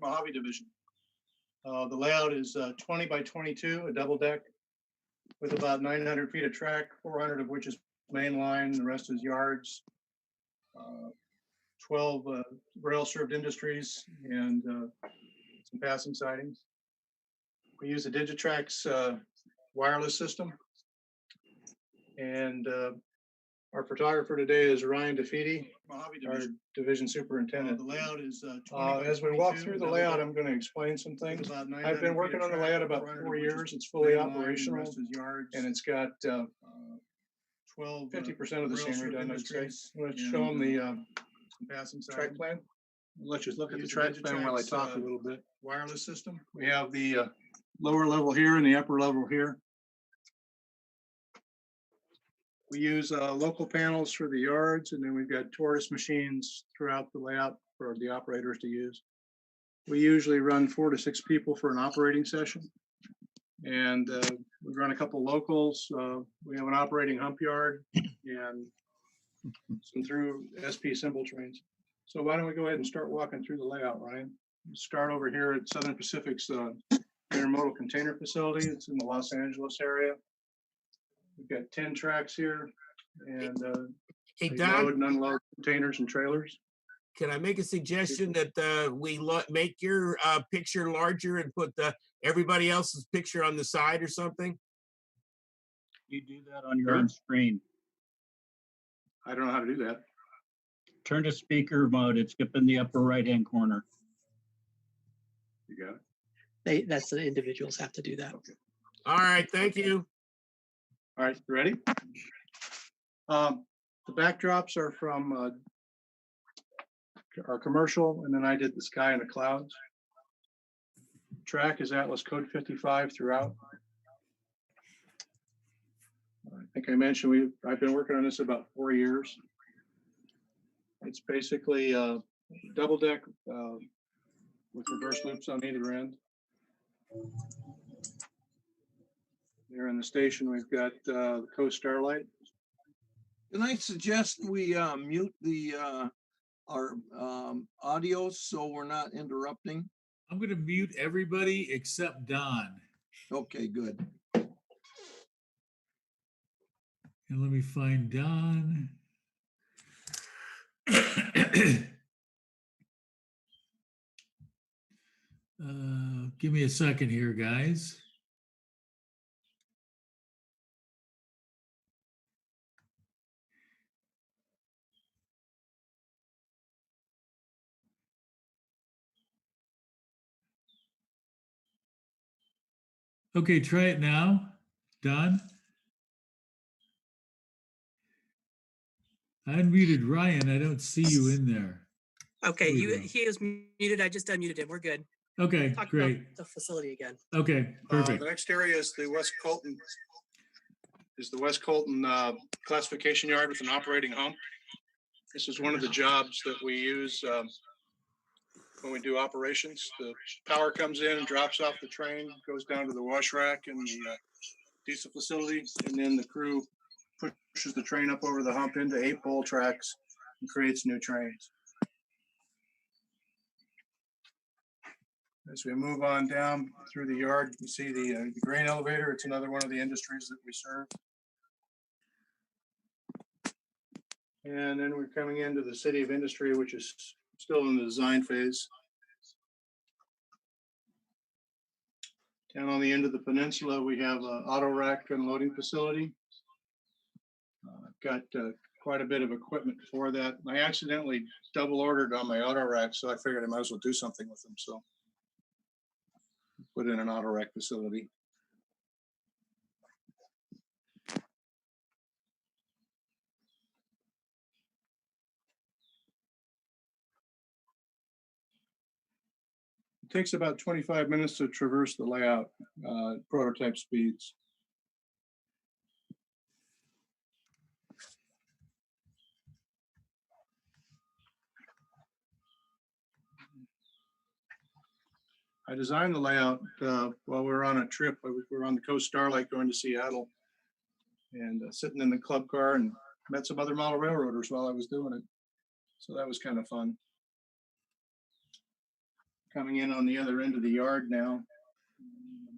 Mojave Division. The layout is 20 by 22, a double deck with about 900 feet of track, 400 of which is main line, the rest is yards. 12 rail served industries and some passing sidings. We use the Digitrax wireless system. And our photographer today is Ryan DeFeedy, our division superintendent. The layout is as we walk through the layout, I'm going to explain some things. I've been working on the layout about 4 years. It's fully operational, and it's got 50% of the scenery done, I'd say. Let's show them the track plan. Let's just look at the track plan while I talk a little bit. Wireless system. We have the lower level here and the upper level here. We use local panels for the yards, and then we've got Taurus machines throughout the layout for the operators to use. We usually run 4 to 6 people for an operating session, and we run a couple locals. We have an operating hump yard and some through SP symbol trains. So why don't we go ahead and start walking through the layout, Ryan? We'll start over here at Southern Pacific's intermodal container facility. It's in the Los Angeles area. We've got 10 tracks here, and hey, they Don, load and unload containers and trailers. can I make a suggestion that we make your picture larger and put everybody else's picture on the side or something? You do that on your own screen. I don't know how to do that. Turn to speaker mode. It's up in the upper right-hand corner. You got it? That's the individuals have to do that. Okay. All right, thank you. All right, ready? The backdrops are from our commercial, and then I did the sky and the clouds. Track is Atlas Code 55 throughout. I think I mentioned I've been working on this about 4 years. It's basically a double deck with reverse loops on either end. There in the station, we've got the Coast Starlight. Can I suggest we mute our audio so we're not interrupting? I'm going to mute everybody except Don. Okay, good. And let me find Don. Give me a second here, guys. Okay, try it now, Don. I unmuted Ryan. I don't see you in there. Okay, he is muted. I just unmuted him. We're good. Okay, Talk great. about the facility again. Okay, perfect. The next area is the West Colton. Classification yard with an operating hump. This is one of the jobs that we use when we do operations. The power comes in and drops off the train, goes down to the wash rack in the diesel facility, and then the crew pushes the train up over the hump into 8 pole tracks and creates new trains. As we move on down through the yard, you see the grain elevator. It's another one of the industries that we serve. And then we're coming into the city of industry, which is still in the design phase. Down on the end of the peninsula, we have an auto rack unloading facility. Got quite a bit of equipment for that. I accidentally double ordered on my auto rack, so I figured I might as well do something with them. So put in an auto rack facility. It takes about 25 minutes to traverse the layout, prototype speeds. I designed the layout while we were on a trip. We were on the Coast Starlight going to Seattle, and sitting in the club car and met some other model railroaders while I was doing it. So that was kind of fun. coming in on the other end of the yard now.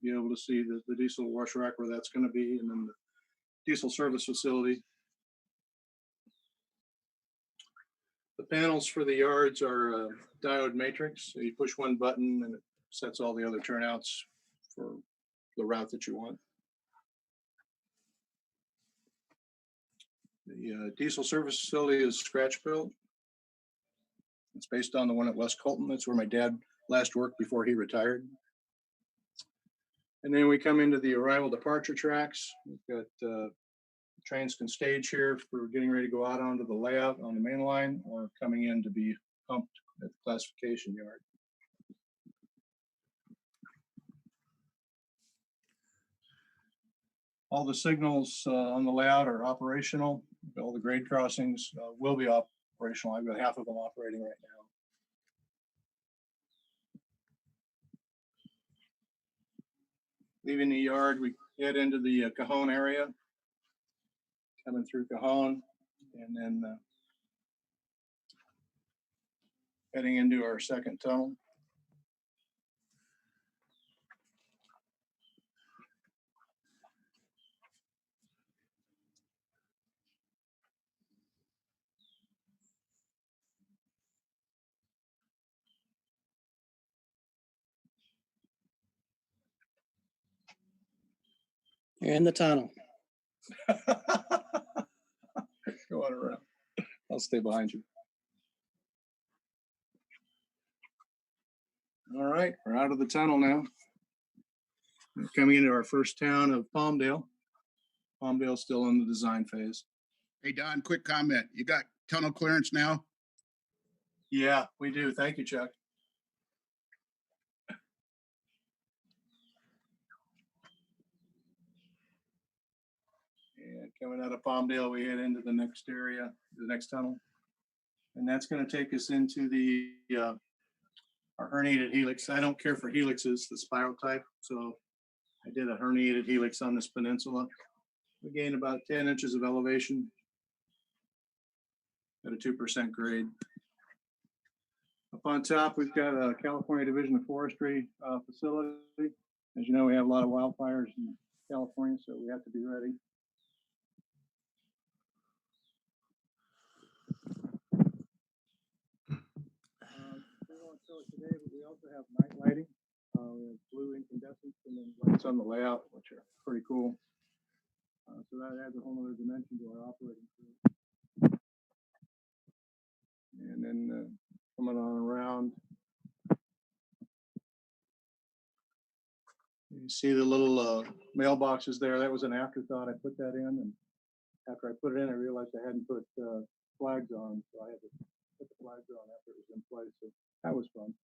Be able to see the diesel wash rack where that's going to be, and then the diesel service facility. The panels for the yards are diode matrix. So you push one button and it sets all the other turnouts for the route that you want. The diesel service facility is scratch built. It's based on the one at West Colton. That's where my dad last worked before he retired. And then we come into the arrival departure tracks. We've got trains can stage here for getting ready to go out onto the layout on the main line or coming in to be pumped at the classification yard. All the signals on the layout are operational. All the grade crossings will be operational. I've got half of them operating right now. Leaving the yard, we head into the Cajon area, coming through Cajon, and then heading into our second tunnel. You're in the tunnel. Go on around. I'll stay behind you. All right, we're out of the tunnel now. We're coming into our first town of Palmdale. Palmdale's still in the design phase. Hey, Don, quick comment. You got tunnel clearance now? Yeah, we do. Thank you, Chuck. And coming out of Palmdale, we head into the next area, the next tunnel. And that's going to take us into the our herniated helix. I don't care for helixes, the spiral type. So I did a herniated helix on this peninsula. We gained about 10 inches of elevation at a 2% grade. Up on top, we've got a California Division of Forestry facility. As you know, we have a lot of wildfires in California, so we have to be ready. We won't show it today, but we also have night lighting. We have blue incandescents and then lights on the layout, which are pretty cool. So that adds a whole other dimension to our operating crew. And then coming on around, you see the little mailboxes there. That was an afterthought. I put that in, and after I put it in, I realized I hadn't put flags on, so I had to put the flags on after it was in place. So that was fun.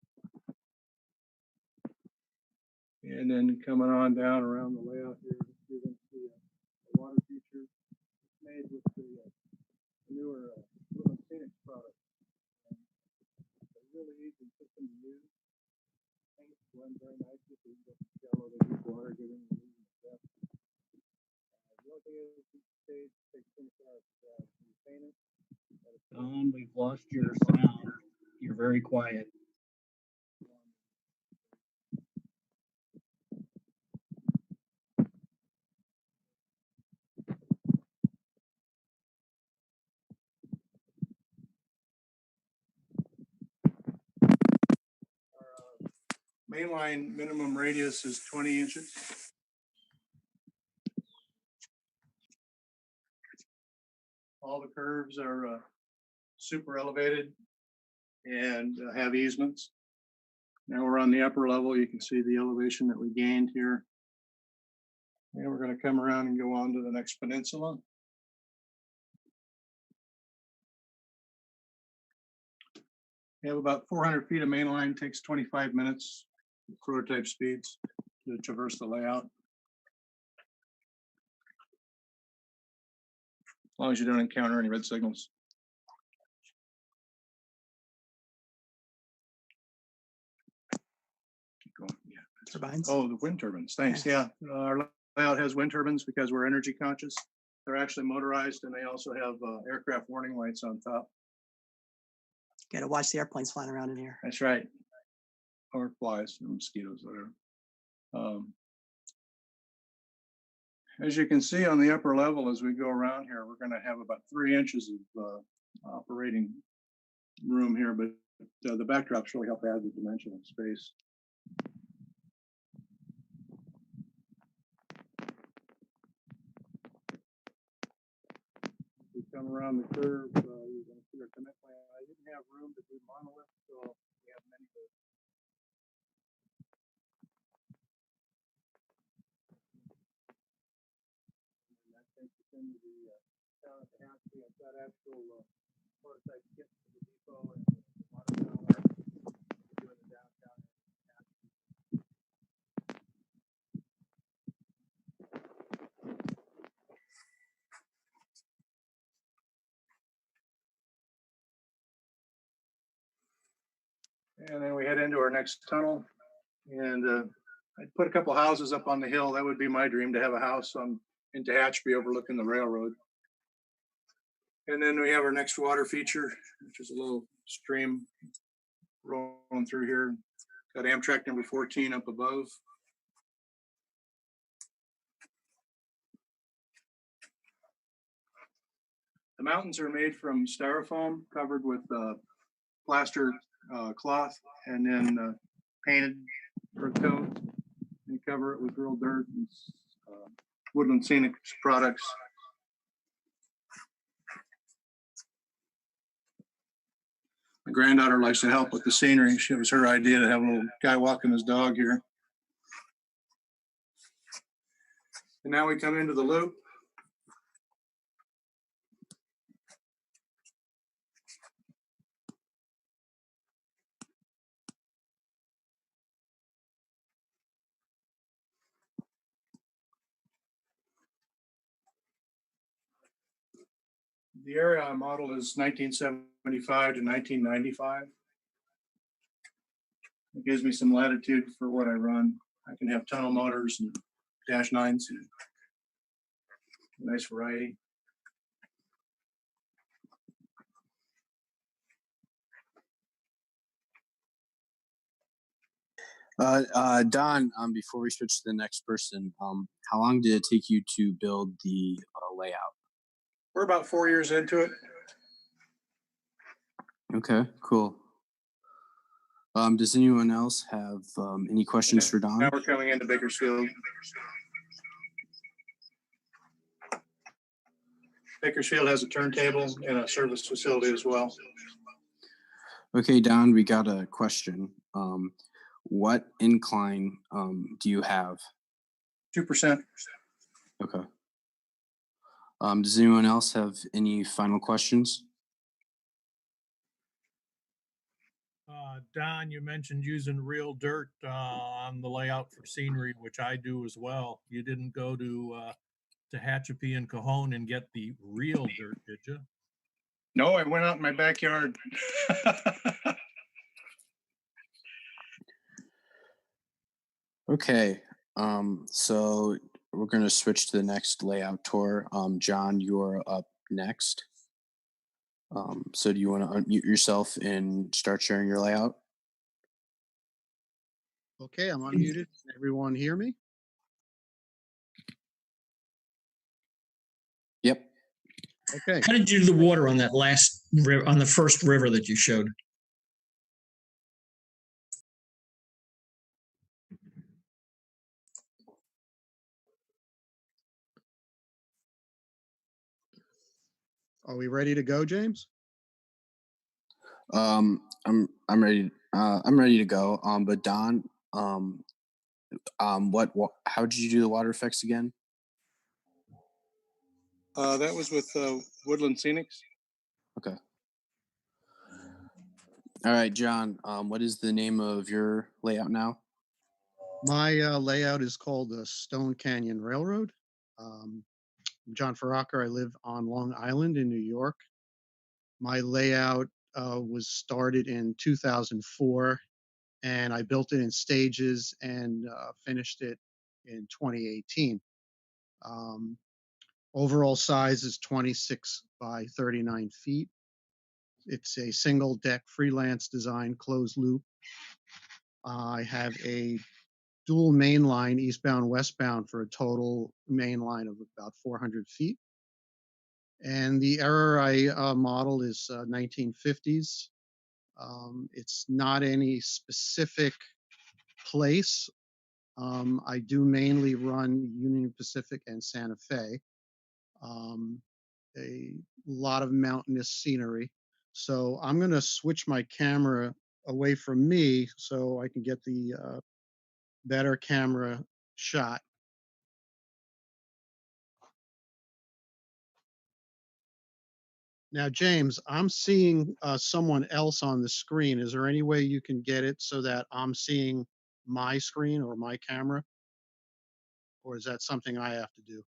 And then coming on down around the layout here, you're going to see a water feature made with the newer Phoenix product. It's a really easy system to use. Paint blend very nicely, so you can get shallow to deep water, getting the depth. The only thing is, each stage takes 24 hours to paint it. Don, we've lost your sound. You're very quiet. Mainline minimum radius is 20 inches. All the curves are super elevated and have easements. Now we're on the upper level. You can see the elevation that we gained here. And we're going to come around and go on to the next peninsula. We have about 400 feet of main line. Takes 25 minutes, prototype speeds, to traverse the layout. As long as you don't encounter any red signals. Keep going. Yeah. Turbines. Oh, the wind turbines. Thanks. Yeah. Our layout has wind turbines because we're energy conscious. They're actually motorized, and they also have aircraft warning lights on top. Got to watch the airplanes flying around in here. That's right. or flies or mosquitoes, whatever. As you can see on the upper level, as we go around here, we're going to have about 3 inches of operating room here, but the backdrops really help add the dimension of space. We come around the curve, you're going to see our connect line. I didn't have room to do monolith, so we have many of those. And that takes us into the town at the house. We have that actual prototype kit for the depot and the water tower. We're doing the downtown. And then we head into our next tunnel, and I'd put a couple houses up on the hill. That would be my dream, to have a house in Tehachapi overlooking the railroad. And then we have our next water feature, which is a little stream rolling through here. Got Amtrak number 14 up above. The mountains are made from styrofoam covered with plaster cloth, and then painted earth tones, and cover it with real dirt and Woodland Scenic products. My granddaughter likes to help with the scenery. It was her idea to have a little guy walking his dog here. And now we come into the loop. The area I model is 1975 to 1995. It gives me some latitude for what I run. I can have tunnel motors and dash nines and a nice variety. Don, before we switch to the next person, how long did it take you to build the layout? We're about 4 years into it. Okay, cool. Does anyone else have any questions for Don? Now we're coming into Bakersfield. Bakersfield has a turntable and a service facility as well. Okay, Don, we got a question. What incline do you have? 2%. Okay. Does anyone else have any final questions? Don, you mentioned using real dirt on the layout for scenery, which I do as well. You didn't go to Tehachapi and Cajon and get the real dirt, did you? No, I went out in my backyard. Okay, so we're going to switch to the next layout tour. John, you're up next. So do you want to unmute yourself and start sharing your layout? Okay, I'm unmuted. Can everyone hear me? Yep. Okay. How did you do the water on that last on the first river that you showed? Are we ready to go, James? I'm ready. I'm ready to go. But Don, how did you do the water effects again? That was with Woodland Scenics. Okay. All right, John, what is the name of your layout now? My layout is called the Stone Canyon Railroad. I'm John Farracker. I live on Long Island in New York. My layout was started in 2004, and I built it in stages and finished it in 2018. Overall size is 26 by 39 feet. It's a single deck freelance design closed loop. I have a dual main line, eastbound, westbound, for a total main line of about 400 feet. And the error I model is 1950s. It's not any specific place. I do mainly run Union Pacific and Santa Fe. A lot of mountainous scenery. So I'm going to switch my camera away from me so I can get the better camera shot. Now, James, I'm seeing someone else on the screen. Is there any way you can get it so that I'm seeing my screen or my camera? Or is that something I have to do?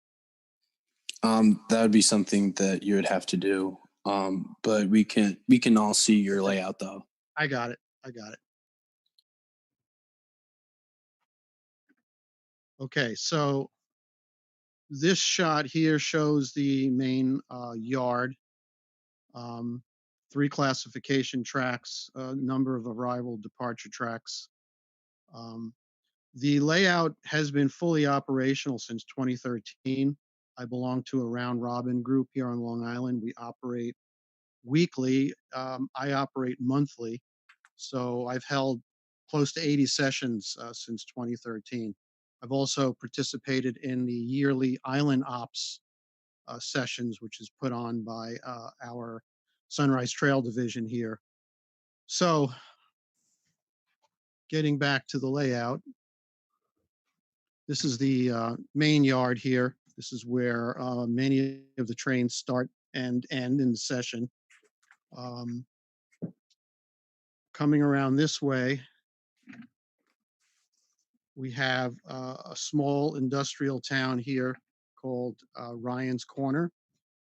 That would be something that you would have to do. But we can all see your Okay. layout though. I got it. I got it. Okay, so this shot here shows the main yard. 3 classification tracks, a number of arrival departure tracks. The layout has been fully operational since 2013. I belong to a round robin group here on Long Island. We operate weekly. I operate monthly. So I've held close to 80 sessions since 2013. I've also participated in the yearly Island Ops sessions, which is put on by our Sunrise Trail Division here. So getting back to the layout, this is the main yard here. This is where many of the trains start and end in the session. Coming around this way, we have a small industrial town here called Ryan's Corner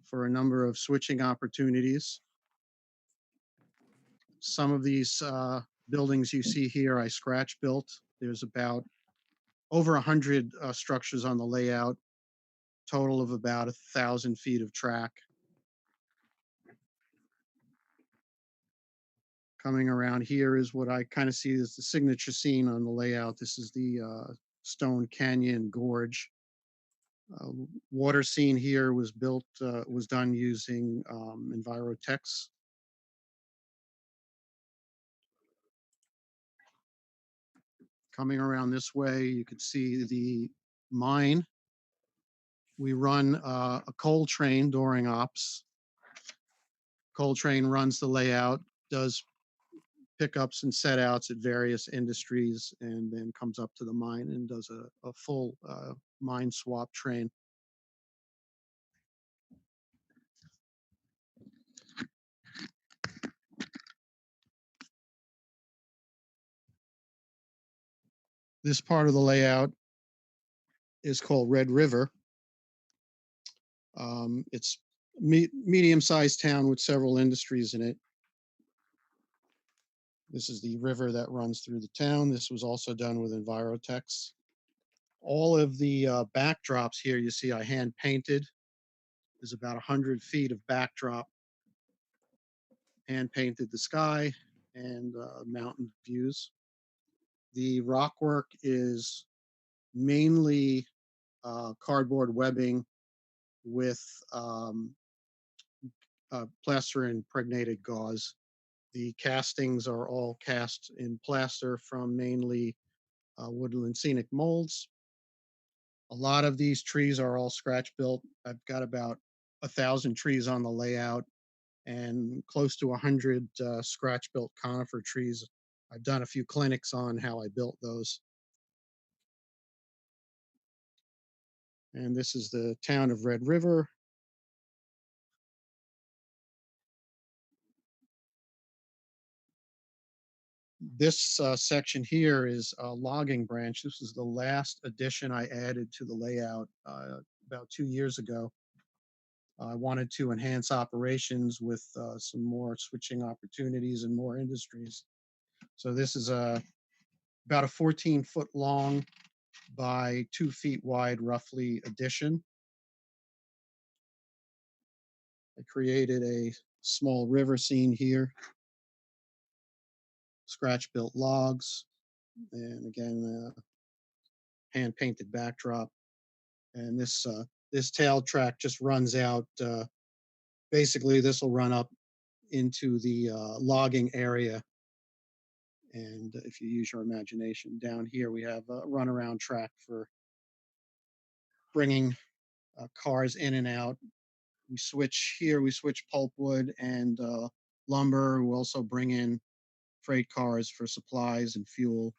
for a number of switching opportunities. Some of these buildings you see here, I scratch built. There's about over 100 structures on the layout, total of about 1,000 feet of track. Coming around here is what I kind of see as the signature scene on the layout. This is the Stone Canyon Gorge. Water scene here was built, was done using Envirotex. Coming around this way, you could see the mine. We run a coal train during ops. Coal train runs the layout, does pickups and setouts at various industries, and then comes up to the mine and does a full mine swap train. This part of the layout is called Red River. It's medium-sized town with several industries in it. This is the river that runs through the town. This was also done with Envirotex. All of the backdrops here, you see I hand painted. There's about 100 feet of backdrop. Hand painted the sky and mountain views. The rock work is mainly cardboard webbing with plaster impregnated gauze. The castings are all cast in plaster from mainly woodland scenic molds. A lot of these trees are all scratch built. I've got about 1,000 trees on the layout and close to 100 scratch built conifer trees. I've done a few clinics on how I built those. And this is the town of Red River. This section here is a logging branch. This is the last addition I added to the layout about 2 years ago. I wanted to enhance operations with some more switching opportunities and more industries. So this is about a 14-foot long by 2 feet wide, roughly, addition. I created a small river scene here. Scratch built logs. And again, hand painted backdrop. And this tail track just runs out. Basically, this will run up into the logging area. And if you use your imagination, down here we have a runaround track for bringing cars in and out. We switch pulpwood and lumber. We also bring in freight cars for supplies and fuel.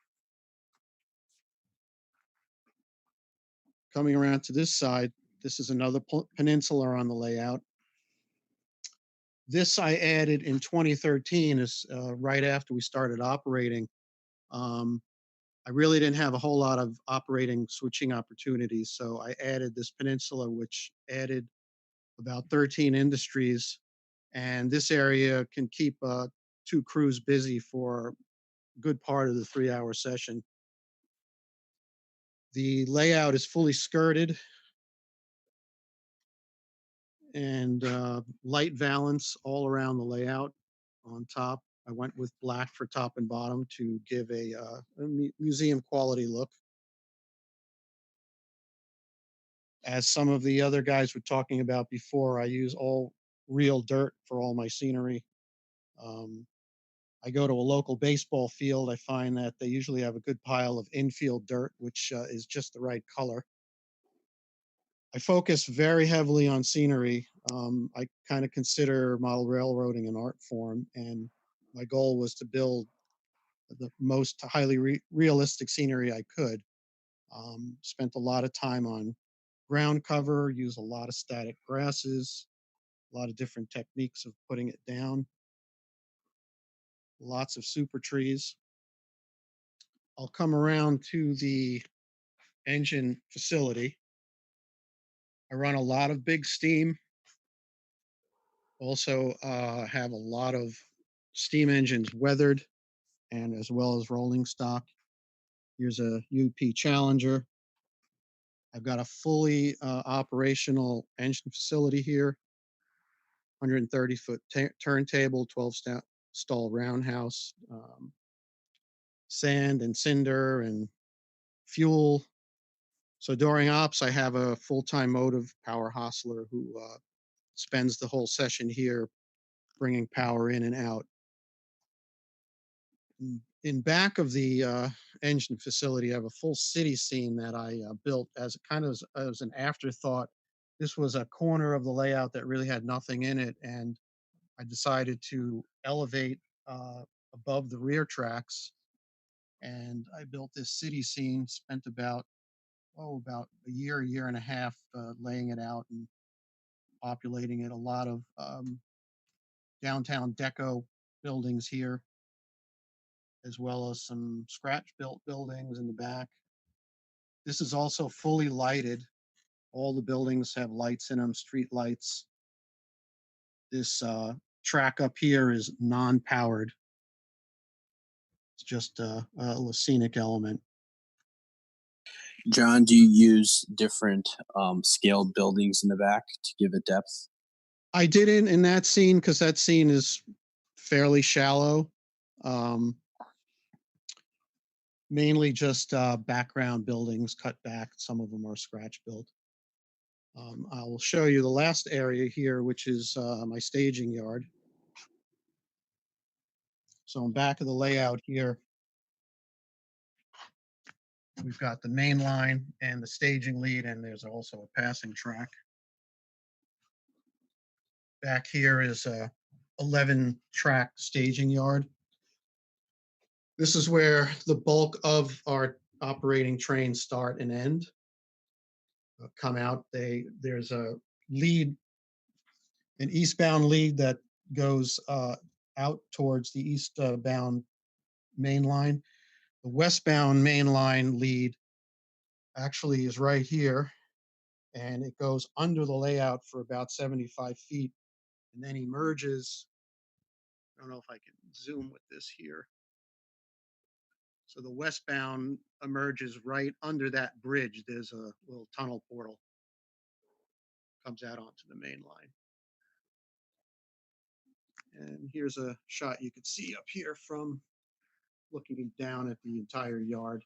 Coming around to this side, this is another peninsula on the layout. This I added in 2013, is right after we started operating. I really didn't have a whole lot of operating switching opportunities, so I added this peninsula, which added about 13 industries, and this area can keep 2 crews busy for a good part of the 3-hour session. The layout is fully skirted and light valance all around the layout. On top, I went with black for top and bottom to give a museum quality look. As some of the other guys were talking about before, I use all real dirt for all my scenery. I go to a local baseball field. I find that they usually have a good pile of infield dirt, which is just the right color. I focus very heavily on scenery. I kind of consider model railroading an art form, and my goal was to build the most highly realistic scenery I could. Spent a lot of time on ground cover, use a lot of static grasses, a lot of different techniques of putting it down, lots of super trees. I'll come around to the engine facility. I run a lot of big steam. Also have a lot of steam engines weathered and as well as rolling stock. Here's a UP Challenger. I've got a fully operational engine facility here, 130-foot turntable, 12-stall roundhouse, sand and cinder and fuel. So during ops, I have a full-time motive power hostler who spends the whole session here bringing power in and out. In back of the engine facility, I have a full city scene that I built as a kind of as an afterthought. This was a corner of the layout that really had nothing in it, and I decided to elevate above the rear tracks, and I built this city scene. Spent about a year and a half laying it out and populating it. A lot of downtown deco buildings here, as well as some scratch-built buildings in the back. This is also fully lighted. All the buildings have lights in them, street lights. This track up here is non-powered. It's just a scenic element. John, do you use different scaled buildings in the back to give it depth? I didn't in that scene because that scene is fairly shallow. Mainly just background buildings cut back. Some of them are scratch built. I will show you the last area here, which is my staging yard. So in back of the layout here, we've got the main line and the staging lead, and there's also a passing track. Back here is a 11-track staging yard. This is where the bulk of our operating trains start and end. Come out, there's a lead, an eastbound lead that goes out towards the eastbound main line. The westbound main line lead actually is right here, and it goes under the layout for about 75 feet and then emerges. I don't know if I can zoom with this here. So the westbound emerges right under that bridge. There's a little tunnel portal, comes out onto the main line. And here's a shot you could see up here from looking down at the entire yard.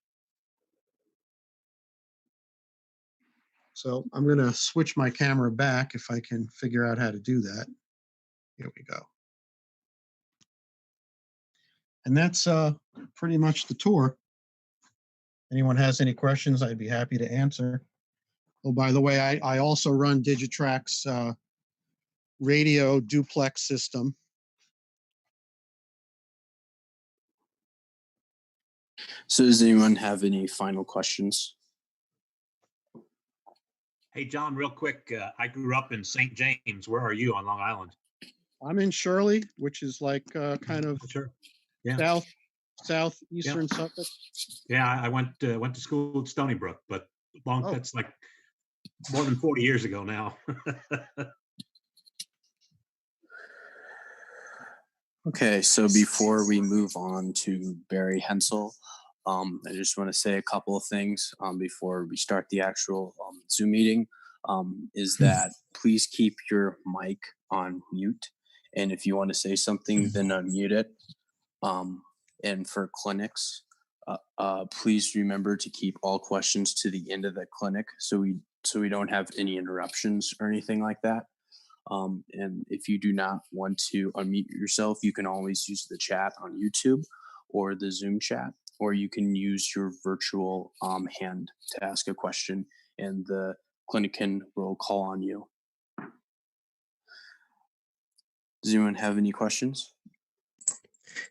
So I'm going to switch my camera back if I can figure out how to do that. Here we go. And that's pretty much the tour. Anyone has any questions, I'd be happy to answer. Oh, by the way, I also run Digitrack's radio duplex system. So does anyone have any final questions? Hey, John, real quick, I grew up in St. James. Where are you on Long Island? I'm in Shirley, which is like kind of Sure. Yeah. southeastern Suffolk. Yeah, I went to school at Stony Brook, but Oh. that's like more than 40 years ago now. Okay, so before we move on to Barry Hensel, I just want to say a couple of things before we start the actual Zoom meeting. Is that please keep your mic on mute, and if you want to say something, then unmute it. And for clinics, please remember to keep all questions to the end of the clinic, so we don't have any interruptions or anything like that. And if you do not want to unmute yourself, you can always use the chat on YouTube or the Zoom chat, or you can use your virtual hand to ask a question, and the clinician will call on you. Does anyone have any questions?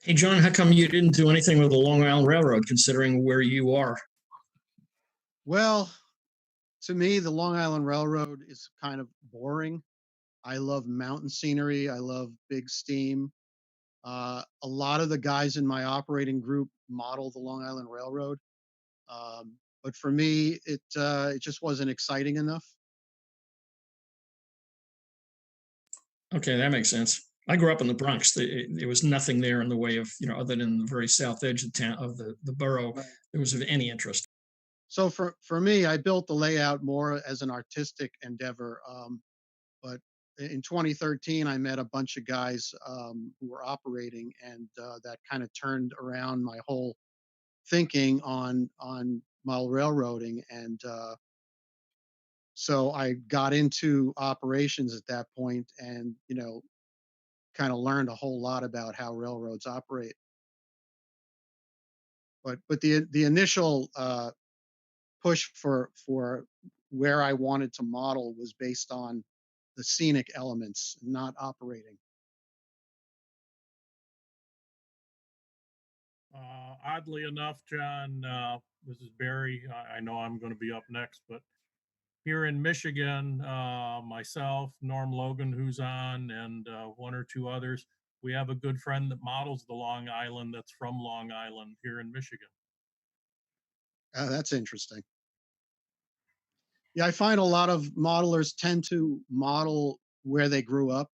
Hey, John, how come you didn't do anything with the Long Island Railroad, considering where you are? Well, to me, the Long Island Railroad is kind of boring. I love mountain scenery. I love big steam. A lot of the guys in my operating group model the Long Island Railroad. But for me, it just wasn't exciting enough. Okay, that makes sense. I grew up in the Bronx. There was nothing there in the way of, other than the very south edge of town, of the borough, that was of any interest. So for me, I built the layout more as an artistic endeavor. But in 2013, I met a bunch of guys who were operating, and that kind of turned around my whole thinking on model railroading. And so I got into operations at that point, and kind of learned a whole lot about how railroads operate. But the initial push for where I wanted to model was based on the scenic elements, not operating. Oddly enough, John, this is Barry. I know I'm going to be up next, but here in Michigan, myself, Norm Logan, who's on, and one or two others, we have a good friend that models the Long Island that's from Long Island here in Michigan. That's interesting. Yeah, I find a lot of modelers tend to model where they grew up.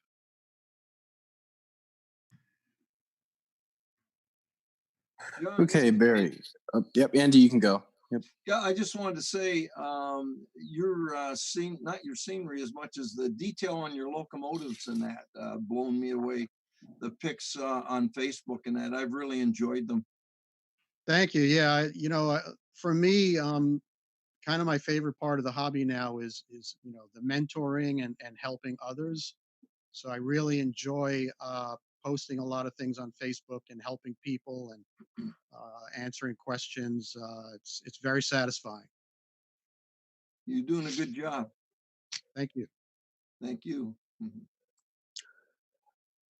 Okay, Barry. Yep, Andy, you can go. Yep. Yeah, I just wanted to say your scene, not your scenery as much as the detail on your locomotives and that blown me away. The pics on Facebook and that, I've really enjoyed them. Thank you. Yeah, for me, kind of my favorite part of the hobby now is the mentoring and helping others. So I really enjoy posting a lot of things on Facebook and helping people and answering questions. It's very satisfying. You're doing a good job. Thank you. Thank you. Mm-hmm.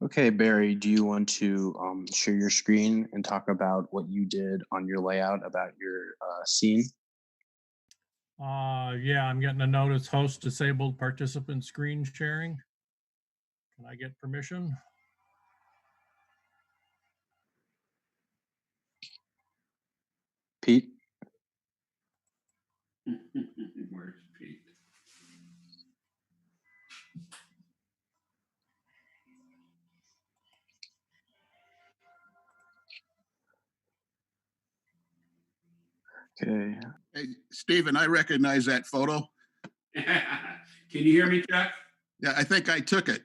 Okay, Barry, do you want to share your screen and talk about what you did on your layout about your scene? Yeah, I'm getting a notice, host disabled participant screen sharing. Can I get permission? Pete? Where's Pete? Okay. Hey, Stephen, I recognize that photo. Can you hear me, Chuck? Yeah, I think I took it.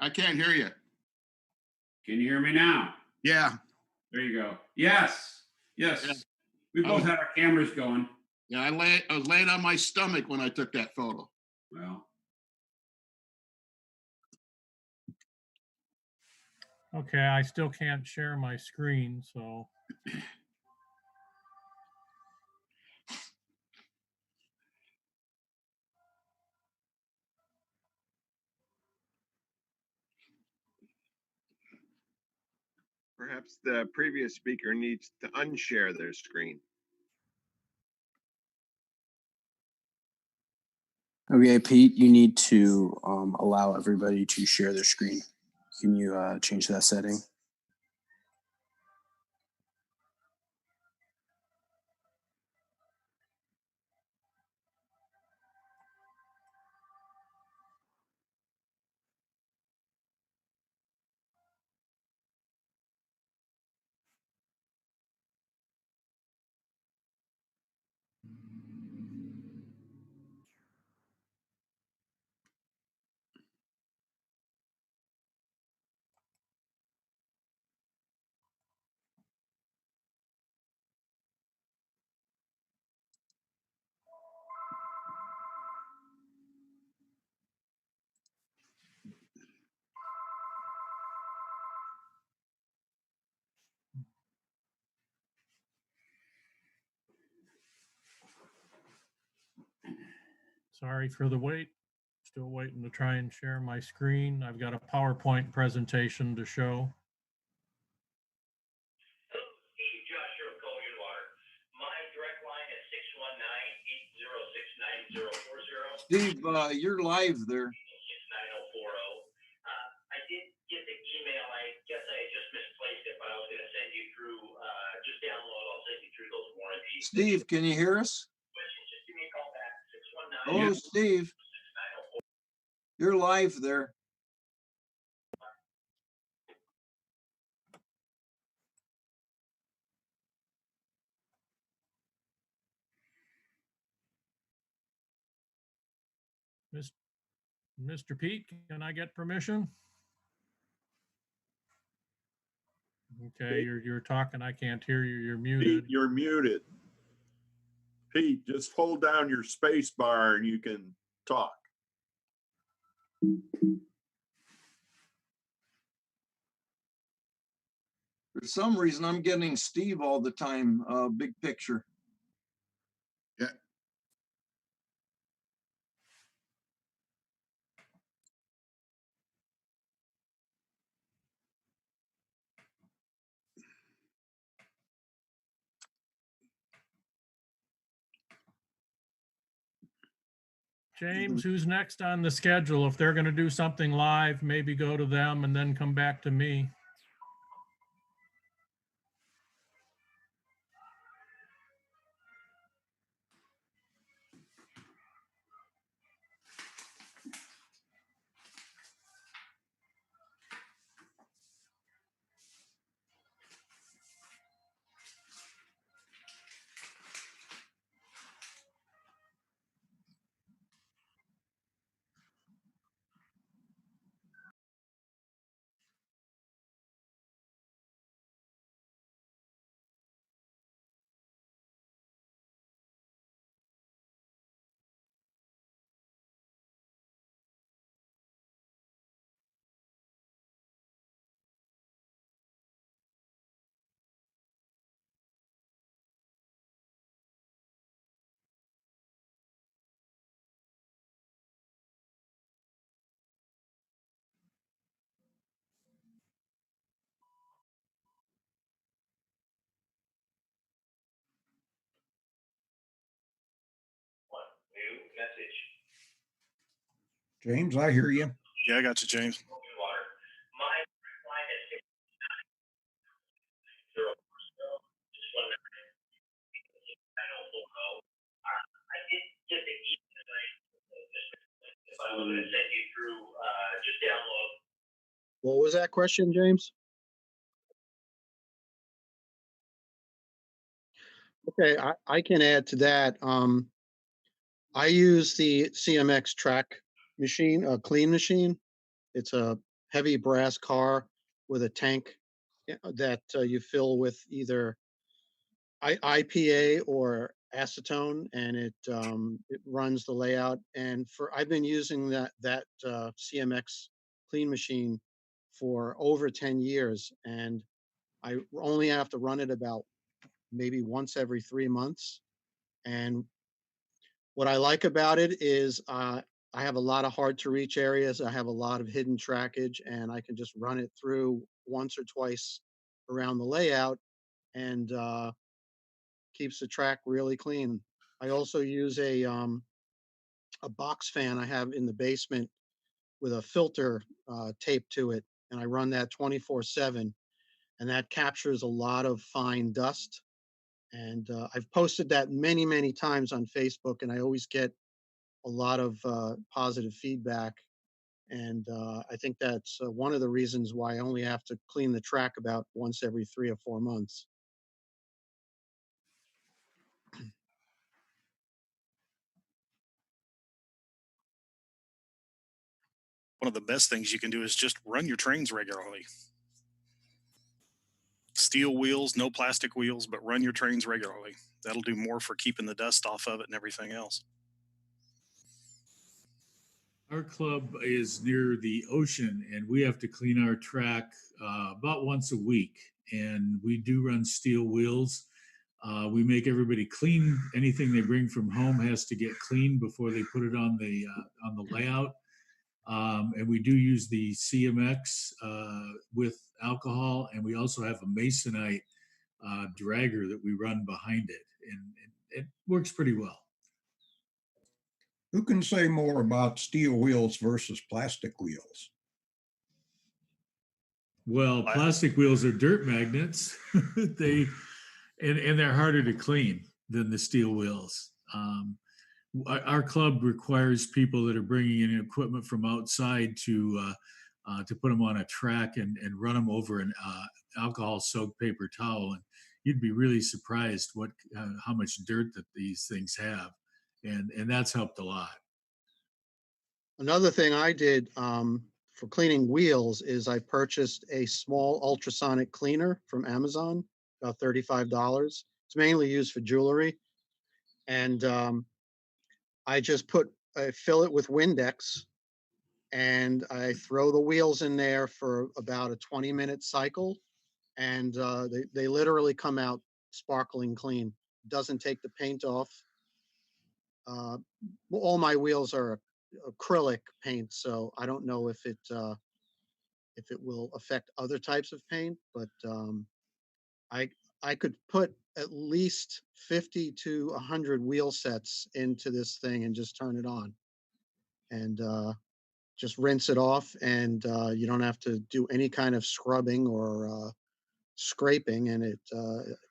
I can't hear you. Can you hear me now? Yeah. There you go. Yes, yes. Yeah. We both Oh. had our cameras going. Yeah, I was laying on my stomach when I took that photo. Well, Okay, I still can't share my screen, so. Perhaps the previous speaker needs to unshare their screen. Okay, Pete, you need to allow everybody to share their screen. Can you change that setting? Sorry for the wait. Still waiting to try and share my screen. I've got a PowerPoint presentation to show. Steve, you're live there. Steve, can you hear us? Hello, Steve. You're live there. Mr. Pete, can I get permission? Okay, you're talking. I can't hear you. You're muted. Pete, you're muted. Pete, just hold down your space bar and you can talk. For some reason, I'm getting Steve all the time, big picture. Yeah. James, who's next on the schedule? If they're going to do something live, maybe go to them and then come back to me. James, I hear you. Yeah, I got you, James. What was that question, James? Okay, I can add to that. I use the CMX track machine, a clean machine. It's a heavy brass car with a tank that you fill with either IPA or acetone, and it runs the layout. And I've been using that CMX clean machine for over 10 years, and I only have to run it about maybe once every 3 months. And what I like about it is I have a lot of hard to reach areas. I have a lot of hidden trackage, and I can just run it through once or twice around the layout, and keeps the track really clean. I also use a box fan I have in the basement with a filter taped to it, and I run that 24/7, and that captures a lot of fine dust. And I've posted that many, many times on Facebook, and I always get a lot of positive feedback. And I think that's one of the reasons why I only have to clean the track about once every 3 or 4 months. One of the best things you can do is just run your trains regularly. Steel wheels, no plastic wheels, but run your trains regularly. That'll do more for keeping the dust off of it and everything else. Our club is near the ocean, and we have to clean our track about once a week. And we do run steel wheels. We make everybody clean. Anything they bring from home has to get cleaned before they put it on the layout. And we do use the CMX with alcohol, and we also have a masonite dragger that we run behind it, and it works pretty well. Who can say more about steel wheels versus plastic wheels? Well, plastic wheels are dirt magnets. And they're harder to clean than the steel wheels. Our club requires people that are bringing in equipment from outside to put them on a track and run them over an alcohol-soaked paper towel. And you'd be really surprised how much dirt that these things have, and that's helped a lot. Another thing I did for cleaning wheels is I purchased a small ultrasonic cleaner from Amazon, about $35. It's mainly used for jewelry. And I fill it with Windex, and I throw the wheels in there for about a 20-minute cycle. And they literally come out sparkling clean. Doesn't take the paint off. All my wheels are acrylic paint, so I don't know if it will affect other types of paint, but I could put at least 50 to 100 wheel sets into this thing and just turn it on, and just rinse it off, and you don't have to do any kind of scrubbing or scraping, and it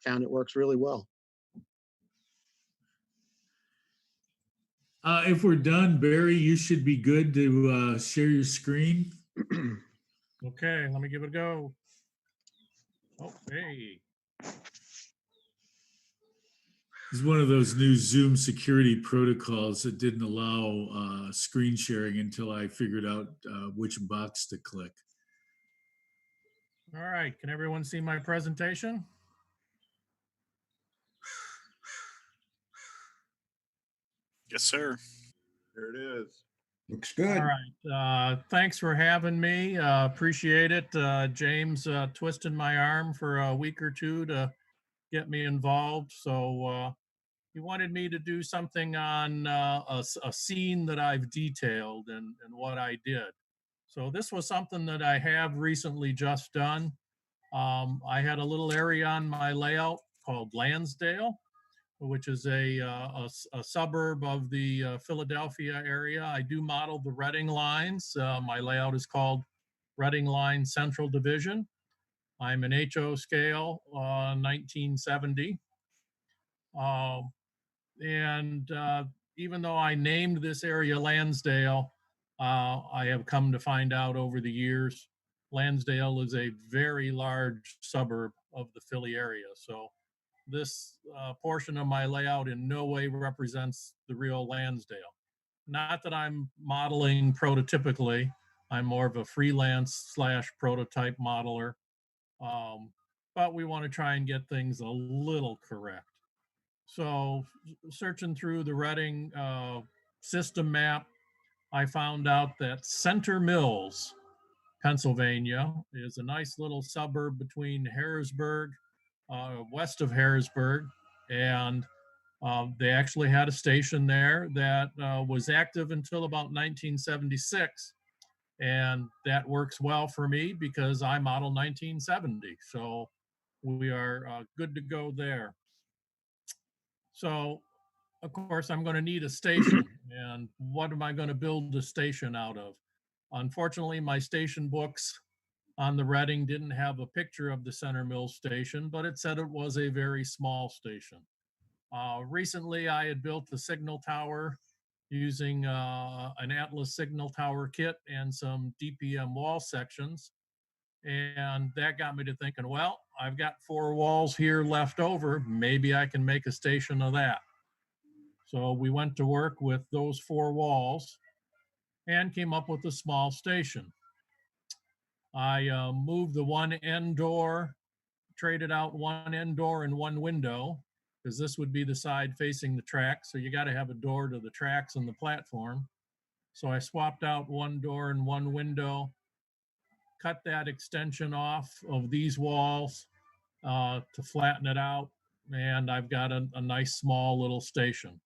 found it works really well. If we're done, Barry, you should be good to share your screen. Okay, let me give it a go. Oh, hey. It's one of those new Zoom security protocols that didn't allow screen sharing until I figured out which box to click. All right, can everyone see my presentation? Yes, sir. There it is. Looks good. All right, thanks for having me. Appreciate it. James twisted my arm for a week or two to get me involved. So he wanted me to do something on a scene that I've detailed and what I did. So this was something that I have recently just done. I had a little area on my layout called Lansdale, which is a suburb of the Philadelphia area. I do model the Reading lines. My layout is called Reading Line Central Division. I'm an HO scale, 1970. And even though I named this area Lansdale, I have come to find out over the years, Lansdale is a very large suburb of the Philly area. So this portion of my layout in no way represents the real Lansdale. Not that I'm modeling prototypically. I'm more of a freelance slash prototype modeler. But we want to try and get things a little correct. So searching through the Reading system map, I found out that Center Mills, Pennsylvania, is a nice little suburb between Harrisburg, west of Harrisburg, and they actually had a station there that was active until about 1976. And that works well for me because I model 1970. So we are good to go there. So, of course, I'm going to need a station. And what am I going to build a station out of? Unfortunately, my station books on the Reading didn't have a picture of the Center Mill station, but it said it was a very small station. Recently, I had built the signal tower using an Atlas signal tower kit and some DPM wall sections. And that got me to thinking, well, I've got 4 walls here left over. Maybe I can make a station of that. So we went to work with those 4 walls and came up with a small station. I moved the one end door, traded out one end door and one window, because this would be the side facing the track. So you got to have a door to the tracks and the platform. So I swapped out one door and one window, cut that extension off of these walls to flatten it out. And I've got a nice small little station.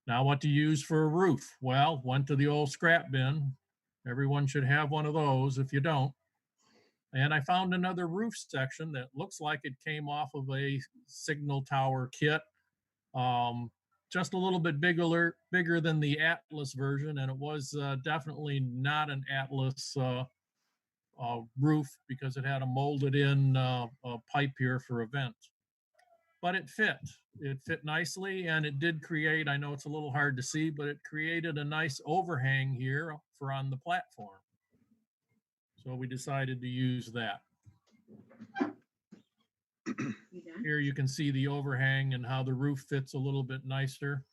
Now what to use for a roof? Well, went to the old scrap bin. Everyone should have one of those if you don't. And I found another roof section that looks like it came off of a signal tower kit. Just a little bit bigger than the Atlas version, and it was definitely not an Atlas roof because it had a molded in pipe here for a vent. But it fit. It fit nicely, and it did create, I know it's a little hard to see, but it created a nice overhang here for on the platform. So we decided to use that. Here you can see the overhang and how the roof fits a little bit nicer.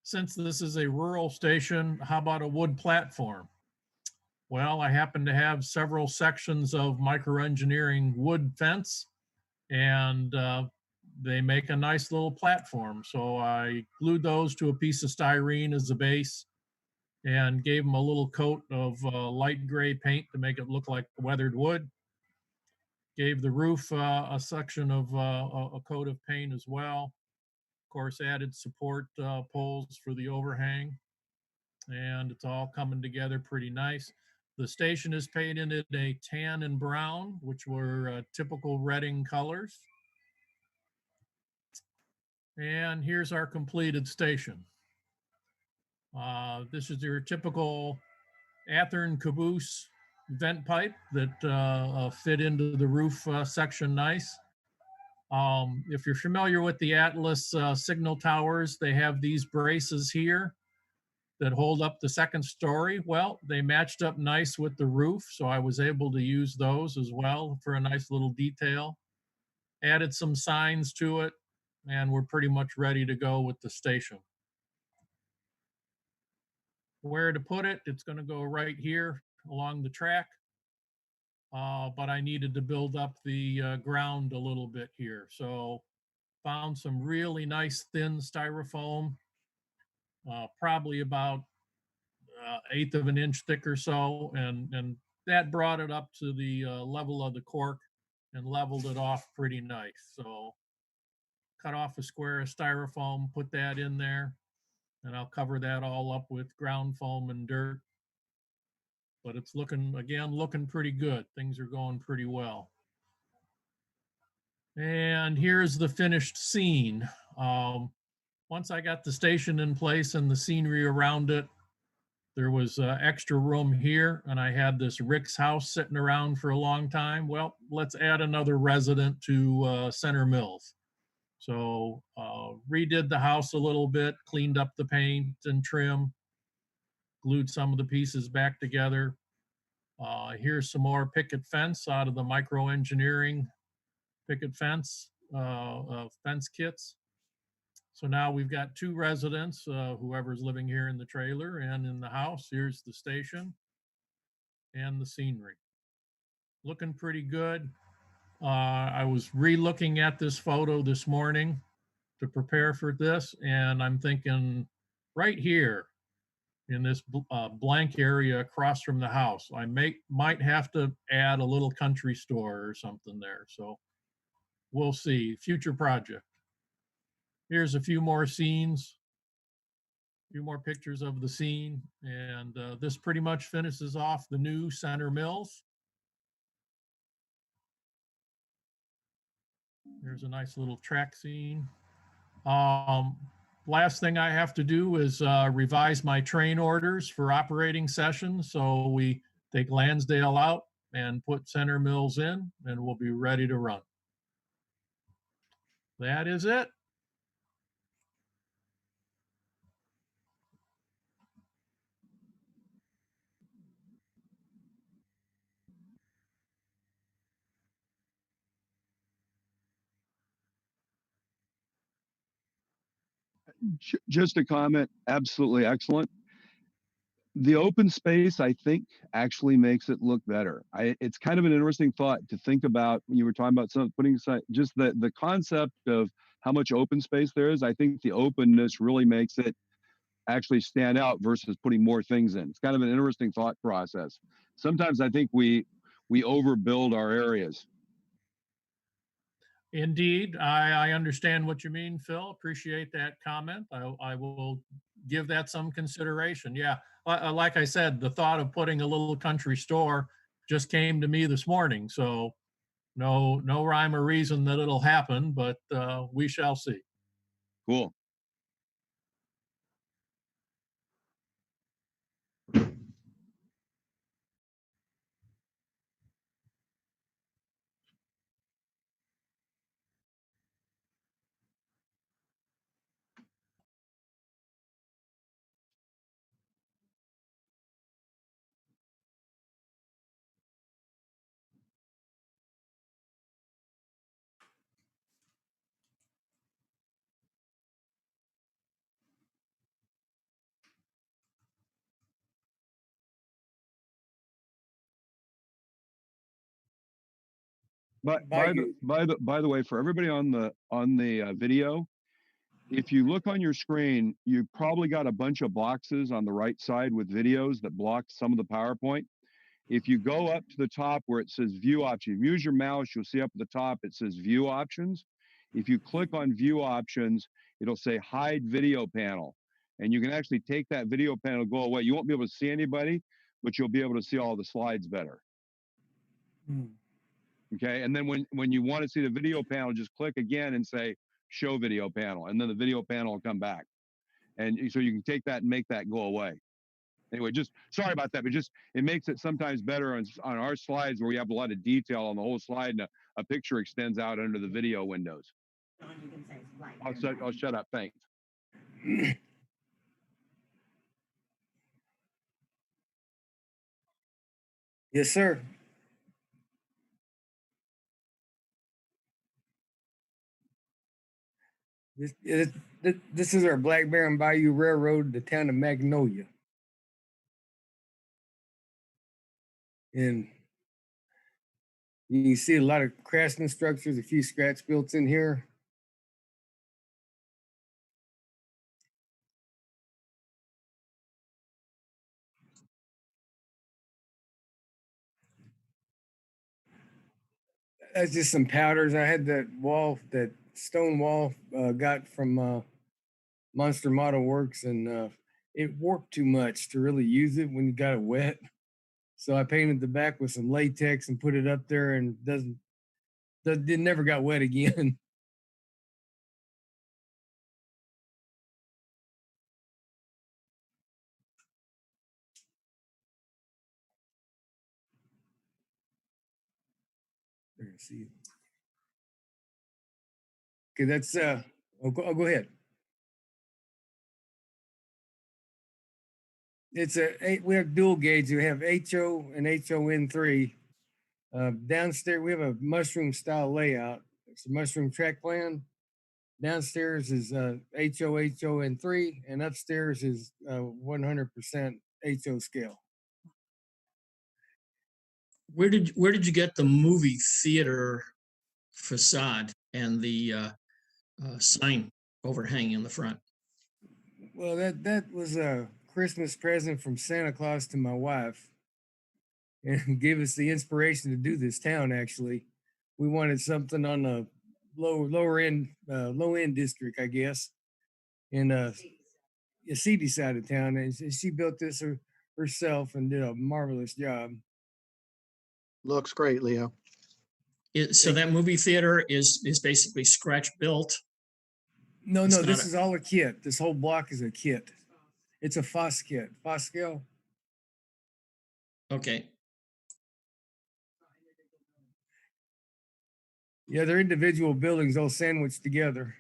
Since this is a rural station, how about a wood platform? Well, I happen to have several sections of microengineering wood fence, and they make a nice little platform. So I glued those to a piece of styrene as a base and gave them a little coat of light gray paint to make it look like weathered wood. Gave the roof a section of a coat of paint as well. Of course, added support poles for the overhang. And it's all coming together pretty nice. The station is painted in a tan and brown, which were typical Reading colors. And here's our completed station. This is your typical Athearn caboose vent pipe that fit into the roof section nice. If you're familiar with the Atlas signal towers, they have these braces here that hold up the second story. Well, they matched up nice with the roof, so I was able to use those as well for a nice little detail. Added some signs to it, and we're pretty much ready to go with the station. Where to put it? It's going to go right here along the track. But I needed to build up the ground a little bit here. So found some really nice thin styrofoam, probably about 1/8 of an inch thick or so. And that brought it up to the level of the cork and leveled it off pretty nice. So cut off a square of styrofoam, put that in there, and I'll cover that all up with ground foam and dirt. But it's looking pretty good. Things are going pretty well. And here's the finished scene. Once I got the station in place and the scenery around it, there was extra room here, and I had this Rick's house sitting around for a long time. Well, let's add another resident to Center Mills. So redid the house a little bit, cleaned up the paint and trim, glued some of the pieces back together. Here's some more picket fence out of the micro engineering picket fence fence kits. So now we've got 2 residents, whoever's living here in the trailer and in the house. Here's the station. and the scenery. Looking pretty good. I was re-looking at this photo this morning to prepare for this, and I'm thinking right here in this blank area across from the house, I might have to add a little country store or something there. So we'll see. Future project. Here's a few more scenes, a few more pictures of the scene, and this pretty much finishes off the new Center Mills. There's a nice little track scene. Last thing I have to do is revise my train orders for operating sessions. So we take Lansdale out and put Center Mills in, and we'll be ready to run. That is it. Just a comment, absolutely excellent. The open space, I think, actually makes it look better. It's kind of an interesting thought to think about when you were talking about putting aside just the concept of how much open space there is. I think the openness really makes it actually stand out versus putting more things in. It's kind of an interesting thought process. Sometimes I think we overbuild our areas. Indeed, I understand what you mean, Phil. Appreciate that comment. I will give that some consideration. Yeah, like I said, the thought of putting a little country store just came to me this morning. So no rhyme or reason that it'll happen, but we shall see. Cool. But by the way, for everybody on the video, if you look on your screen, you probably got a bunch of boxes on the right side with videos that block some of the PowerPoint. If you go up to the top where it says view options, use your mouse, you'll see up at the top, it says view options. If you click on view options, it'll say hide video panel. And you can actually take that video panel, go away. You won't be able to see anybody, but you'll be able to see all the slides better. Okay, and then when you want to see the video panel, just click again and say show video panel, and then the video panel will come back. And so you can take that and make that go away. Anyway, just sorry about that, but just it makes it sometimes better on our slides where we have a lot of detail on the whole slide, and a picture extends out under the video windows. I'll shut up. Thanks. Yes, sir. This is our Black Bear and Bayou Railroad, the town of Magnolia. And you can see a lot of craftsman structures, a few scratch built in here. That's just some powders. I had that stone wall got from Monster Model Works, and it warped too much to really use it when you got it wet. So I painted the back with some latex and put it up there, and it never got wet again. There you see it. Okay, that's I'll go ahead. We have dual gauge. We have HO and HON3. Downstairs, we have a mushroom style layout. It's a mushroom track plan. Downstairs is HON3, and upstairs is 100% HO scale. where did you get the movie theater facade and the sign overhanging in the front? Well, that was a Christmas present from Santa Claus to my wife, and gave us the inspiration to do this town. Actually, we wanted something on the lower end, low end district, I guess, in a seedy side of town, and she built this herself and did a marvelous job. Looks great, Leo. So that movie theater is basically scratch built. No, It's no, not this a- is all a kit. This whole block is a kit. It's a FOSS kit. FOSS scale. Okay. Yeah, they're individual buildings all sandwiched together.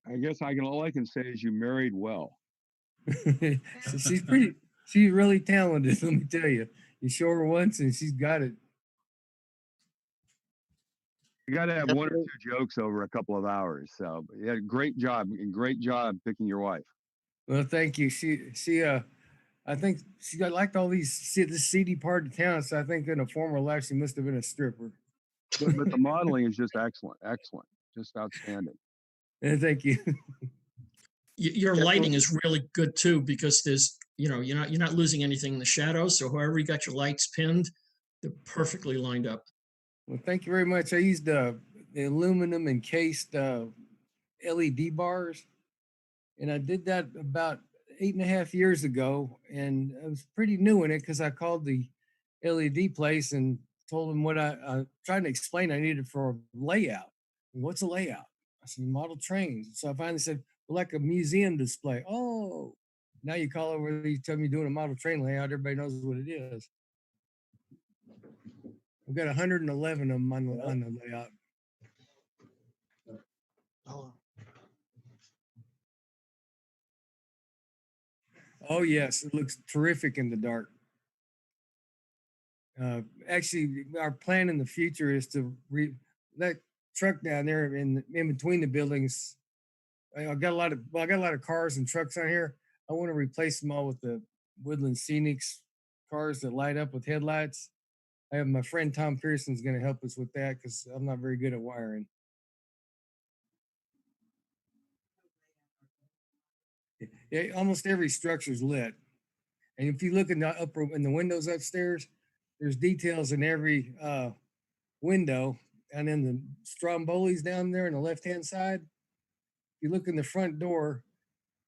I guess all I can say is you married well. So she's really talented, let me tell you. You show her once and she's got it. You got to have one or two jokes over a couple of hours. So yeah, great job picking your wife. Well, thank you. I think she liked all this seedy part of town. So I think in a former life she must have been a stripper. But the modeling is just excellent, just outstanding. Yeah, thank you. Your lighting is really good too, because there's, you're not losing anything in the shadows. So wherever you got your lights pinned, they're perfectly lined up. Well, thank you very much. I used the aluminum encased LED bars, and I did that about 8.5 years ago, and I was pretty new in it because I called the LED place and told them what I tried to explain I needed for a layout. What's a layout? I said, model trains. So I finally said, well, like a museum display. Oh, now you call over, you tell me you're doing a model train layout, everybody knows what it is. I've got 111 of them on the layout. Oh yes, it looks terrific in the dark. Actually, our plan in the future is to that truck down there in between the buildings. I got a lot of cars and trucks on here. I want to replace them all with the Woodland Scenics cars that light up with headlights. I have my friend Tom Pearson's going to help us with that because I'm not very good at wiring. Yeah, almost every structure's lit. And if you look in the windows upstairs, there's details in every window. And then the strombolis down there on the left-hand side, if you look in the front door,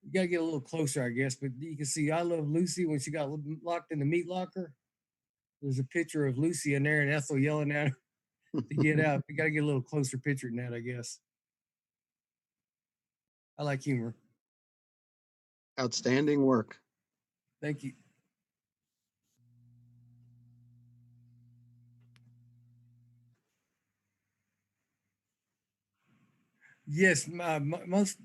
you got to get a little closer, I guess. But you can see I Love Lucy when she got locked in the meat locker. There's a picture of Lucy in there and Ethel yelling at her to get out. You got to get a little closer picture than that, I guess. I like humor. Outstanding work. Thank you. Yes, most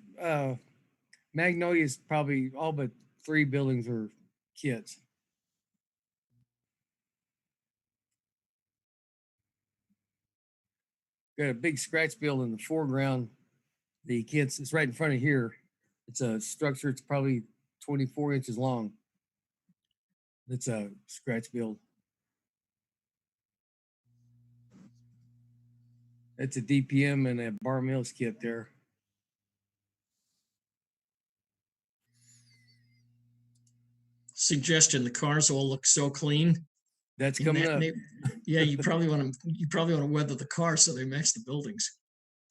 Magnolia's probably all but 3 buildings are kits. Got a big scratch build in the foreground. The kits, it's right in front of here. It's a structure. It's probably 24 inches long. It's a scratch build. It's a DPM and a Bar Mills kit there. Suggestion: the cars all look so clean. That's coming up. Yeah, you probably want to weather the car so they match the buildings.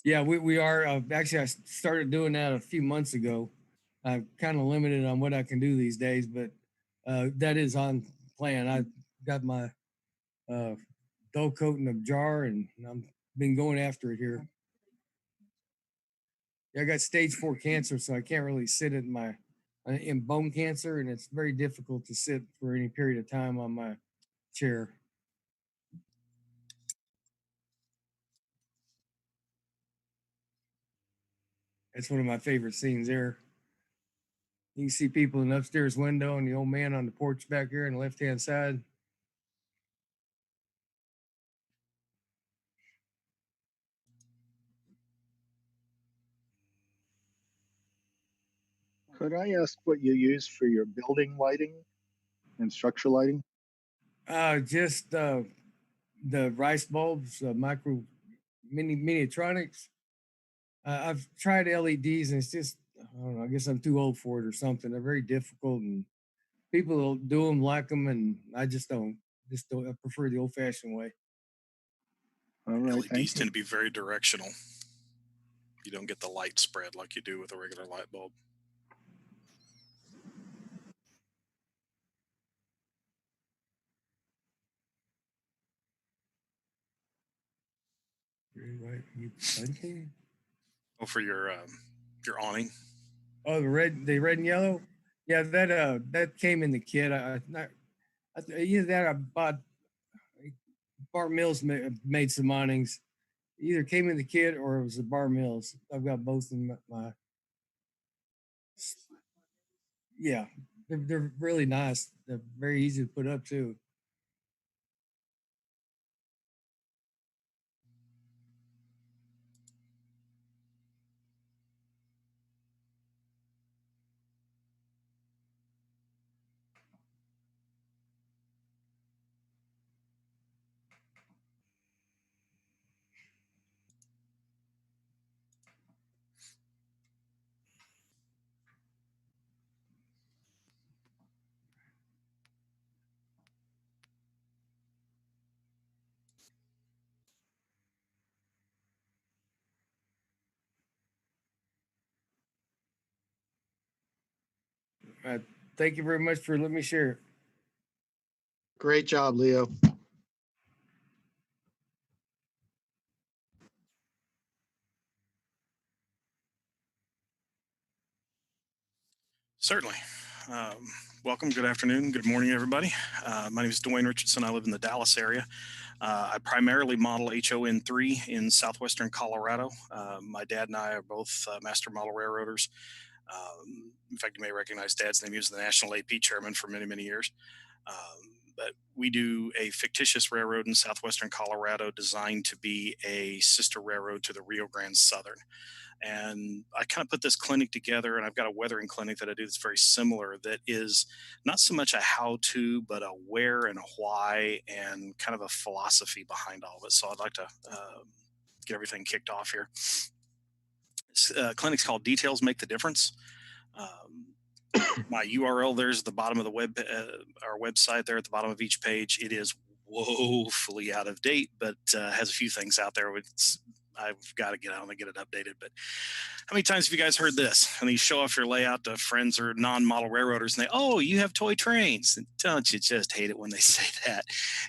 Yeah, we are. Actually, I started doing that a few months ago. I'm kind of limited on what I can do these days, but that is on plan. I got my dull coat in a jar, and I've been going after it here. Yeah, I got stage 4 cancer, so I can't really sit in bone cancer, and it's very difficult to sit for any period of time on my chair. That's one of my favorite scenes there. You can see people in the upstairs window and the old man on the porch back here on the left-hand side. Could I ask what you use for your building lighting and structure lighting? Just the rice bulbs, miniatronics. I've tried LEDs and it's just, I don't know, I guess I'm too old for it or something. They're very difficult and people will do them, like them, and I just don't. I prefer the old-fashioned way. All right, LEDs thank you. tend to be very directional. You don't get the light spread like you do with a regular light bulb. Oh, for your awning. Oh, the red and yellow. Yeah, that came in the kit. Either that I bought. Bar Mills made some awnings. Either came in the kit or it was the Bar Mills. I've got both in my. Yeah, they're really nice. They're very easy to put up too. Thank you very much for letting me share. Great job, Leo. Certainly. Welcome. Good afternoon. Good morning, everybody. My name is Dwayne Richardson. I live in the Dallas area. I primarily model HON3 in southwestern Colorado. My dad and I are both master model railroaders. In fact, you may recognize Dad's name. He was the National AP chairman for many, many years. But we do a fictitious railroad in southwestern Colorado designed to be a sister railroad to the Rio Grande Southern. And I kind of put this clinic together, and I've got a weathering clinic that I do that's very similar, that is not so much a how-to, but a where and a why and kind of a philosophy behind all of it. So I'd like to get everything kicked off here. This clinic's called Details Make the Difference. My URL there's at the bottom of the our website there at the bottom of each page. It is woefully out of date, but has a few things out there. I've got to get on and get it updated. But how many times have you guys heard this? And you show off your layout to friends or non-model railroaders and they, oh, you have toy trains. And don't you just hate it when they say that?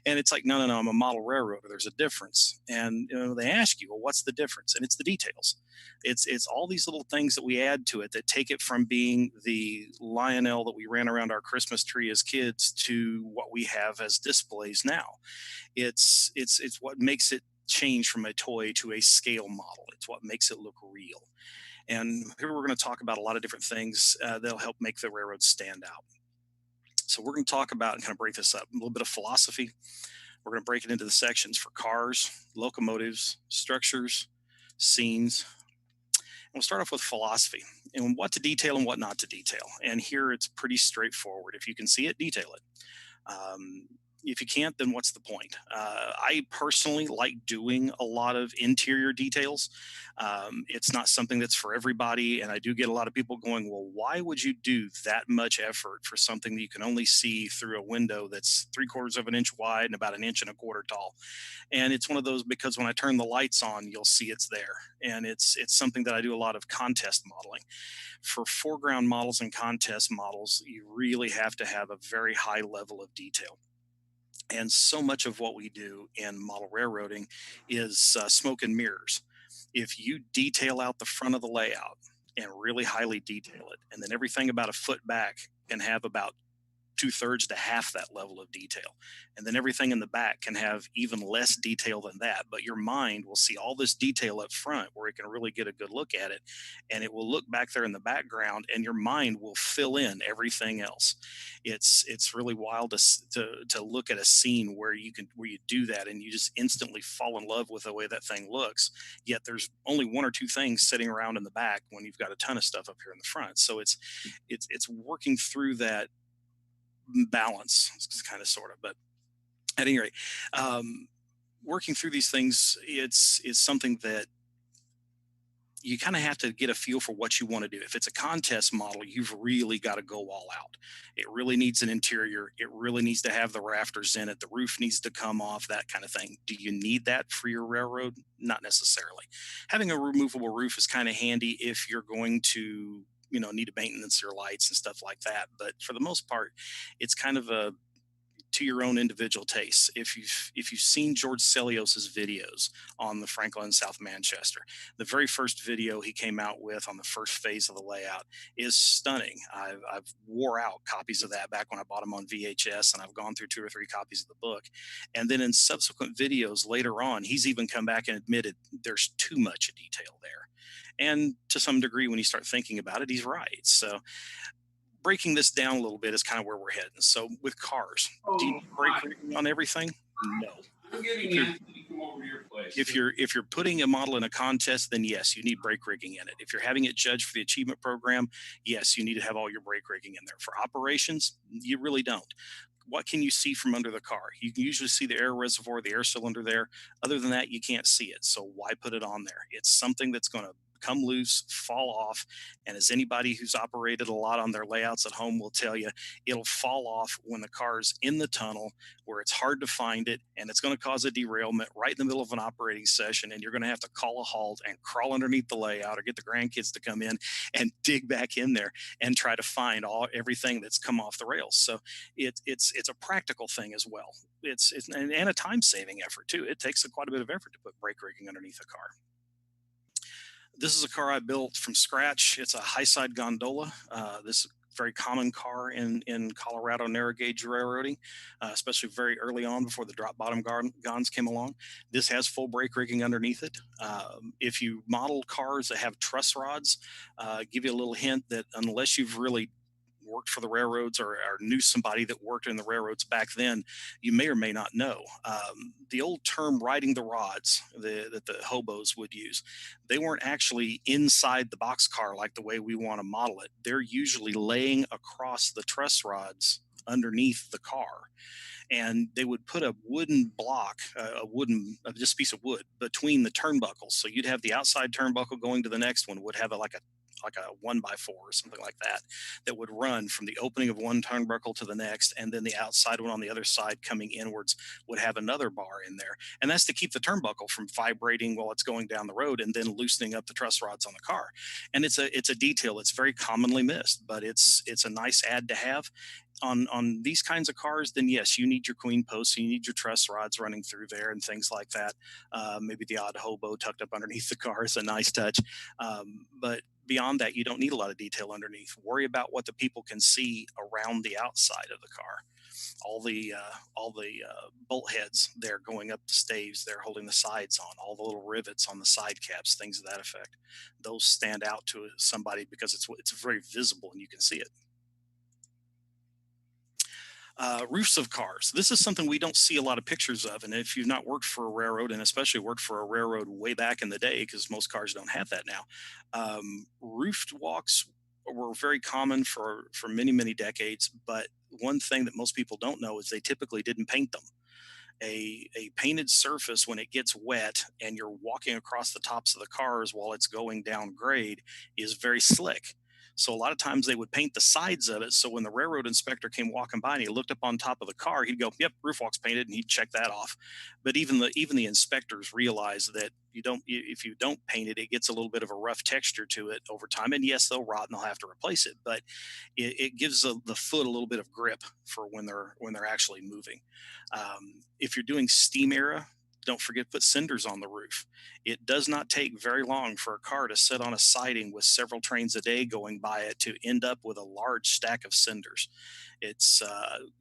And it's like, no, I'm a model railroader. There's a difference. And they ask you, well, what's the difference? And it's the details. It's all these little things that we add to it that take it from being the Lionel that we ran around our Christmas tree as kids to what we have as displays now. It's what makes it change from a toy to a scale model. It's what makes it look real. And here we're going to talk about a lot of different things that'll help make the railroad stand out. So we're going to talk about and kind of break this up, a little bit of philosophy. We're going to break it into the sections for cars, locomotives, structures, scenes. And we'll start off with philosophy and what to detail and what not to detail. And here it's pretty straightforward. If you can see it, detail it. If you can't, then what's the point? I personally like doing a lot of interior details. It's not something that's for everybody. And I do get a lot of people going, well, why would you do that much effort for something that you can only see through a window that's 3/4 of an inch wide and about 1.25 inches tall? And it's one of those, because when I turn the lights on, you'll see it's there. And it's something that I do a lot of contest modeling. For foreground models and contest models, you really have to have a very high level of detail. And so much of what we do in model railroading is smoke and mirrors. If you detail out the front of the layout and really highly detail it, and then everything about a foot back can have about 2/3 to half that level of detail. And then everything in the back can have even less detail than that. But your mind will see all this detail up front where it can really get a good look at it. And it will look back there in the background and your mind will fill in everything else. It's really wild to look at a scene where you do that and you just instantly fall in love with the way that thing looks. Yet there's only one or two things sitting around in the back when you've got a ton of stuff up here in the front. So it's working through that balance, kind of, sort of. But at any rate, working through these things, it's something that you kind of have to get a feel for what you want to do. If it's a contest model, you've really got to go all out. It really needs an interior. It really needs to have the rafters in it. The roof needs to come off, that kind of thing. Do you need that for your railroad? Not necessarily. Having a removable roof is kind of handy if you're going to, need to maintenance your lights and stuff like that. But for the most part, it's kind of to your own individual tastes. If you've seen George Celios's videos on the Franklin and South Manchester, the very first video he came out with on the first phase of the layout is stunning. I've wore out copies of that back when I bought them on VHS, and I've gone through 2 or 3 copies of the book. And then in subsequent videos later on, he's even come back and admitted there's too much detail there. And to some degree, when you start thinking about it, he's right. So breaking this down a little bit is kind of where we're heading. So with cars, do you need brake rigging on everything? No. I'm getting Anthony to come over to your place. If you're putting a model in a contest, then yes, you need brake rigging in it. If you're having it judged for the achievement program, yes, you need to have all your brake rigging in there. For operations, you really don't. What can you see from under the car? You can usually see the air reservoir, the air cylinder there. Other than that, you can't see it. So why put it on there? It's something that's going to come loose, fall off. And as anybody who's operated a lot on their layouts at home will tell you, it'll fall off when the car's in the tunnel where it's hard to find it, and it's going to cause a derailment right in the middle of an operating session. And you're going to have to call a halt and crawl underneath the layout or get the grandkids to come in and dig back in there and try to find everything that's come off the rails. So it's a practical thing as well. It's and a time saving effort too. It takes quite a bit of effort to put brake rigging underneath a car. This is a car I built from scratch. It's a high side gondola. This is a very common car in Colorado narrow gauge railroading, especially very early on before the drop bottom gonds came along. This has full brake rigging underneath it. If you model cars that have truss rods, give you a little hint that unless you've really worked for the railroads or knew somebody that worked in the railroads back then, you may or may not know. The old term riding the rods that the hobos would use, they weren't actually inside the boxcar like the way we want to model it. They're usually laying across the truss rods underneath the car. And they would put a wooden block, just a piece of wood between the turnbuckles. So you'd have the outside turnbuckle going to the next one would have like a 1x4 or something like that would run from the opening of one turnbuckle to the next, and then the outside one on the other side coming inwards would have another bar in there, and that's to keep the turnbuckle from vibrating while it's going down the road and then loosening up the truss rods on the car. And it's a detail that's very commonly missed, but it's a nice add to have. On these kinds of cars, then yes, you need your queen posts, you need your truss rods running through there and things like that. Maybe the odd hobo tucked up underneath the car is a nice touch, but beyond that, you don't need a lot of detail underneath. Worry about what the people can see around the outside of the car. All the bolt heads there going up the staves, they're holding the sides on, all the little rivets on the side caps, things of that effect. Those stand out to somebody because it's very visible and you can see it. Roofs of cars. This is something we don't see a lot of pictures of. And if you've not worked for a railroad, and especially worked for a railroad way back in the day, because most cars don't have that now, roofed walks were very common for many, many decades. But one thing that most people don't know is they typically didn't paint them. A painted surface, when it gets wet and you're walking across the tops of the cars while it's going down grade, is very slick. So a lot of times they would paint the sides of it. So when the railroad inspector came walking by and he looked up on top of the car, he'd go, "Yep, roof walk's painted," and he'd check that off. But even the inspectors realize that if you don't paint it, it gets a little bit of a rough texture to it over time. And yes, they'll rot and they'll have to replace it, but it gives the foot a little bit of grip for when they're actually moving. If you're doing steam era, don't forget to put cinders on the roof. It does not take very long for a car to sit on a siding with several trains a day going by it to end up with a large stack of cinders. It's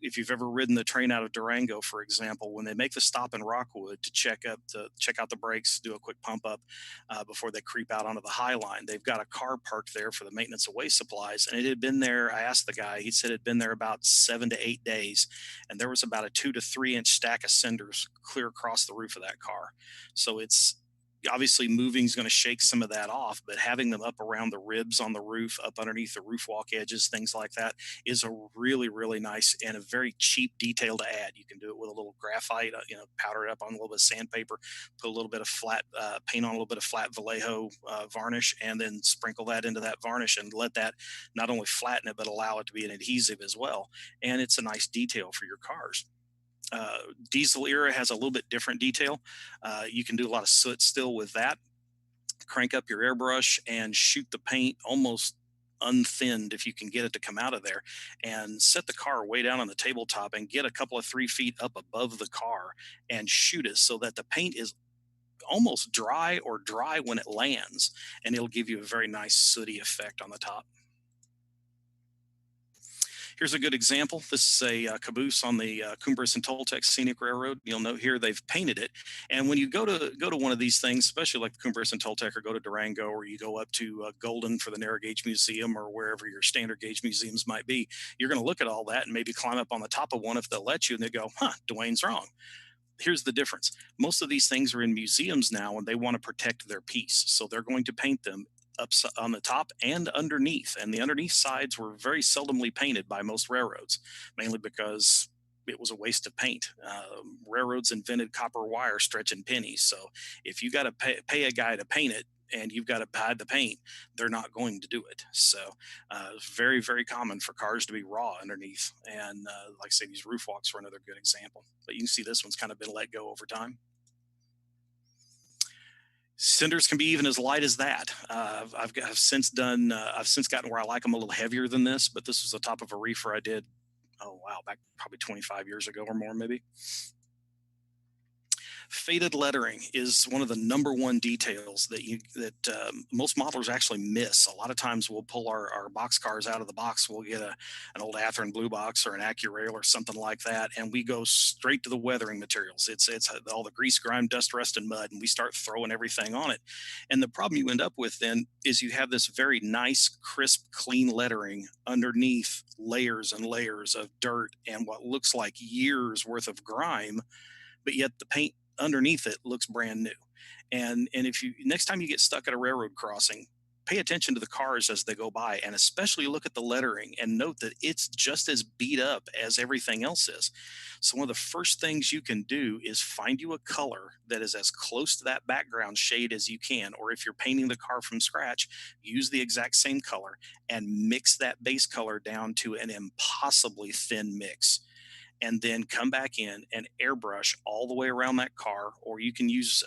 if you've ever ridden the train out of Durango, for example, when they make the stop in Rockwood to check out the brakes, do a quick pump up before they creep out onto the High Line, they've got a car parked there for the maintenance of waste supplies, and it had been there. I asked the guy; he said it had been there about 7 to 8 days, and there was about a 2 to 3 inch stack of cinders clear across the roof of that car. So it's Obviously, moving is going to shake some of that off, but having them up around the ribs on the roof, up underneath the roof walk edges, things like that, is a really, really nice and a very cheap detail to add. You can do it with a little graphite, powder it up on a little bit of sandpaper, put a little bit of flat paint on a little bit of flat Vallejo varnish, and then sprinkle that into that varnish and let that not only flatten it, but allow it to be an adhesive as well. And it's a nice detail for your cars. Diesel era has a little bit different detail. You can do a lot of soot still with that. Crank up your airbrush and shoot the paint almost unthinned if you can get it to come out of there, and set the car way down on the tabletop and get a couple of 3 feet up above the car and shoot it so that the paint is almost dry or dry when it lands, and it'll give you a very nice sooty effect on the top. Here's a good example. This is a caboose on the Cumbres and Toltec Scenic Railroad. You'll note here they've painted it. And when you go to one of these things, especially like the Cumbres and Toltec, or go to Durango, or you go up to Golden for the Narrow Gauge Museum, or wherever your standard gauge museums might be, you're going to look at all that and maybe climb up on the top of one if they'll let you, and they go, Dwayne's wrong. Here's the difference. Most of these things are in museums now, and they want to protect their piece. So they're going to paint them up on the top and underneath. And the underneath sides were very seldomly painted by most railroads, mainly because it was a waste of paint. Railroads invented copper wire stretching pennies. So if you got to pay a guy to paint it, and you've got to hide the paint, they're not going to do it. So it's very, very common for cars to be raw underneath. And like I say, these roof walks were another good example. But you can see this one's kind of been let go over time. Cinders can be even as light as that. I've since gotten where I like them a little heavier than this, but this was the top of a reefer I did, back probably 25 years ago or more, maybe. Faded lettering is one of the #1 details that most modelers actually miss. A lot of times we'll pull our box cars out of the box. We'll get an old Athearn Blue Box or an AccuRail or something like that, and we go straight to the weathering materials. It's all the grease, grime, dust, rust, and mud, and we start throwing everything on it. And the problem you end up with then is you have this very nice, crisp, clean lettering underneath layers and layers of dirt and what looks like years worth of grime, but yet the paint underneath it looks brand new. And if you next time you get stuck at a railroad crossing, pay attention to the cars as they go by, and especially look at the lettering and note that it's just as beat up as everything else is. So one of the first things you can do is find you a color that is as close to that background shade as you can, or if you're painting the car from scratch, use the exact same color and mix that base color down to an impossibly thin mix. And then come back in and airbrush all the way around that car, or you can use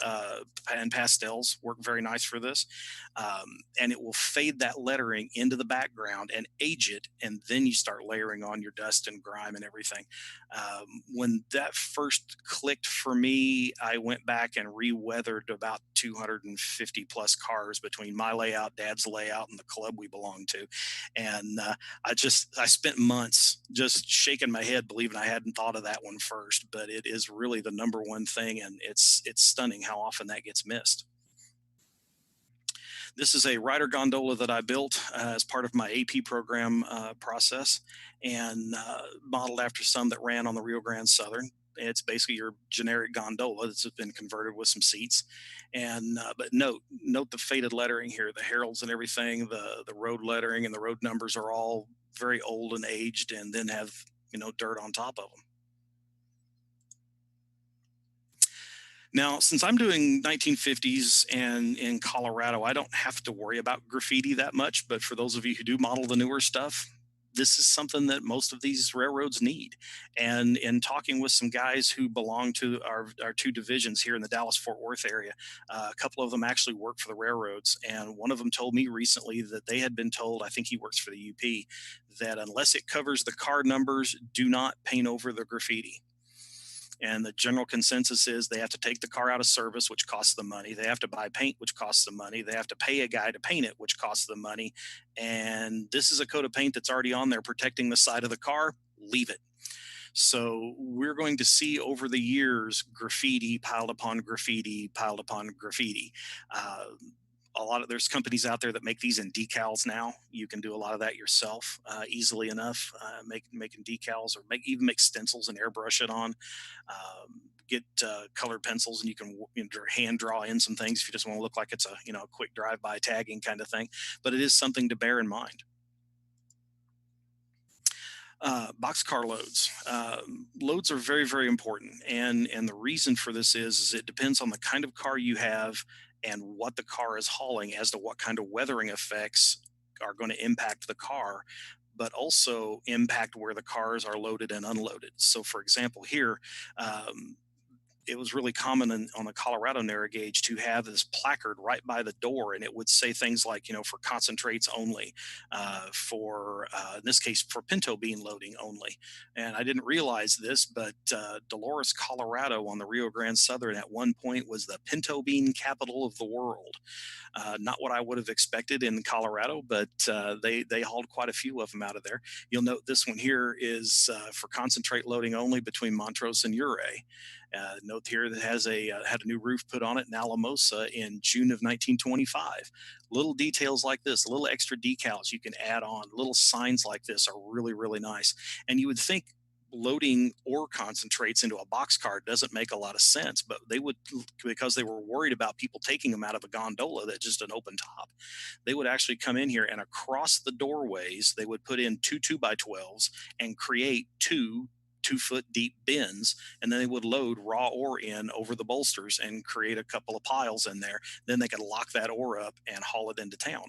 and pastels work very nice for this. And it will fade that lettering into the background and age it, and then you start layering on your dust and grime and everything. When that first clicked for me, I went back and re-weathered about 250 plus cars between my layout, Dad's layout, and the club we belong to. And I spent months just shaking my head, believing I hadn't thought of that one first, but it is really the #1 thing, and it's stunning how often that gets missed. This is a rider gondola that I built as part of my AP program process, and modeled after some that ran on the Rio Grande Southern. It's basically your generic gondola that's been converted with some seats. And but note the faded lettering here, the heralds and everything, the road lettering and the road numbers are all very old and aged, and then have dirt on top of them. Now, since I'm doing 1950s and in Colorado, I don't have to worry about graffiti that much. But for those of you who do model the newer stuff, this is something that most of these railroads need. And in talking with some guys who belong to our 2 divisions here in the Dallas-Fort Worth area, a couple of them actually work for the railroads. And one of them told me recently that they had been told, I think he works for the UP, that unless it covers the car numbers, do not paint over the graffiti. And the general consensus is they have to take the car out of service, which costs them money. They have to buy paint, which costs them money. They have to pay a guy to paint it, which costs them money. And this is a coat of paint that's already on there protecting the side of the car. Leave it. So we're going to see over the years graffiti piled upon graffiti piled upon graffiti. there's companies out there that make these in decals now. You can do a lot of that yourself easily enough, making decals or even make stencils and airbrush it on. Get colored pencils and you can hand draw in some things if you just want to look like it's a quick drive-by tagging kind of thing. But it is something to bear in mind. Boxcar loads. Loads are very, very important. And the reason for this is it depends on the kind of car you have and what the car is hauling as to what kind of weathering effects are going to impact the car, but also impact where the cars are loaded and unloaded. So for example, here, it was really common on the Colorado narrow gauge to have this placard right by the door, and it would say things like, for concentrates only, in this case, for pinto bean loading only. And I didn't realize this, but Dolores, Colorado, on the Rio Grande Southern, at one point was the pinto bean capital of the world. Not what I would have expected in Colorado, but they hauled quite a few of them out of there. You'll note this one here is for concentrate loading only between Montrose and Ouray. Note here that had a new roof put on it in Alamosa in June of 1925. Little details like this, little extra decals you can add on, little signs like this are really, really nice. And you would think loading ore concentrates into a boxcar doesn't make a lot of sense, but they would, because they were worried about people taking them out of a gondola that's just an open top, they would actually come in here and across the doorways, they would put in two 2x12s and create two 2-foot deep bins, and then they would load raw ore in over the bolsters and create a couple of piles in there. Then they could lock that ore up and haul it into town.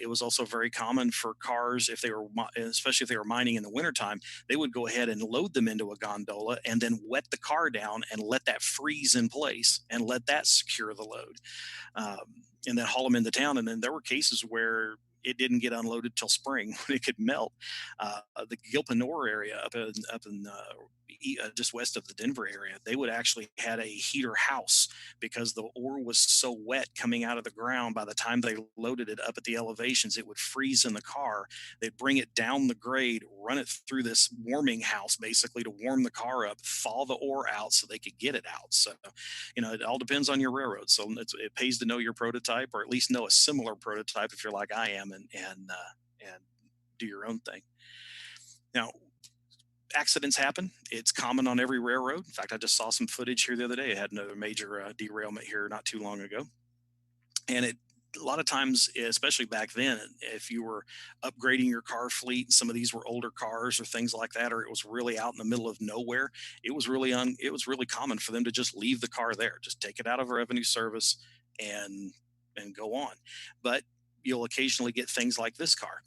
It was also very common for cars, especially if they were mining in the wintertime, they would go ahead and load them into a gondola and then wet the car down and let that freeze in place and let that secure the load, and then haul them into town. And then there were cases where it didn't get unloaded till spring when it could melt. The Gilpin ore area up in just west of the Denver area, they would actually had a heater house because the ore was so wet coming out of the ground. By the time they loaded it up at the elevations, it would freeze in the car. They'd bring it down the grade, run it through this warming house basically to warm the car up, thaw the ore out so they could get it out. So, it all depends on your railroad. So it pays to know your prototype, or at least know a similar prototype if you're like I am, and do your own thing. Now, accidents happen. It's common on every railroad. In fact, I just saw some footage here the other day. It had another major derailment here not too long ago. And a lot of times, especially back then, if you were upgrading your car fleet, and some of these were older cars or things like that, or it was really out in the middle of nowhere, it was really common for them to just leave the car there, just take it out of revenue service and go on. But you'll occasionally get things like this car.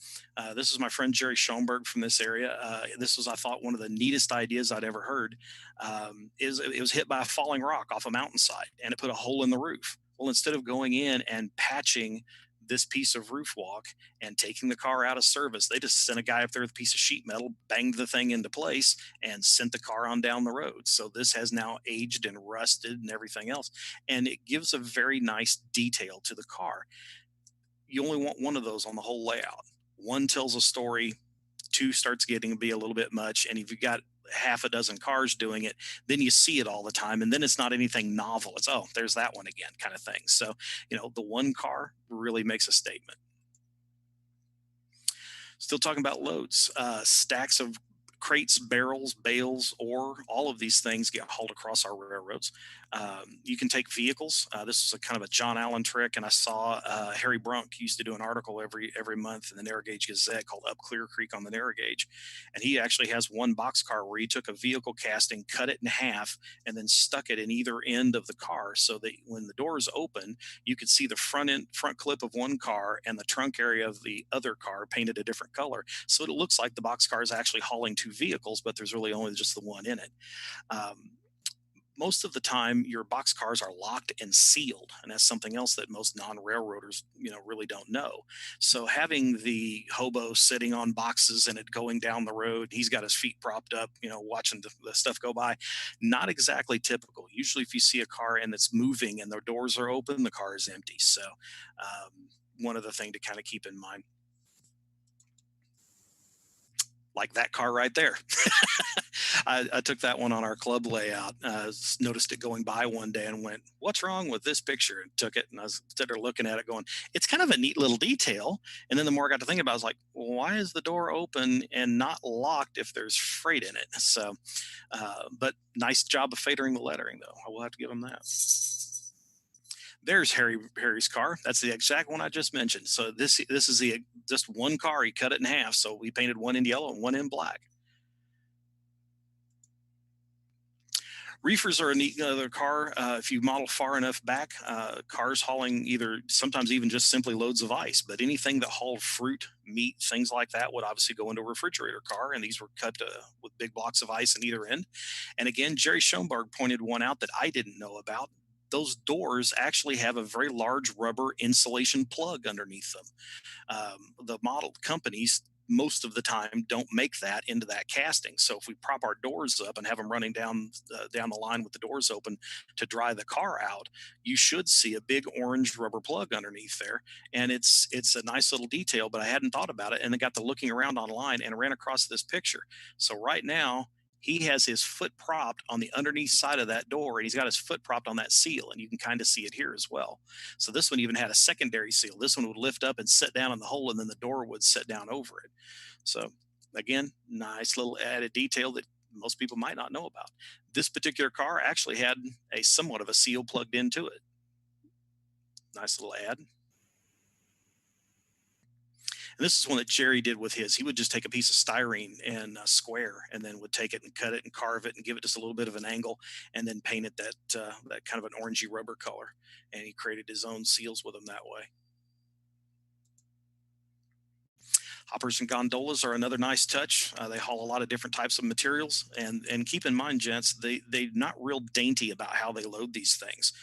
This is my friend Jerry Schoenberg from this area. This was, I thought, one of the neatest ideas I'd ever heard. It was hit by a falling rock off a mountainside, and it put a hole in the roof. Well, instead of going in and patching this piece of roof walk and taking the car out of service, they just sent a guy up there with a piece of sheet metal, banged the thing into place, and sent the car on down the road. So this has now aged and rusted and everything else. And it gives a very nice detail to the car. You only want one of those on the whole layout. One tells a story, two starts getting to be a little bit much, and if you've got half a dozen cars doing it, then you see it all the time, and then it's not anything novel. It's, oh, there's that one again kind of thing. So, the one car really makes a statement. Still talking about loads, stacks of crates, barrels, bales, ore, all of these things get hauled across our railroads. You can take vehicles. This is a kind of a John Allen trick, and I saw Harry Brunk used to do an article every month in the Narrow Gauge Gazette called Up Clear Creek on the Narrow Gauge, and he actually has one boxcar where he took a vehicle casting, cut it in half, and then stuck it in either end of the car so that when the doors open, you could see the front clip of one car and the trunk area of the other car painted a different color, so it looks like the boxcar is actually hauling two vehicles, but there's really only just the one in it. Most of the time, your box cars are locked and sealed, and that's something else that most non-railroaders, really don't know. So having the hobo sitting on boxes and it going down the road, he's got his feet propped up, watching the stuff go by, not exactly typical. Usually, if you see a car and it's moving and the doors are open, the car is empty. So one other thing to kind of keep in mind. like that car right there. I took that one on our club layout. Noticed it going by one day and went, "What's wrong with this picture?" And took it, and I was sitting there looking at it, going, "It's kind of a neat little detail." And then the more I got to think about it, I was like, well, "Why is the door open and not locked if there's freight in it?" So, but nice job of fadering the lettering, though. I will have to give him that. There's Harry's car. That's the exact one I just mentioned. So this is the just one car. He cut it in half. So we painted one in yellow and one in black. Reefers are a neat other car. If you model far enough back, cars hauling either sometimes even just simply loads of ice, but anything that hauled fruit, meat, things like that would obviously go into a refrigerator car. And these were cut with big blocks of ice in either end. And again, Jerry Schoenberg pointed one out that I didn't know about. Those doors actually have a very large rubber insulation plug underneath them. The model companies most of the time don't make that into that casting. So if we prop our doors up and have them running down the line with the doors open to dry the car out, you should see a big orange rubber plug underneath there. And it's a nice little detail, but I hadn't thought about it. And I got to looking around online and ran across this picture. So right now, he has his foot propped on the underneath side of that door, and he's got his foot propped on that seal, and you can kind of see it here as well. So this one even had a secondary seal. This one would lift up and sit down in the hole, and then the door would sit down over it. So again, nice little added detail that most people might not know about. This particular car actually had a somewhat of a seal plugged into it. Nice little add. And this is one that Jerry did with his. He would just take a piece of styrene and a square, and then would take it and cut it and carve it and give it just a little bit of an angle, and then paint it that kind of an orangey rubber color. And he created his own seals with them that way. Hoppers and gondolas are another nice touch. They haul a lot of different types of materials, and keep in mind, gents, they're not real dainty about how they load these things.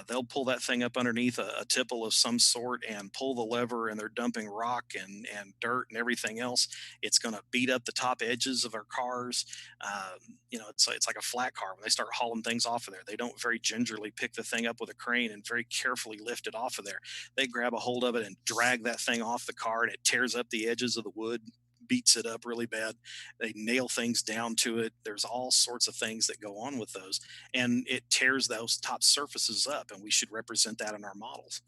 They'll pull that thing up underneath a tipple of some sort and pull the lever, and they're dumping rock and dirt and everything else. It's going to beat up the top edges of our cars. It's like a flat car. When they start hauling things off of there, they don't very gingerly pick the thing up with a crane and very carefully lift it off of there. They grab a hold of it and drag that thing off the car, and it tears up the edges of the wood, beats it up really bad. They nail things down to it. There's all sorts of things that go on with those, and it tears those top surfaces up, and we should represent that in our models.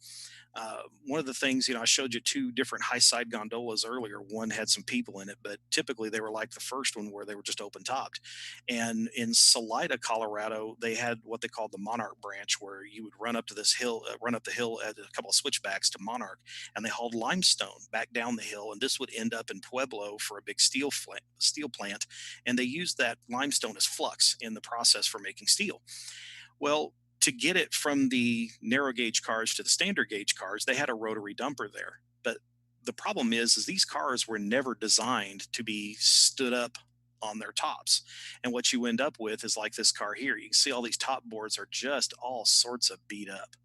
One of the things, I showed you two different high side gondolas earlier. One had some people in it, but typically they were like the first one where they were just open topped. And in Salida, Colorado, they had what they called the Monarch branch, where you would run up to this hill, run up the hill at a couple of switchbacks to Monarch, and they hauled limestone back down the hill. And this would end up in Pueblo for a big steel plant. And they used that limestone as flux in the process for making steel. Well, to get it from the narrow gauge cars to the standard gauge cars, they had a rotary dumper there. But the problem is these cars were never designed to be stood up on their tops. And what you end up with is like this car here. You can see all these top boards are just all sorts of beat up.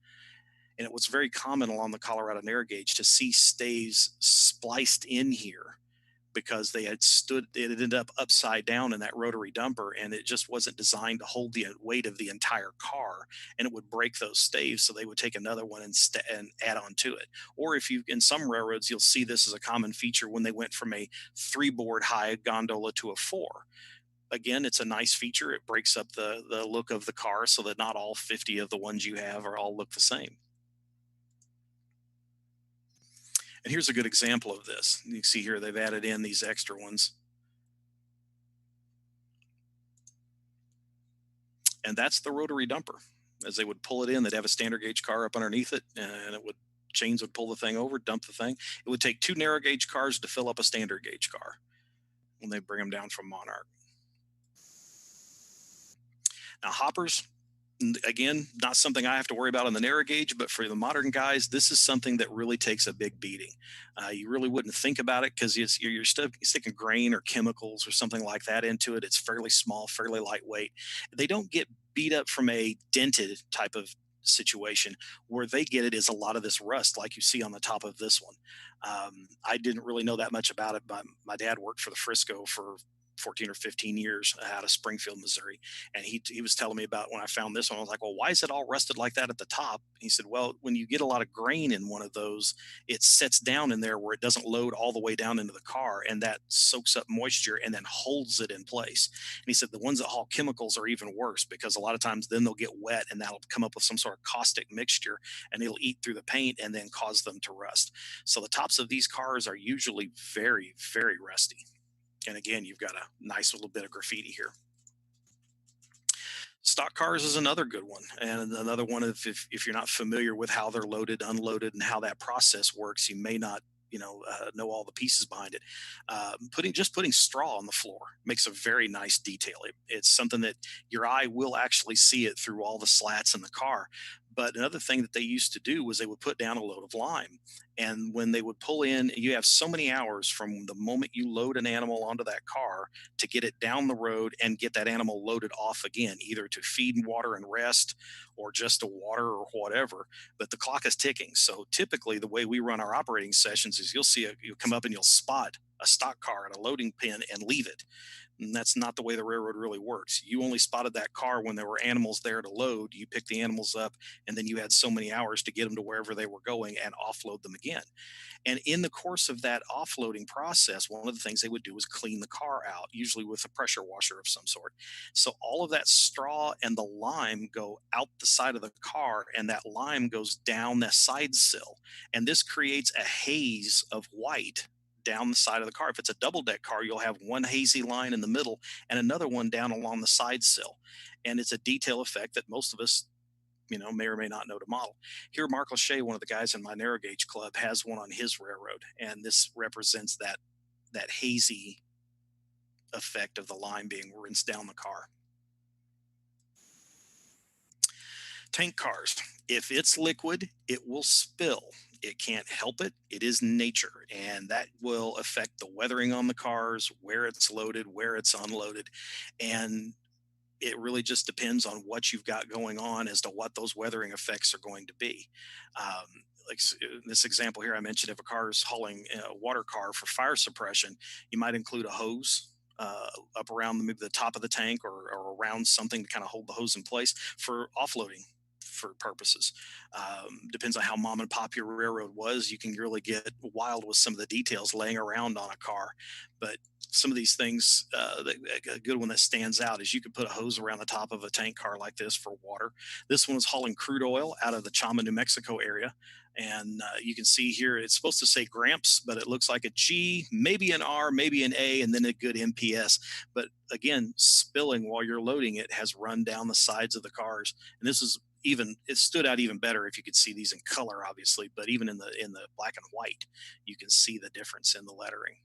And it was very common along the Colorado narrow gauge to see staves spliced in here, because it ended up upside down in that rotary dumper, and it just wasn't designed to hold the weight of the entire car, and it would break those staves. So they would take another one and add on to it. Or in some railroads, you'll see this as a common feature when they went from a 3-board high gondola to a 4. Again, it's a nice feature. It breaks up the look of the car so that not all 50 of the ones you have all look the same. And here's a good example of this. You can see here they've added in these extra ones. And that's the rotary dumper. As they would pull it in, they'd have a standard gauge car up underneath it, and chains would pull the thing over, dump the thing. It would take 2 narrow gauge cars to fill up a standard gauge car when they bring them down from Monarch. Now, hoppers, again, not something I have to worry about in the narrow gauge, but for the modern guys, this is something that really takes a big beating. You really wouldn't think about it because you're sticking grain or chemicals or something like that into it. It's fairly small, fairly lightweight. They don't get beat up from a dented type of situation. Where they get it is a lot of this rust like you see on the top of this one. I didn't really know that much about it, but my dad worked for the Frisco for 14 or 15 years out of Springfield, Missouri. And he was telling me about when I found this one. I was like, well, why is it all rusted like that at the top? He said, well, when you get a lot of grain in one of those, it sets down in there where it doesn't load all the way down into the car, and that soaks up moisture and then holds it in place. And he said the ones that haul chemicals are even worse, because a lot of times then they'll get wet and that'll come up with some sort of caustic mixture, and it'll eat through the paint and then cause them to rust. So the tops of these cars are usually very, very rusty. And again, you've got a nice little bit of graffiti here. Stock cars is another good one, and another one if you're not familiar with how they're loaded, unloaded, and how that process works, you may not know all the pieces behind it. Putting straw on the floor makes a very nice detail. It's something that your eye will actually see it through all the slats in the car. But another thing that they used to do was they would put down a load of lime. And when they would pull in, you have so many hours from the moment you load an animal onto that car to get it down the road and get that animal loaded off again, either to feed and water and rest or just to water or whatever. But the clock is ticking. So typically the way we run our operating sessions is you'll come up and you'll spot a stock car at a loading pin and leave it. And that's not the way the railroad really works. You only spotted that car when there were animals there to load. You picked the animals up, and then you had so many hours to get them to wherever they were going and offload them again. And in the course of that offloading process, one of the things they would do was clean the car out, usually with a pressure washer of some sort. So all of that straw and the lime go out the side of the car, and that lime goes down the side sill. And this creates a haze of white down the side of the car. If it's a double deck car, you'll have one hazy line in the middle and another one down along the side sill. And it's a detail effect that most of us may or may not know to model. Here, Mark Lachey, one of the guys in my narrow gauge club, has one on his railroad, and this represents that hazy effect of the lime being rinsed down the car. Tank cars, if it's liquid, it will spill. It can't help it. It is nature, and that will affect the weathering on the cars, where it's loaded, where it's unloaded, and it really just depends on what you've got going on as to what those weathering effects are going to be. Like this example here I mentioned, if a car is hauling a water car for fire suppression, you might include a hose up around maybe the top of the tank or around something to kind of hold the hose in place for offloading for purposes. Depends on how mom and pop your railroad was. You can really get wild with some of the details laying around on a car. But some of these things, a good one that stands out is you could put a hose around the top of a tank car like this for water. This one is hauling crude oil out of the Chama, New Mexico area. And you can see here, it's supposed to say Gramps, but it looks like a G, maybe an R, maybe an A, and then a good MPS. But again, spilling while you're loading it has run down the sides of the cars. And this is it stood out even better if you could see these in color, obviously, but even in the black and white, you can see the difference in the lettering.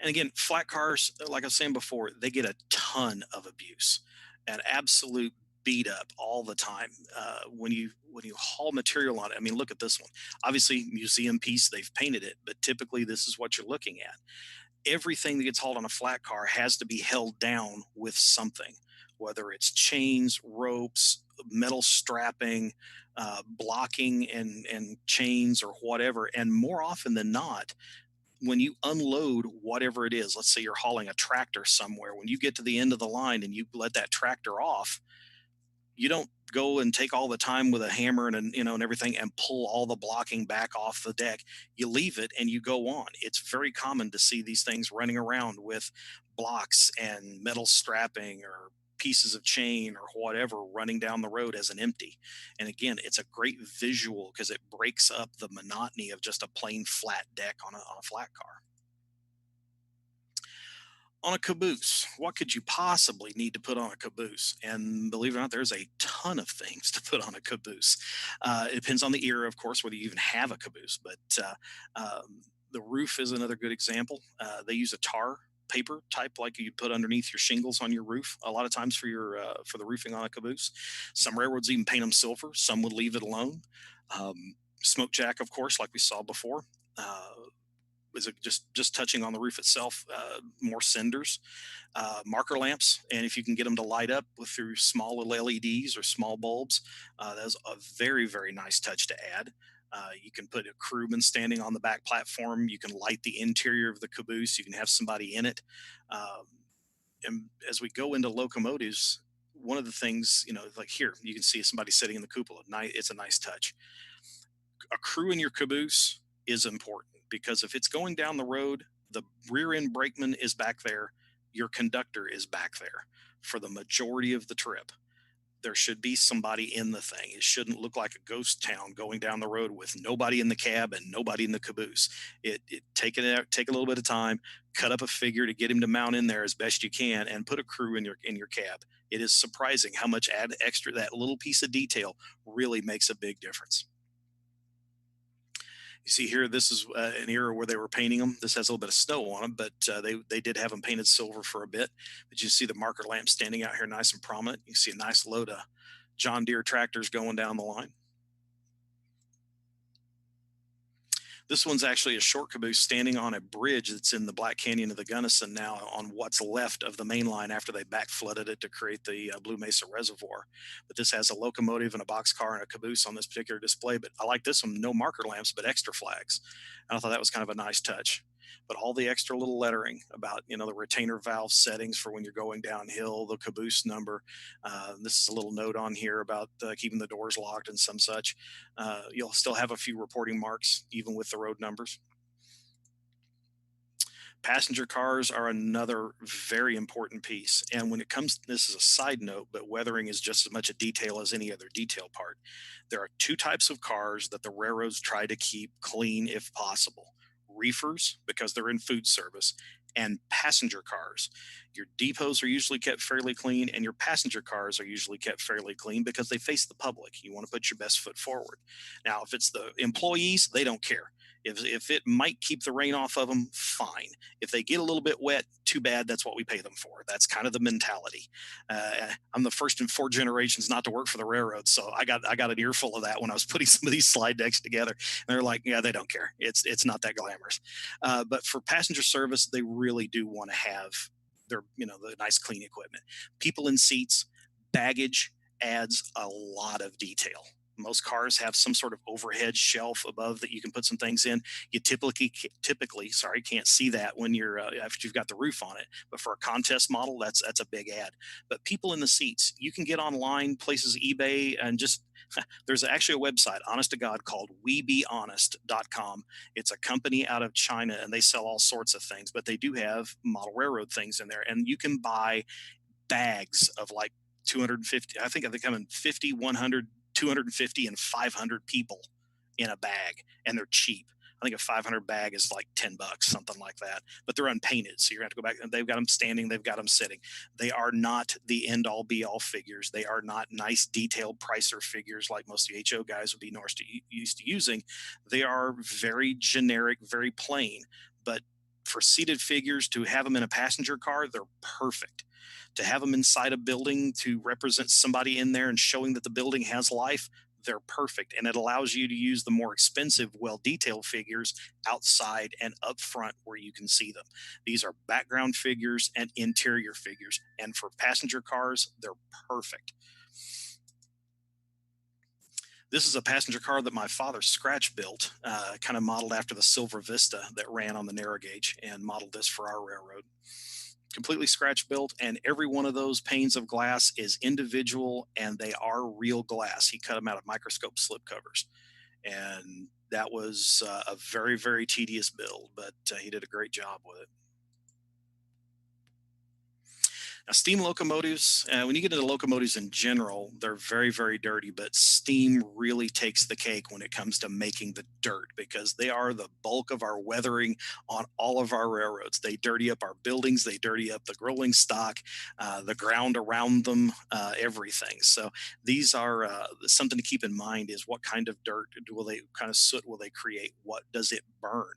And again, flat cars, like I was saying before, they get a ton of abuse, an absolute beat up all the time. When you haul material on it, I mean, look at this one. Obviously, museum piece, they've painted it, but typically this is what you're looking at. Everything that gets hauled on a flat car has to be held down with something, whether it's chains, ropes, metal strapping, blocking and chains or whatever. And more often than not, when you unload whatever it is, let's say you're hauling a tractor somewhere, when you get to the end of the line and you let that tractor off, you don't go and take all the time with a hammer and everything and pull all the blocking back off the deck. You leave it and you go on. It's very common to see these things running around with blocks and metal strapping or pieces of chain or whatever running down the road as an empty. And again, it's a great visual because it breaks up the monotony of just a plain flat deck on a flat car. On a caboose, what could you possibly need to put on a caboose? And believe it or not, there's a ton of things to put on a caboose. It depends on the era, of course, whether you even have a caboose, but the roof is another good example. They use a tar paper type like you put underneath your shingles on your roof a lot of times for the roofing on a caboose. Some railroads even paint them silver. Some would leave it alone. Smoke jack, of course, like we saw before. Is it just touching on the roof itself, more cinders, marker lamps, and if you can get them to light up through small little LEDs or small bulbs, that's a very, very nice touch to add. You can put a crewman standing on the back platform. You can light the interior of the caboose. You can have somebody in it. And as we go into locomotives, one of the things, like here, you can see somebody sitting in the cupola. It's a nice touch. A crew in your caboose is important because if it's going down the road, the rear end brakeman is back there. Your conductor is back there for the majority of the trip. There should be somebody in the thing. It shouldn't look like a ghost town going down the road with nobody in the cab and nobody in the caboose. Take a little bit of time, cut up a figure to get him to mount in there as best you can, and put a crew in your cab. It is surprising how much add extra, that little piece of detail really makes a big difference. You see here, this is an era where they were painting them. This has a little bit of snow on them, but they did have them painted silver for a bit. But you see the marker lamp standing out here nice and prominent. You see a nice load of John Deere tractors going down the line. This one's actually a short caboose standing on a bridge that's in the Black Canyon of the Gunnison now on what's left of the main line after they back flooded it to create the Blue Mesa Reservoir. But this has a locomotive and a boxcar and a caboose on this particular display. But I like this one, no marker lamps, but extra flags. And I thought that was kind of a nice touch. But all the extra little lettering about, the retainer valve settings for when you're going downhill, the caboose number. This is a little note on here about keeping the doors locked and some such. You'll still have a few reporting marks, even with the road numbers. Passenger cars are another very important piece. And when it comes, this is a side note, but weathering is just as much a detail as any other detail part. There are two types of cars that the railroads try to keep clean if possible. Reefers, because they're in food service, and passenger cars. Your depots are usually kept fairly clean, and your passenger cars are usually kept fairly clean because they face the public. You want to put your best foot forward. Now, if it's the employees, they don't care. If it might keep the rain off of them, fine. If they get a little bit wet, too bad. That's what we pay them for. That's kind of the mentality. I'm the first in 4 generations not to work for the railroad, so I got an earful of that when I was putting some of these slide decks together. And they're like, yeah, they don't care. It's not that glamorous. But for passenger service, they really do want to have their the nice clean equipment. People in seats, baggage adds a lot of detail. Most cars have some sort of overhead shelf above that you can put some things in. You typically can't see that when you're after you've got the roof on it. But for a contest model, that's a big ad. But people in the seats, you can get online, places eBay, and just there's actually a website, honest to God, called webehonest.com. It's a company out of China, and they sell all sorts of things, but they do have model railroad things in there, and you can buy bags of like 250. I think they come in 50, 100. 250 and 500 people in a bag, and they're cheap. I think a 500 bag is like $10, something like that, but they're unpainted. So you're gonna have to go back, and they've got them standing, they've got them sitting. They are not the end all be all figures. They are not nice detailed pricer figures like most of the HO guys would be used to using. They are very generic, very plain, but for seated figures to have them in a passenger car, they're perfect. To have them inside a building to represent somebody in there and showing that the building has life, they're perfect. And it allows you to use the more expensive, well-detailed figures outside and up front where you can see them. These are background figures and interior figures. And for passenger cars, they're perfect. This is a passenger car that my father scratch built, kind of modeled after the Silver Vista that ran on the narrow gauge, and modeled this for our railroad. Completely scratch built, and every one of those panes of glass is individual, and they are real glass. He cut them out of microscope slip covers, and that was a very, very tedious build, but he did a great job with it. Now, steam locomotives, when you get into locomotives in general, they're very, very dirty, but steam really takes the cake when it comes to making the dirt, because they are the bulk of our weathering on all of our railroads. They dirty up our buildings, they dirty up the rolling stock, the ground around them, everything. So these are something to keep in mind is what kind of dirt kind of soot will they create? What does it burn?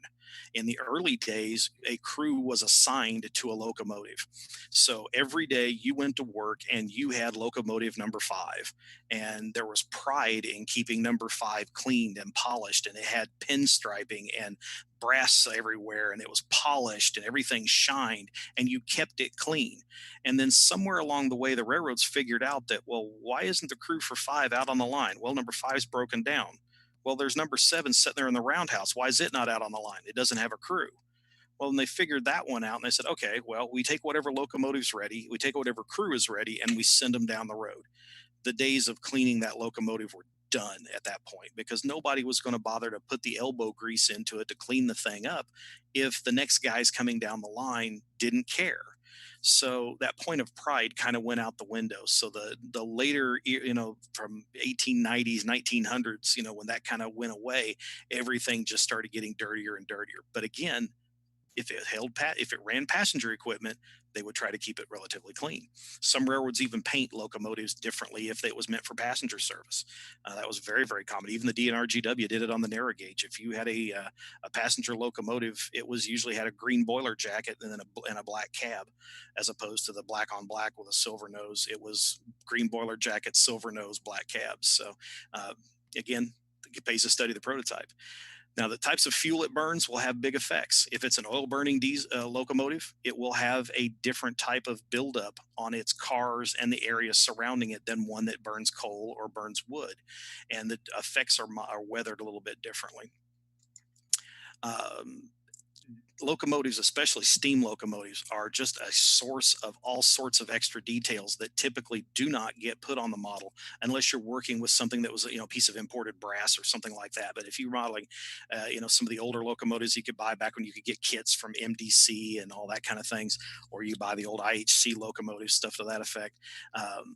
In the early days, a crew was assigned to a locomotive. So every day you went to work and you had locomotive number 5. And there was pride in keeping number 5 cleaned and polished. And it had pinstriping and brass everywhere, and it was polished and everything shined, and you kept it clean. And then somewhere along the way, the railroads figured out that, well, why isn't the crew for 5 out on the line? Well, number 5 is broken down. Well, there's number 7 sitting there in the roundhouse. Why is it not out on the line? It doesn't have a crew. Well, and they figured that one out, and they said, okay, well, we take whatever locomotive's ready, we take whatever crew is ready, and we send them down the road. The days of cleaning that locomotive were done at that point, because nobody was going to bother to put the elbow grease into it to clean the thing up if the next guys coming down the line didn't care. So that point of pride kind of went out the window. So the later, from 1890s, 1900s, when that kind of went away, everything just started getting dirtier and dirtier. But again, if it ran passenger equipment, they would try to keep it relatively clean. Some railroads even paint locomotives differently if it was meant for passenger service. That was very, very common. Even the DNRGW did it on the narrow gauge. If you had a passenger locomotive, it was usually had a green boiler jacket and then a black cab, as opposed to the black on black with a silver nose. It was green boiler jacket, silver nose, black cabs. So again, it pays to study the prototype. Now, the types of fuel it burns will have big effects. If it's an oil burning locomotive, it will have a different type of buildup on its cars and the area surrounding it than one that burns coal or burns wood. And the effects are weathered a little bit differently. Locomotives, especially steam locomotives, are just a source of all sorts of extra details that typically do not get put on the model unless you're working with something that was a piece of imported brass or something like that. But if you're modeling some of the older locomotives you could buy back when you could get kits from MDC and all that kind of things, or you buy the old IHC locomotives, stuff to that effect,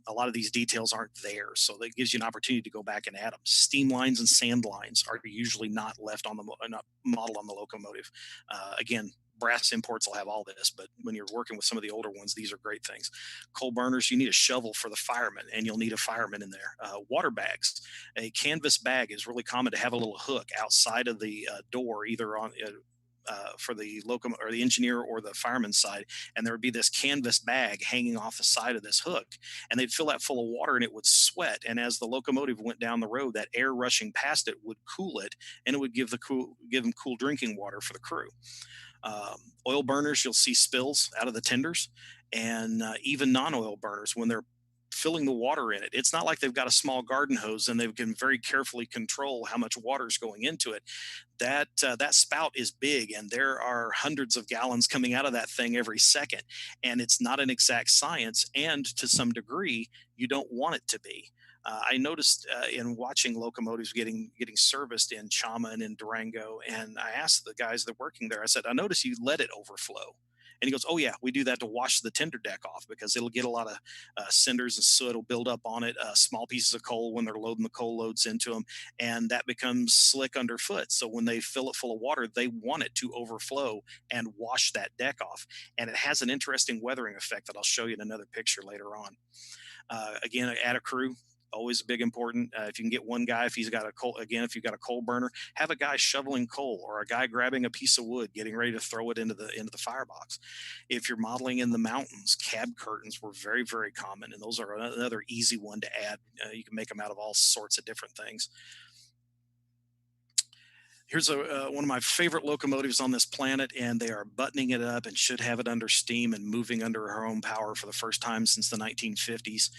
a lot of these details aren't there, so that gives you an opportunity to go back and add them. Steam lines and sand lines are usually not left on the not modeled on the locomotive. Again, brass imports will have all this, but when you're working with some of the older ones, these are great things. Coal burners, you need a shovel for the fireman, and you'll need a fireman in there. Water bags, a canvas bag is really common to have a little hook outside of the door, either on for the locomotive or the engineer or the fireman's side, and there would be this canvas bag hanging off the side of this hook, and they'd fill that full of water and it would sweat, and as the locomotive went down the road, that air rushing past it would cool it, and it would give them cool drinking water for the crew. Oil burners, you'll see spills out of the tenders, and even non-oil burners, when they're filling the water in it, it's not like they've got a small garden hose and they can very carefully control how much water is going into it. That spout is big, and there are hundreds of gallons coming out of that thing every second, and it's not an exact science, and to some degree you don't want it to be. I noticed in watching locomotives getting serviced in Chama and in Durango, and I asked the guys that are working there, I said, I noticed you let it overflow. And he goes, oh yeah, we do that to wash the tender deck off, because it'll get a lot of cinders and soot will build up on it, small pieces of coal when they're loading the coal loads into them, and that becomes slick underfoot. So when they fill it full of water, they want it to overflow and wash that deck off. And it has an interesting weathering effect that I'll show you in another picture later on. Again, add a crew. Always big important. If you can get one guy, if you've got a coal burner, have a guy shoveling coal, or a guy grabbing a piece of wood, getting ready to throw it into the firebox. If you're modeling in the mountains, cab curtains were very, very common, and those are another easy one to add. You can make them out of all sorts of different things. Here's one of my favorite locomotives on this planet, and they are buttoning it up and should have it under steam and moving under her own power for the first time since the 1950s.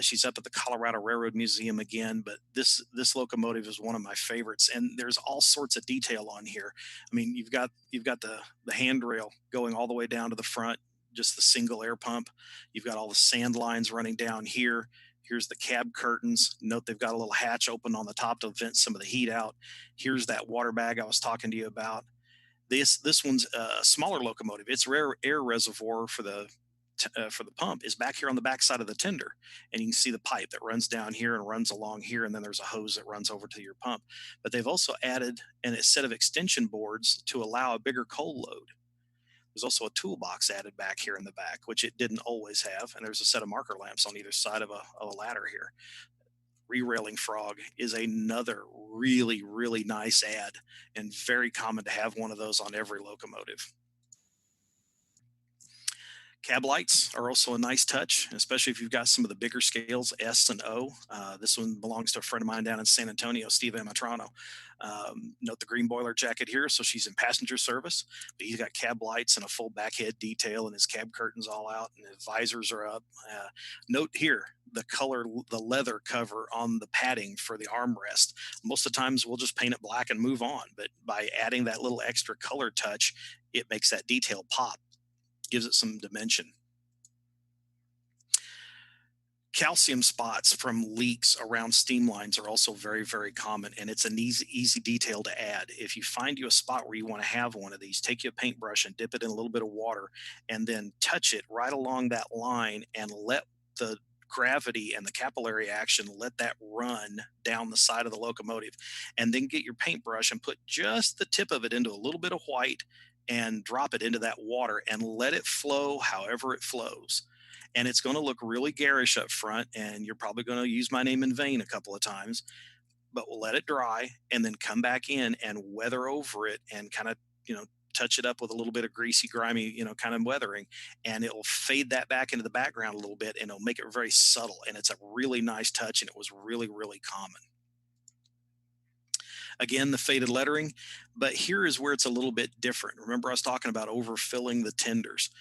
She's up at the Colorado Railroad Museum again, but this locomotive is one of my favorites, and there's all sorts of detail on here. I mean, you've got the handrail going all the way down to the front, just the single air pump. You've got all the sand lines running down here. Here's the cab curtains. Note they've got a little hatch open on the top to vent some of the heat out. Here's that water bag I was talking to you about. This one's a smaller locomotive. Its air reservoir for the pump is back here on the back side of the tender, and you can see the pipe that runs down here and runs along here, and then there's a hose that runs over to your pump. But they've also added a set of extension boards to allow a bigger coal load. There's also a toolbox added back here in the back, which it didn't always have. And there's a set of marker lamps on either side of a ladder here. Re-railing frog is another really, really nice add, and very common to have one of those on every locomotive. Cab lights are also a nice touch, especially if you've got some of the bigger scales, S and O. This one belongs to a friend of mine down in San Antonio, Steve Amatrano. Note the green boiler jacket here, so she's in passenger service, but he's got cab lights and a full backhead detail, and his cab curtains all out, and his visors are up. Note here, the leather cover on the padding for the armrest. Most of the times we'll just paint it black and move on, but by adding that little extra color touch, it makes that detail pop, gives it some dimension. Calcium spots from leaks around steam lines are also very, very common, and it's an easy detail to add. If you find you a spot where you want to have one of these, take you a paintbrush and dip it in a little bit of water, and then touch it right along that line and let the gravity and the capillary action, let that run down the side of the locomotive, and then get your paintbrush and put just the tip of it into a little bit of white and drop it into that water and let it flow however it flows. And it's going to look really garish up front, and you're probably going to use my name in vain a couple of times, but we'll let it dry and then come back in and weather over it and kind of, touch it up with a little bit of greasy, grimy, kind of weathering, and it'll fade that back into the background a little bit, and it'll make it very subtle. And it's a really nice touch, and it was really, really common. Again, the faded lettering, but here is where it's a little bit different. Remember, I was talking about overfilling the tenders.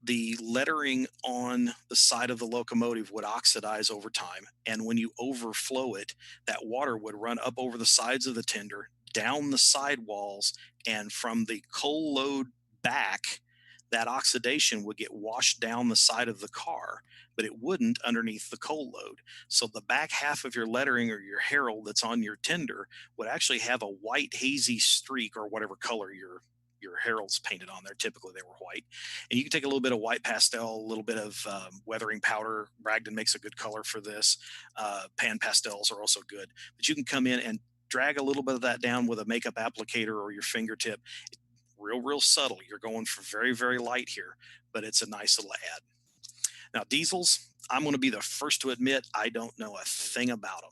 The lettering on the side of the locomotive would oxidize over time. And when you overflow it, that water would run up over the sides of the tender, down the sidewalls, and from the coal load back, that oxidation would get washed down the side of the car, but it wouldn't underneath the coal load. So the back half of your lettering or your herald that's on your tender would actually have a white hazy streak, or whatever color your heralds painted on there. Typically they were white, and you can take a little bit of white pastel, a little bit of weathering powder. Bragdon makes a good color for this. Pan pastels are also good, but you can come in and drag a little bit of that down with a makeup applicator or your fingertip. Real subtle. You're going for very, very light here, but it's a nice little add. Now, diesels, I'm going to be the first to admit I don't know a thing about them.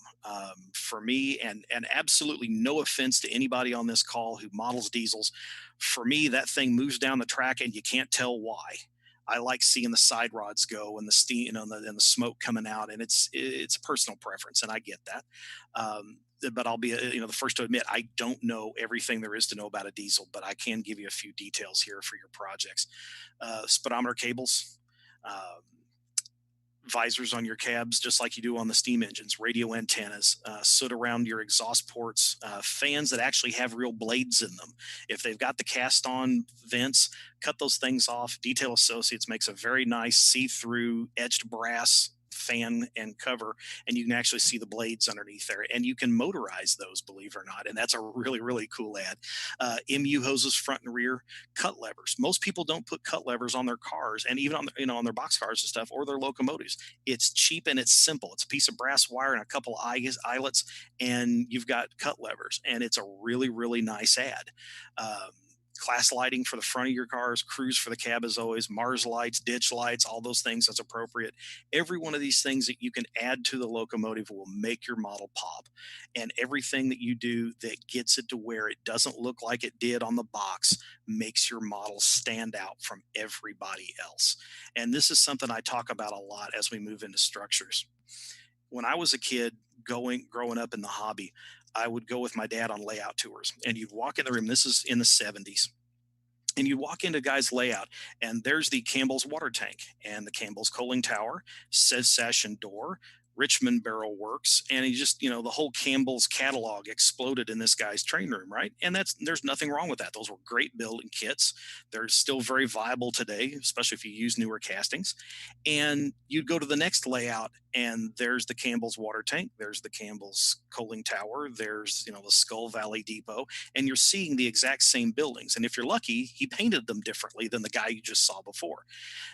For me, and absolutely no offense to anybody on this call who models diesels, for me, that thing moves down the track and you can't tell why. I like seeing the side rods go and the steam, and the smoke coming out, and it's personal preference, and I get that. But I'll be the first to admit I don't know everything there is to know about a diesel, but I can give you a few details here for your projects. Speedometer cables, visors on your cabs, just like you do on the steam engines, radio antennas, soot around your exhaust ports, fans that actually have real blades in them. If they've got the cast on vents, cut those things off. Detail Associates makes a very nice see-through etched brass fan and cover, and you can actually see the blades underneath there, and you can motorize those, believe it or not, and that's a really, really cool ad. MU hoses front and rear, cut levers. Most people don't put cut levers on their cars, and even on on their box cars and stuff, or their locomotives. It's cheap and it's simple. It's a piece of brass wire and a couple of eyelets, and you've got cut levers, and it's a really, really nice ad. Class lighting for the front of your cars, cruise for the cab as always, Mars lights, ditch lights, all those things as appropriate. Every one of these things that you can add to the locomotive will make your model pop. And everything that you do that gets it to where it doesn't look like it did on the box makes your model stand out from everybody else. And this is something I talk about a lot as we move into structures. When I was a kid growing up in the hobby, I would go with my dad on layout tours, and you'd walk in the room. This is in the 70s. And you walk into guy's layout, and there's the Campbell's water tank and the Campbell's coaling tower, says sash and door, Richmond Barrel Works, and he just, the whole Campbell's catalog exploded in this guy's train room, right? And there's nothing wrong with that. Those were great building kits. They're still very viable today, especially if you use newer castings. And you'd go to the next layout, and there's the Campbell's water tank, there's the Campbell's coaling tower, there's the Skull Valley Depot, and you're seeing the exact same buildings. And if you're lucky, he painted them differently than the guy you just saw before.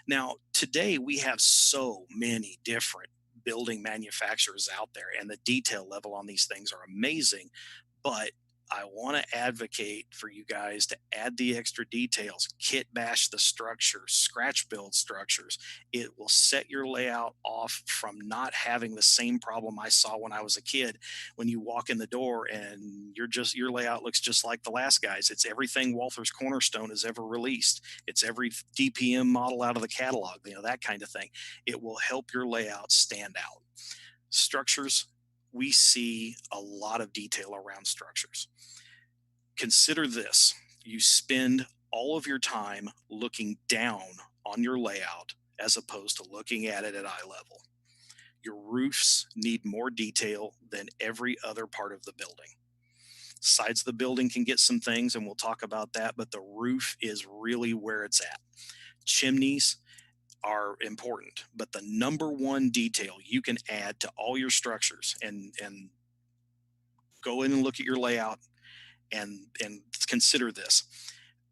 Now, today we have so many different building manufacturers out there, and the detail level on these things are amazing. But I want to advocate for you guys to add the extra details, kit bash the structures, scratch build structures. It will set your layout off from not having the same problem I saw when I was a kid. When you walk in the door and your layout looks just like the last guy's. It's everything Walther's Cornerstone has ever released. It's every DPM model out of the catalog, that kind of thing. It will help your layout stand out. Structures, we see a lot of detail around structures. Consider this: you spend all of your time looking down on your layout as opposed to looking at it at eye level. Your roofs need more detail than every other part of the building. Sides of the building can get some things, and we'll talk about that, but the roof is really where it's at. Chimneys are important, but the number one detail you can add to all your structures, and go in and look at your layout and consider this.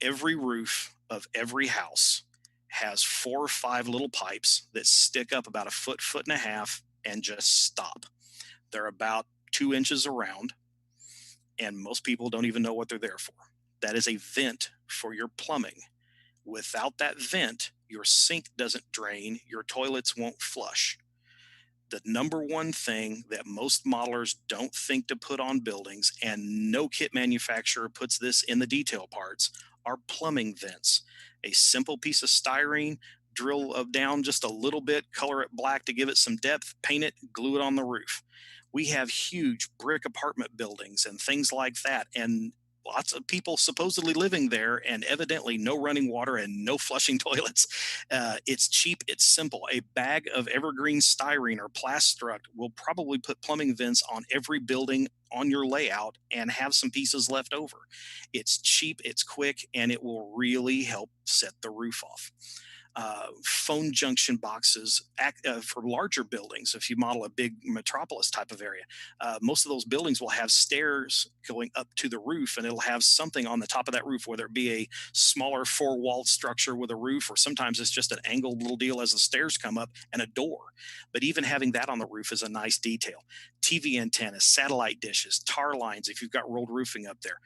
Every roof of every house has 4 or 5 little pipes that stick up about a foot, foot and a half, and just stop. They're about 2 inches around, and most people don't even know what they're there for. That is a vent for your plumbing. Without that vent, your sink doesn't drain, your toilets won't flush. The number one thing that most modelers don't think to put on buildings, and no kit manufacturer puts this in the detail parts, are plumbing vents. A simple piece of styrene, drill down just a little bit, color it black to give it some depth, paint it, glue it on the roof. We have huge brick apartment buildings and things like that, and lots of people supposedly living there, and evidently no running water and no flushing toilets. It's cheap, it's simple. A bag of evergreen styrene or Plastruct will probably put plumbing vents on every building on your layout and have some pieces left over. It's cheap, it's quick, and it will really help set the roof off. Phone junction boxes for larger buildings. If you model a big metropolis type of area, most of those buildings will have stairs going up to the roof, and it'll have something on the top of that roof, whether it be a smaller 4-walled structure with a roof, or sometimes it's just an angled little deal as the stairs come up and a door. But even having that on the roof is a nice detail. TV antennas, satellite dishes, tar lines, if you've got rolled roofing up there,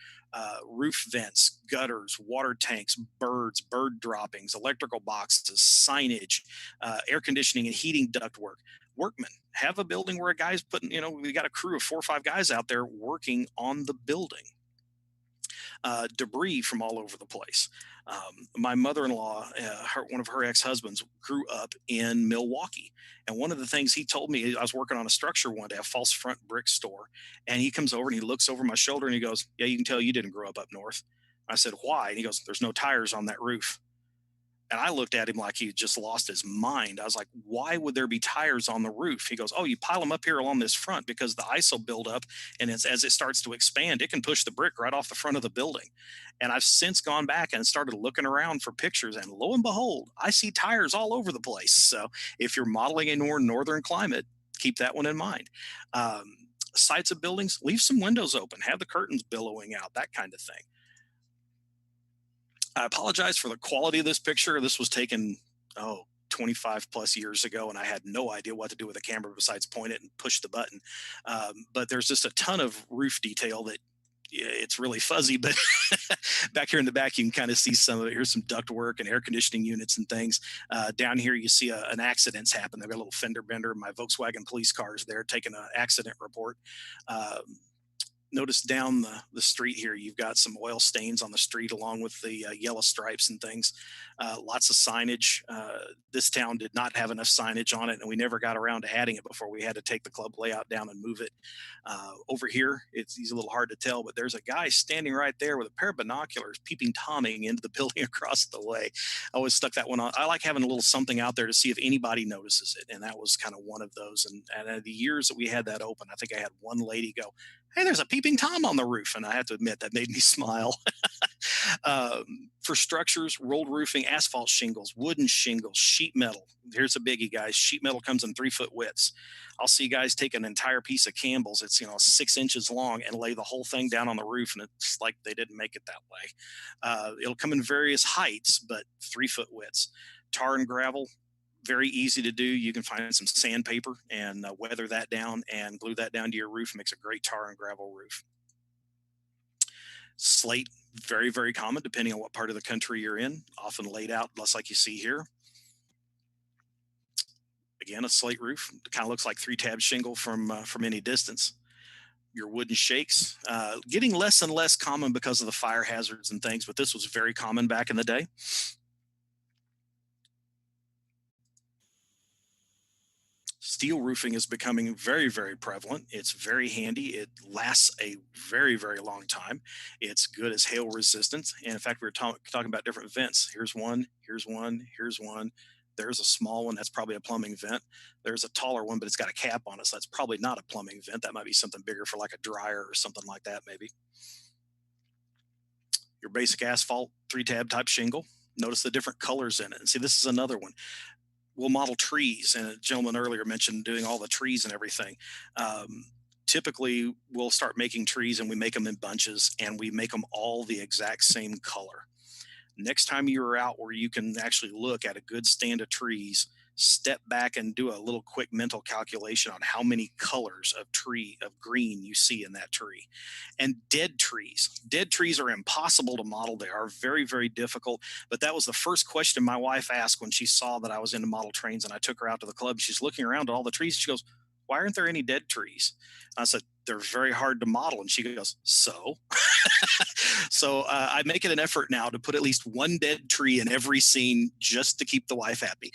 roof vents, gutters, water tanks, bird droppings, electrical boxes, signage, air conditioning and heating ductwork. Workmen, have a building where a guy's putting, we got a crew of 4 or 5 guys out there working on the building. Debris from all over the place. My mother-in-law, one of her ex-husbands, grew up in Milwaukee. And one of the things he told me, I was working on a structure one day, a false front brick store. And he comes over and he looks over my shoulder and he goes, "Yeah, you can tell you didn't grow up north." I said, "Why?" And he goes, "There's no tires on that roof." And I looked at him like he just lost his mind. I was like, "Why would there be tires on the roof?" He goes, "Oh, you pile them up here along this front because the ice will build up. And as it starts to expand, it can push the brick right off the front of the building." And I've since gone back and started looking around for pictures. And lo and behold, I see tires all over the place. So if you're modeling a more northern climate, keep that one in mind. Sides of buildings, leave some windows open, have the curtains billowing out, that kind of thing. I apologize for the quality of this picture. This was taken, 25 plus years ago, and I had no idea what to do with the camera besides point it and push the button. But there's just a ton of roof detail that it's really fuzzy, but back here in the back, you can kind of see some of it. Here's some duct work and air conditioning units and things. Down here, you see an accident's happened. They've got a little fender bender. My Volkswagen police car is there taking an accident report. Notice down the street here, you've got some oil stains on the street along with the yellow stripes and things. Lots of signage. This town did not have enough signage on it, and we never got around to adding it before we had to take the club layout down and move it. Over here, he's a little hard to tell, but there's a guy standing right there with a pair of binoculars peeping Tomming into the building across the way. I always stuck that one on. I like having a little something out there to see if anybody notices it, and that was kind of one of those. And the years that we had that open, I think I had one lady go, "Hey, there's a peeping Tom on the roof." And I have to admit that made me smile. For structures, rolled roofing, asphalt shingles, wooden shingles, sheet metal. Here's a biggie, guys. Sheet metal comes in 3-foot widths. I'll see guys take an entire piece of Campbell's, it's 6 inches long, and lay the whole thing down on the roof, and it's like they didn't make it that way. It'll come in various heights, but 3-foot widths. Tar and gravel, very easy to do. You can find some sandpaper and weather that down and glue that down to your roof. It makes a great tar and gravel roof. Slate, very, very common depending on what part of the country you're in, often laid out just like you see here. Again, a slate roof. It kind of looks like 3-tab shingle from any distance. Your wooden shakes, getting less and less common because of the fire hazards and things, but this was very common back in the day. Steel roofing is becoming very, very prevalent. It's very handy. It lasts a very, very long time. It's good as hail resistance. And in fact, we were talking about different vents. Here's one, here's one, here's one. There's a small one. That's probably a plumbing vent. There's a taller one, but it's got a cap on it. So that's probably not a plumbing vent. That might be something bigger for like a dryer or something like that, maybe. Your basic asphalt 3-tab type shingle. Notice the different colors in it. And see, this is another one. We'll model trees. And a gentleman earlier mentioned doing all the trees and everything. Typically, we'll start making trees and we make them in bunches and we make them all the exact same color. Next time you're out where you can actually look at a good stand of trees, step back and do a little quick mental calculation on how many colors of green you see in that tree. And dead trees are impossible to model. They are very, very difficult. But that was the first question my wife asked when she saw that I was into model trains and I took her out to the club. She's looking around at all the trees. She goes, "Why aren't there any dead trees?" I said, "They're very hard to model." And she goes, "So?" So I make it an effort now to put at least one dead tree in every scene just to keep the wife happy.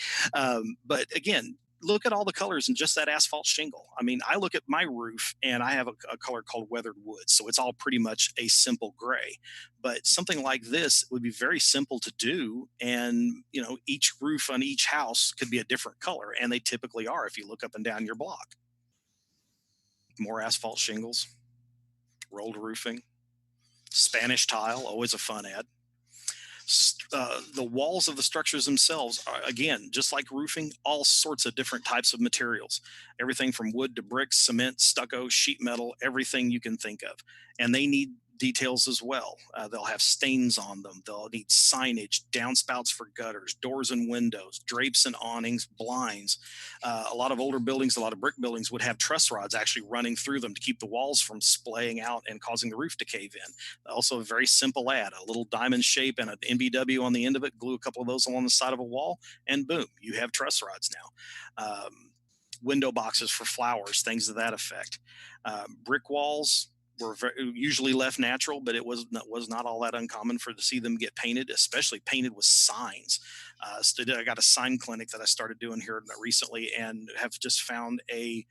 But again, look at all the colors in just that asphalt shingle. I mean, I look at my roof and I have a color called weathered wood. So it's all pretty much a simple gray. But something like this would be very simple to do. And, you know, each roof on each house could be a different color. And they typically are if you look up and down your block. More asphalt shingles, rolled roofing, Spanish tile, always a fun ad. The walls of the structures themselves are, again, just like roofing, all sorts of different types of materials. Everything from wood to bricks, cement, stucco, sheet metal, everything you can think of. And they need details as well. They'll have stains on them. They'll need signage, downspouts for gutters, doors and windows, drapes and awnings, blinds. A lot of older buildings, a lot of brick buildings would have truss rods actually running through them to keep the walls from splaying out and causing the roof to cave in. Also a very simple ad, a little diamond shape and an NBW on the end of it, glue a couple of those along the side of a wall, and boom, you have truss rods now. Window boxes for flowers, things of that effect. Brick walls were usually left natural, but it was not all that uncommon to see them get painted, especially painted with signs. I got a sign clinic that I started doing here recently and have just found a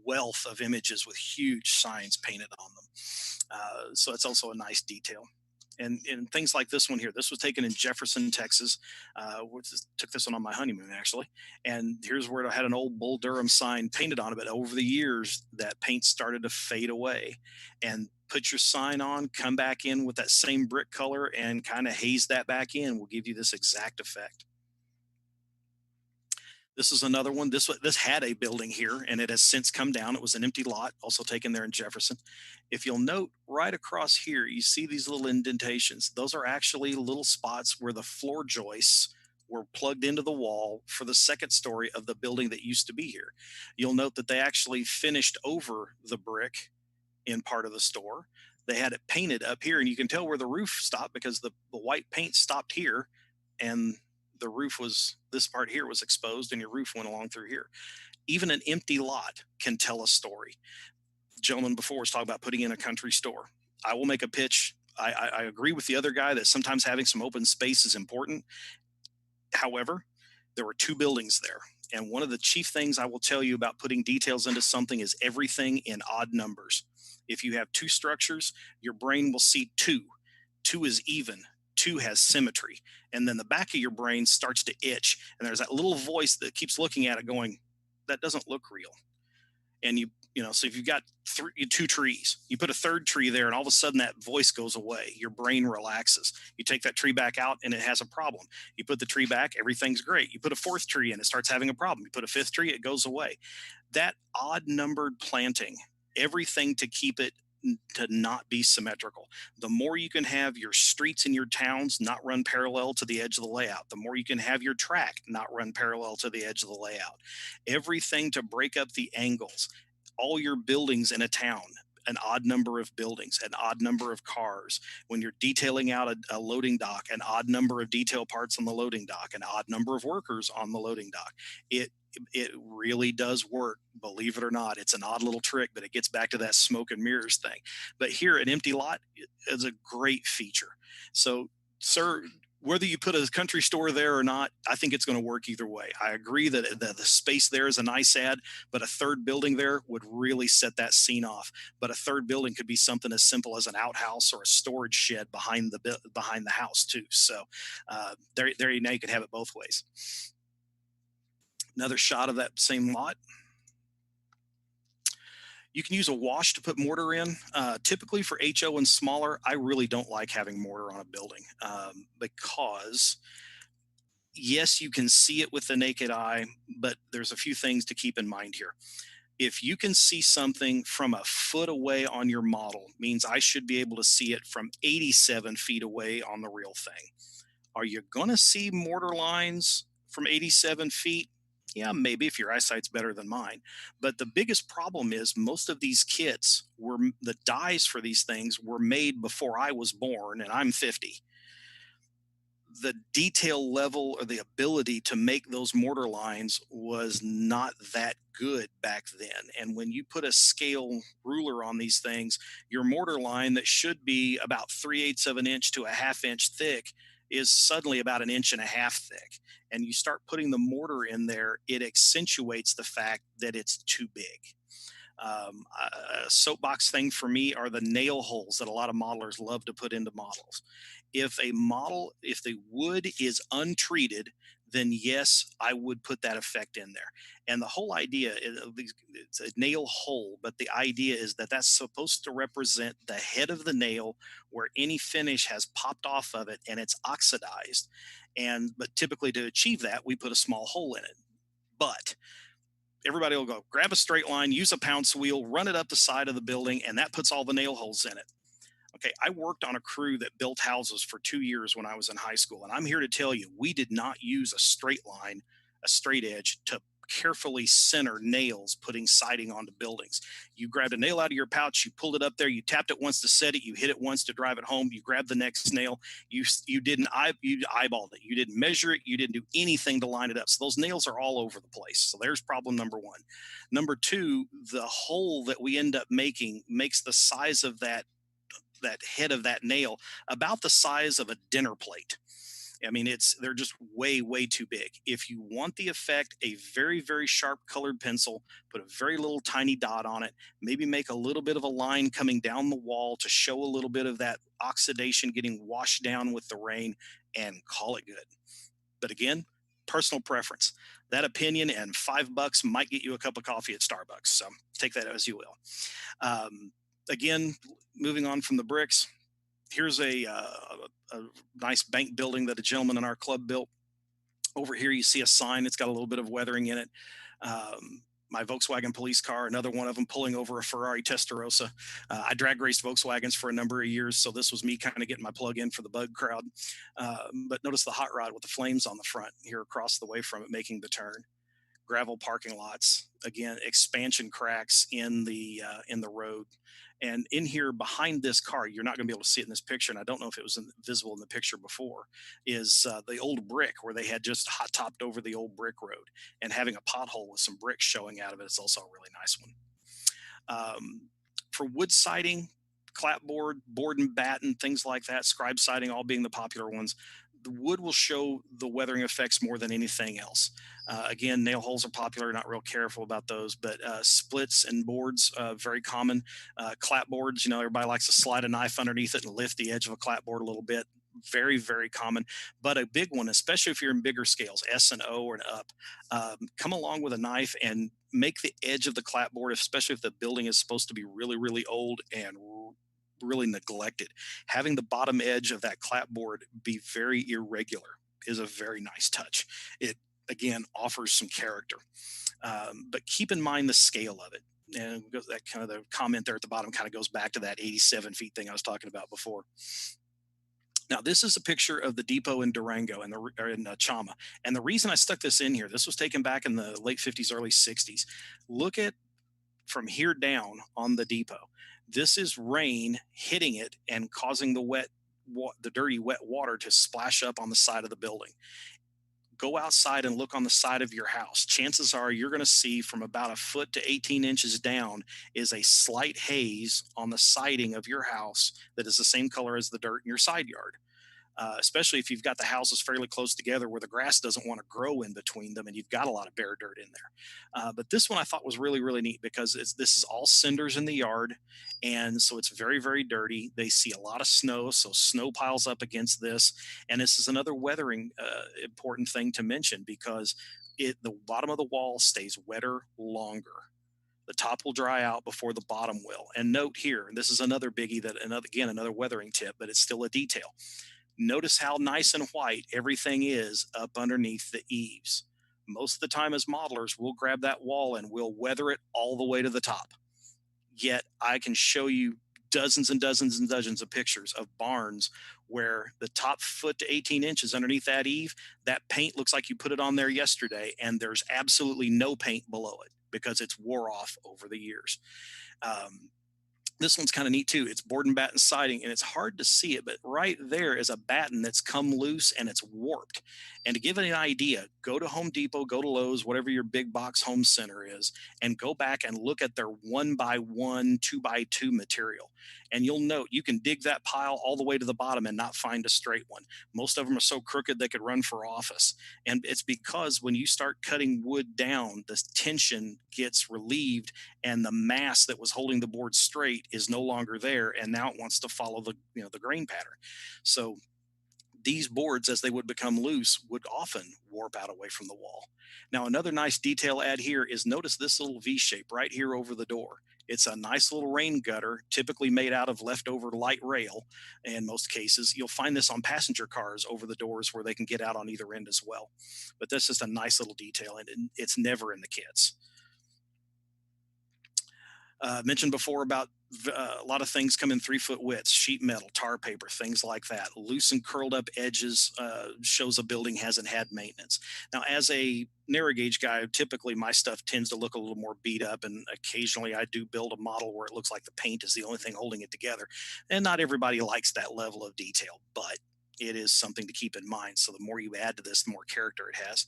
wealth of images with huge signs painted on them. So it's also a nice detail. And things like this one here, this was taken in Jefferson, Texas. Took this one on my honeymoon, actually. And here's where I had an old Bull Durham sign painted on it. But over the years, that paint started to fade away. And put your sign on, come back in with that same brick color and kind of haze that back in will give you this exact effect. This is another one. This had a building here and it has since come down. It was an empty lot, also taken there in Jefferson. If you'll note right across here, you see these little indentations. Those are actually little spots where the floor joists were plugged into the wall for the second story of the building that used to be here. You'll note that they actually finished over the brick in part of the store. They had it painted up here and you can tell where the roof stopped because the white paint stopped here and the roof was, this part here was exposed and your roof went along through here. Even an empty lot can tell a story. The gentleman before was talking about putting in a country store. I will make a pitch. I agree with the other guy that sometimes having some open space is important. However, there were 2 buildings there. And one of the chief things I will tell you about putting details into something is everything in odd numbers. If you have 2 structures, your brain will see 2. 2 is even. 2 has symmetry. And then the back of your brain starts to itch. And there's that little voice that keeps looking at it going, that doesn't look real. And so if you've got 2 trees, you put a third tree there and all of a sudden that voice goes away. Your brain relaxes. You take that tree back out and it has a problem. You put the tree back, everything's great. You put a 4th tree in, it starts having a problem. You put a 5th tree, it goes away. That odd numbered planting, everything to keep it to not be symmetrical. The more you can have your streets in your towns not run parallel to the edge of the layout, the more you can have your track not run parallel to the edge of the layout. Everything to break up the angles. All your buildings in a town, an odd number of buildings, an odd number of cars. When you're detailing out a loading dock, an odd number of detail parts on the loading dock, an odd number of workers on the loading dock. It really does work, believe it or not. It's an odd little trick, but it gets back to that smoke and mirrors thing. But here, an empty lot is a great feature. So, sir, whether you put a country store there or not, I think it's going to work either way. I agree that the space there is a nice ad, but a third building there would really set that scene off. But a third building could be something as simple as an outhouse or a storage shed behind the house too. So there you could have it both ways. Another shot of that same lot. You can use a wash to put mortar in. Typically for HO and smaller, I really don't like having mortar on a building because yes, you can see it with the naked eye, but there's a few things to keep in mind here. If you can see something from a foot away on your model, means I should be able to see it from 87 feet away on the real thing. Are you going to see mortar lines from 87 feet? Yeah, maybe if your eyesight's better than mine. But the biggest problem is most of these kits were, the dies for these things were made before I was born, and I'm 50. The detail level or the ability to make those mortar lines was not that good back then. And when you put a scale ruler on these things, your mortar line that should be about 3/8 of an inch to a ½ inch thick is suddenly about 1.5 inches thick. And you start putting the mortar in there, it accentuates the fact that it's too big. A soapbox thing for me are the nail holes that a lot of modelers love to put into models. If the wood is untreated, then yes, I would put that effect in there. And the whole idea is it's a nail hole, but the idea is that that's supposed to represent the head of the nail where any finish has popped off of it and it's oxidized. But typically to achieve that, we put a small hole in it. But everybody will go grab a straight line, use a pounce wheel, run it up the side of the building, and that puts all the nail holes in it. Okay, I worked on a crew that built houses for 2 years when I was in high school, and I'm here to tell you, we did not use a straight line, a straight edge to carefully center nails putting siding onto buildings. You grabbed a nail out of your pouch, you pulled it up there, you tapped it once to set it, you hit it once to drive it home, you grabbed the next nail, you eyeballed it, you didn't measure it, you didn't do anything to line it up. So those nails are all over the place. So there's problem number one. Number two, the hole that we end up making makes the size of that head of that nail about the size of a dinner plate. I mean, they're just way, way too big. If you want the effect, a very, very sharp colored pencil, put a very little tiny dot on it, maybe make a little bit of a line coming down the wall to show a little bit of that oxidation getting washed down with the rain, and call it good. But again, personal preference. That opinion and $5 might get you a cup of coffee at Starbucks. So take that as you will. Again, moving on from the bricks, here's a nice bank building that a gentleman in our club built. Over here, you see a sign. It's got a little bit of weathering in it. My Volkswagen police car, another one of them pulling over a Ferrari Testarossa. I drag raced Volkswagens for a number of years, so this was me kind of getting my plug in for the bug crowd. But notice the hot rod with the flames on the front here across the way from it, making the turn. Gravel parking lots, again, expansion cracks in the road. And in here behind this car, you're not going to be able to see it in this picture, and I don't know if it was visible in the picture before, is the old brick where they had just hot topped over the old brick road, and having a pothole with some bricks showing out of it is also a really nice one. For wood siding, clapboard, board and batten, things like that, scribe siding all being the popular ones, the wood will show the weathering effects more than anything else. Again, nail holes are popular, not real careful about those, but splits and boards, very common. Clapboards, everybody likes to slide a knife underneath it and lift the edge of a clapboard a little bit. Very, very common. But a big one, especially if you're in bigger scales, S and O or an up, come along with a knife and make the edge of the clapboard, especially if the building is supposed to be really, really old and really neglected. Having the bottom edge of that clapboard be very irregular is a very nice touch. It, again, offers some character. But keep in mind the scale of it. And that kind of the comment there at the bottom kind of goes back to that 87 feet thing I was talking about before. Now, this is a picture of the depot in Durango in Chama. And the reason I stuck this in here, this was taken back in the late 50s, early 60s. Look at from here down on the depot. This is rain hitting it and causing the dirty, wet water to splash up on the side of the building. Go outside and look on the side of your house. Chances are you're going to see from about a foot to 18 inches down is a slight haze on the siding of your house that is the same color as the dirt in your side yard. Especially if you've got the houses fairly close together where the grass doesn't want to grow in between them and you've got a lot of bare dirt in there. But this one I thought was really, really neat because this is all cinders in the yard. And so it's very, very dirty. They see a lot of snow. So snow piles up against this. And this is another weathering important thing to mention because the bottom of the wall stays wetter longer. The top will dry out before the bottom will. And note here, and this is another biggie that another weathering tip, but it's still a detail. Notice how nice and white everything is up underneath the eaves. Most of the time as modelers, we'll grab that wall and we'll weather it all the way to the top. Yet I can show you dozens and dozens and dozens of pictures of barns where the top foot to 18 inches underneath that eave, that paint looks like you put it on there yesterday, and there's absolutely no paint below it because it's wore off over the years. This one's kind of neat too. It's board and batten siding, and it's hard to see it, but right there is a batten that's come loose and it's warped. And to give it an idea, go to Home Depot, go to Lowe's, whatever your big box home center is, and go back and look at their 1x1, 2x2 material. And you'll note you can dig that pile all the way to the bottom and not find a straight one. Most of them are so crooked they could run for office. And it's because when you start cutting wood down, the tension gets relieved and the mass that was holding the board straight is no longer there, and now it wants to follow the grain pattern. So these boards, as they would become loose, would often warp out away from the wall. Now, another nice detail add here is notice this little V shape right here over the door. It's a nice little rain gutter, typically made out of leftover light rail. In most cases, you'll find this on passenger cars over the doors where they can get out on either end as well. But that's just a nice little detail, and it's never in the kits. Mentioned before about a lot of things come in 3-foot widths, sheet metal, tar paper, things like that. Loose and curled up edges shows a building hasn't had maintenance. Now, as a narrow gauge guy, typically my stuff tends to look a little more beat up, and occasionally I do build a model where it looks like the paint is the only thing holding it together. And not everybody likes that level of detail, but it is something to keep in mind. So the more you add to this, the more character it has.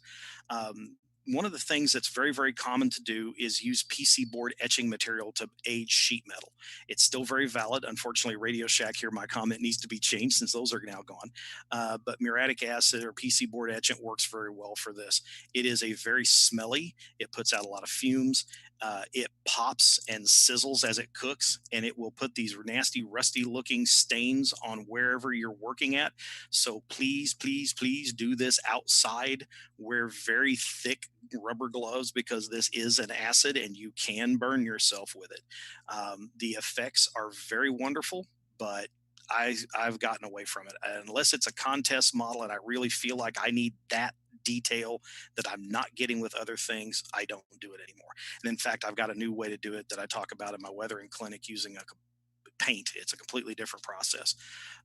One of the things that's very, very common to do is use PC board etching material to age sheet metal. It's still very valid. Unfortunately, Radio Shack here, my comment needs to be changed since those are now gone. But muriatic acid or PC board etchant works very well for this. It is a very smelly. It puts out a lot of fumes. It pops and sizzles as it cooks, and it will put these nasty, rusty looking stains on wherever you're working at. So please, please, please do this outside. Wear very thick rubber gloves because this is an acid and you can burn yourself with it. The effects are very wonderful, but I've gotten away from it. Unless it's a contest model and I really feel like I need that detail that I'm not getting with other things, I don't do it anymore. And in fact, I've got a new way to do it that I talk about in my weathering clinic using a paint. It's a completely different process.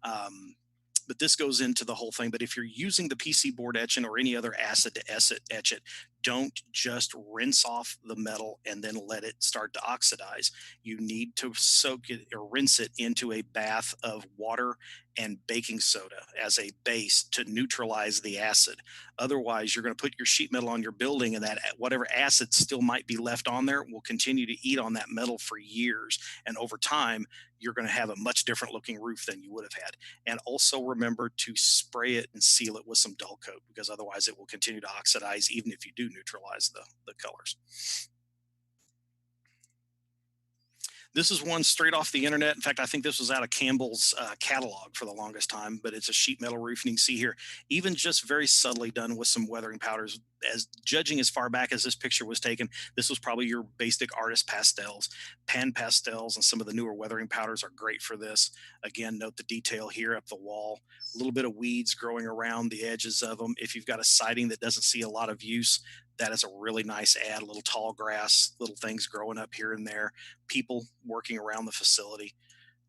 But this goes into the whole thing. But if you're using the PC board etchant or any other acid to etch it, don't just rinse off the metal and then let it start to oxidize. You need to soak it or rinse it into a bath of water and baking soda as a base to neutralize the acid. Otherwise, you're going to put your sheet metal on your building, and that whatever acid still might be left on there will continue to eat on that metal for years. And over time, you're going to have a much different looking roof than you would have had. And also remember to spray it and seal it with some dull coat, because otherwise it will continue to oxidize even if you do neutralize the colors. This is one straight off the internet. In fact, I think this was out of Campbell's catalog for the longest time, but it's a sheet metal roof. And you can see here, even just very subtly done with some weathering powders. As judging as far back as this picture was taken, this was probably your basic artist pastels. Pan pastels and some of the newer weathering powders are great for this. Again, note the detail here up the wall, a little bit of weeds growing around the edges of them. If you've got a siding that doesn't see a lot of use, that is a really nice add. A little tall grass, little things growing up here and there, people working around the facility,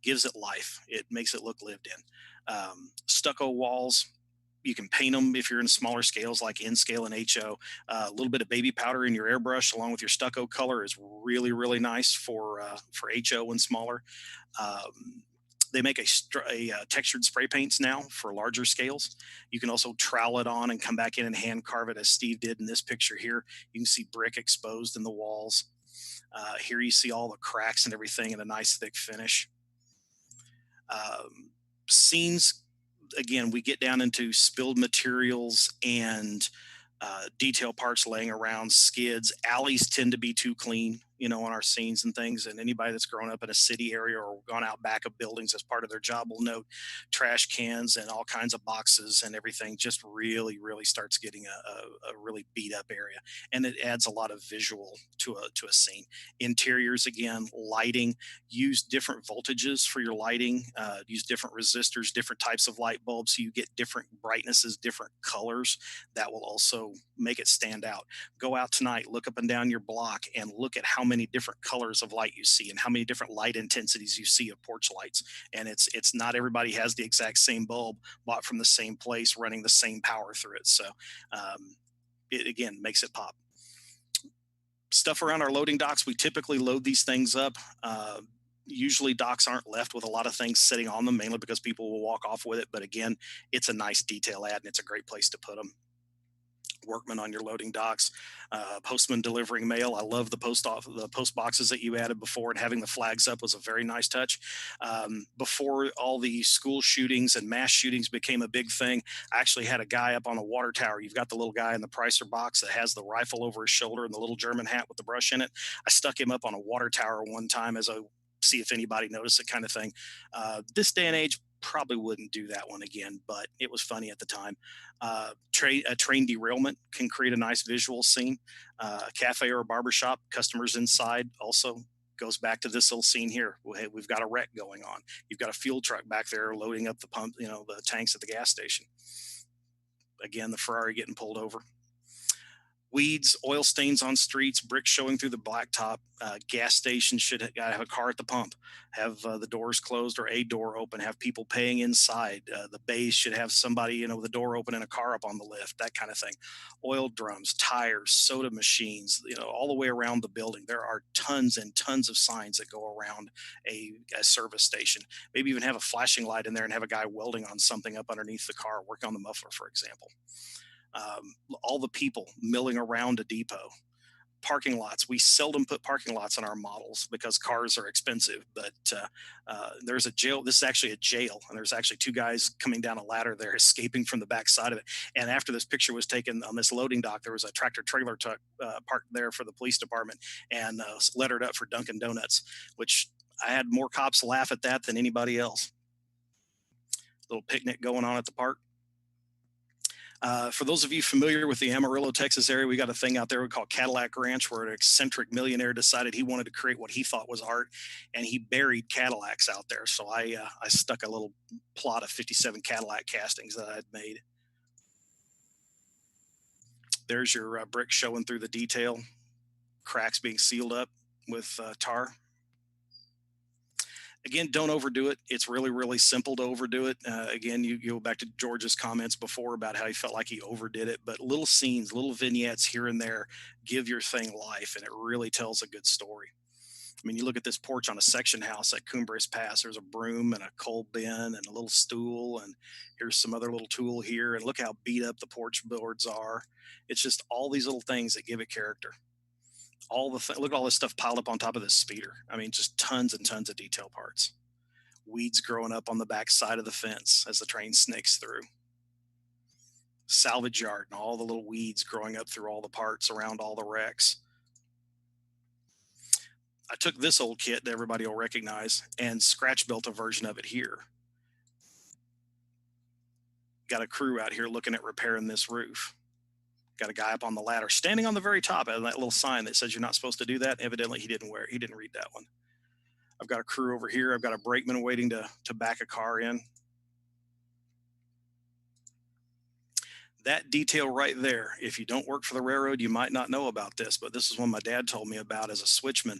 gives it life. It makes it look lived in. Stucco walls, you can paint them if you're in smaller scales like N scale and HO. A little bit of baby powder in your airbrush along with your stucco color is really, really nice for HO and smaller. They make a textured spray paints now for larger scales. You can also trowel it on and come back in and hand carve it as Steve did in this picture here. You can see brick exposed in the walls. Here you see all the cracks and everything in a nice thick finish. Scenes, again, we get down into spilled materials and detail parts laying around, skids. Alleys tend to be too clean. you know, on our scenes and things. And anybody that's grown up in a city area or gone out back of buildings as part of their job will note trash cans and all kinds of boxes and everything just really, really starts getting a really beat up area. And it adds a lot of visual to a scene. Interiors, again, lighting, use different voltages for your lighting, use different resistors, different types of light bulbs, so you get different brightnesses, different colors. That will also make it stand out. Go out tonight, look up and down your block and look at how many different colors of light you see and how many different light intensities you see of porch lights. And it's not everybody has the exact same bulb bought from the same place running the same power through it. So it again makes it pop. Stuff around our loading docks, we typically load these things up. Usually docks aren't left with a lot of things sitting on them, mainly because people will walk off with it. But again, it's a nice detail add and it's a great place to put them. Workmen on your loading docks, postman delivering mail. I love the post boxes that you added before, and having the flags up was a very nice touch. Before all the school shootings and mass shootings became a big thing, I actually had a guy up on a water tower. You've got the little guy in the Pricer box that has the rifle over his shoulder and the little German hat with the brush in it. I stuck him up on a water tower one time as a see if anybody noticed it kind of thing. This day and age, probably wouldn't do that one again, but it was funny at the time. A train derailment can create a nice visual scene. A cafe or a barber shop, customers inside also goes back to this little scene here. We've got a wreck going on. You've got a fuel truck back there loading up the pump, you know, the tanks at the gas station. Again, the Ferrari getting pulled over. Weeds, oil stains on streets, bricks showing through the blacktop. Gas stations should have a car at the pump, have the doors closed or a door open, have people paying inside. The bays should have somebody, you know, with the door open and a car up on the lift, that kind of thing. Oil drums, tires, soda machines, you know, all the way around the building. There are tons and tons of signs that go around a service station. Maybe even have a flashing light in there and have a guy welding on something up underneath the car, working on the muffler, for example. All the people milling around a depot. Parking lots. We seldom put parking lots on our models because cars are expensive, but there's a jail. This is actually a jail, and there's actually two guys coming down a ladder there escaping from the back side of it. And after this picture was taken on this loading dock, there was a tractor trailer truck parked there for the police department and lettered up for Dunkin' Donuts, which I had more cops laugh at that than anybody else. Little picnic going on at the park. For those of you familiar with the Amarillo, Texas area, we got a thing out there we call Cadillac Ranch, where an eccentric millionaire decided he wanted to create what he thought was art, and he buried Cadillacs out there. So I stuck a little plot of 57 Cadillac castings that I had made. There's your brick showing through the detail, cracks being sealed up with tar. Again, don't overdo it. It's really, really simple to overdo it. Again, you go back to George's comments before about how he felt like he overdid it, but little scenes, little vignettes here and there give your thing life, and it really tells a good story. I mean, you look at this porch on a section house at Cumbres Pass, there's a broom and a coal bin and a little stool, and here's some other little tool here, and look how beat up the porch boards are. It's just all these little things that give it character. Look at all this stuff piled up on top of this speeder. I mean, just tons and tons of detail parts. Weeds growing up on the back side of the fence as the train snakes through. Salvage yard and all the little weeds growing up through all the parts around all the wrecks. I took this old kit that everybody will recognize and scratch built a version of it here. Got a crew out here looking at repairing this roof. Got a guy up on the ladder standing on the very top of that little sign that says you're not supposed to do that. Evidently he didn't read that one. I've got a crew over here. I've got a brakeman waiting to back a car in. That detail right there, if you don't work for the railroad, you might not know about this, but this is one my dad told me about as a switchman.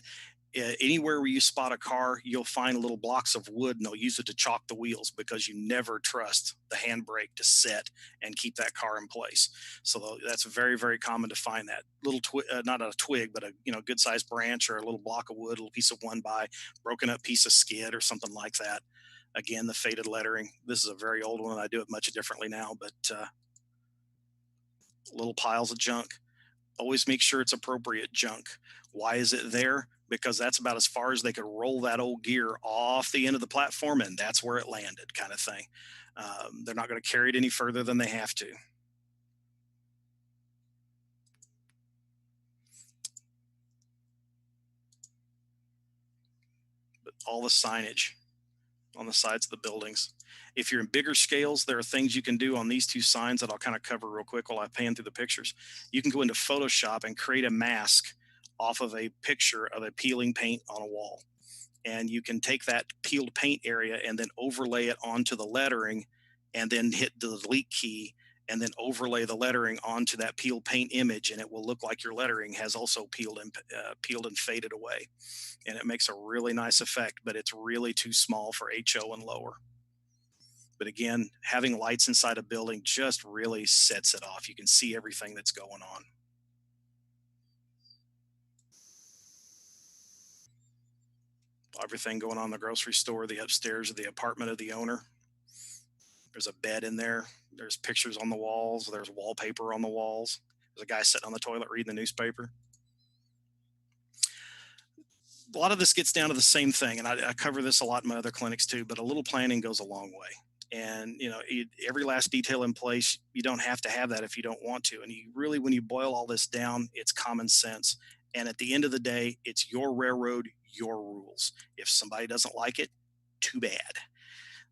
Anywhere where you spot a car, you'll find little blocks of wood and they'll use it to chalk the wheels because you never trust the handbrake to set and keep that car in place. So that's very, very common to find that little not a twig, but a good sized branch or a little block of wood, a little piece of 1x, broken up piece of skid or something like that. Again, the faded lettering. This is a very old one. I do it much differently now, but little piles of junk. Always make sure it's appropriate junk. Why is it there? Because that's about as far as they could roll that old gear off the end of the platform, and that's where it landed, kind of thing. They're not going to carry it any further than they have to. all the signage on the sides of the buildings. If you're in bigger scales, there are things you can do on these two signs that I'll kind of cover real quick while I pan through the pictures. You can go into Photoshop and create a mask off of a picture of a peeling paint on a wall. And you can take that peeled paint area and then overlay it onto the lettering, and then hit the delete key and then overlay the lettering onto that peeled paint image, and it will look like your lettering has also peeled and faded away. And it makes a really nice effect, but it's really too small for HO and lower. But again, having lights inside a building just really sets it off. You can see everything that's going on. Everything going on in the grocery store, the upstairs of the apartment of the owner. There's a bed in there. There's pictures on the walls. There's wallpaper on the walls. There's a guy sitting on the toilet reading the newspaper. A lot of this gets down to the same thing, and I cover this a lot in my other clinics too, but a little planning goes a long way. And, you know, every last detail in place, you don't have to have that if you don't want to. And you really, when you boil all this down, it's common sense. And at the end of the day, it's your railroad, your rules. If somebody doesn't like it, too bad.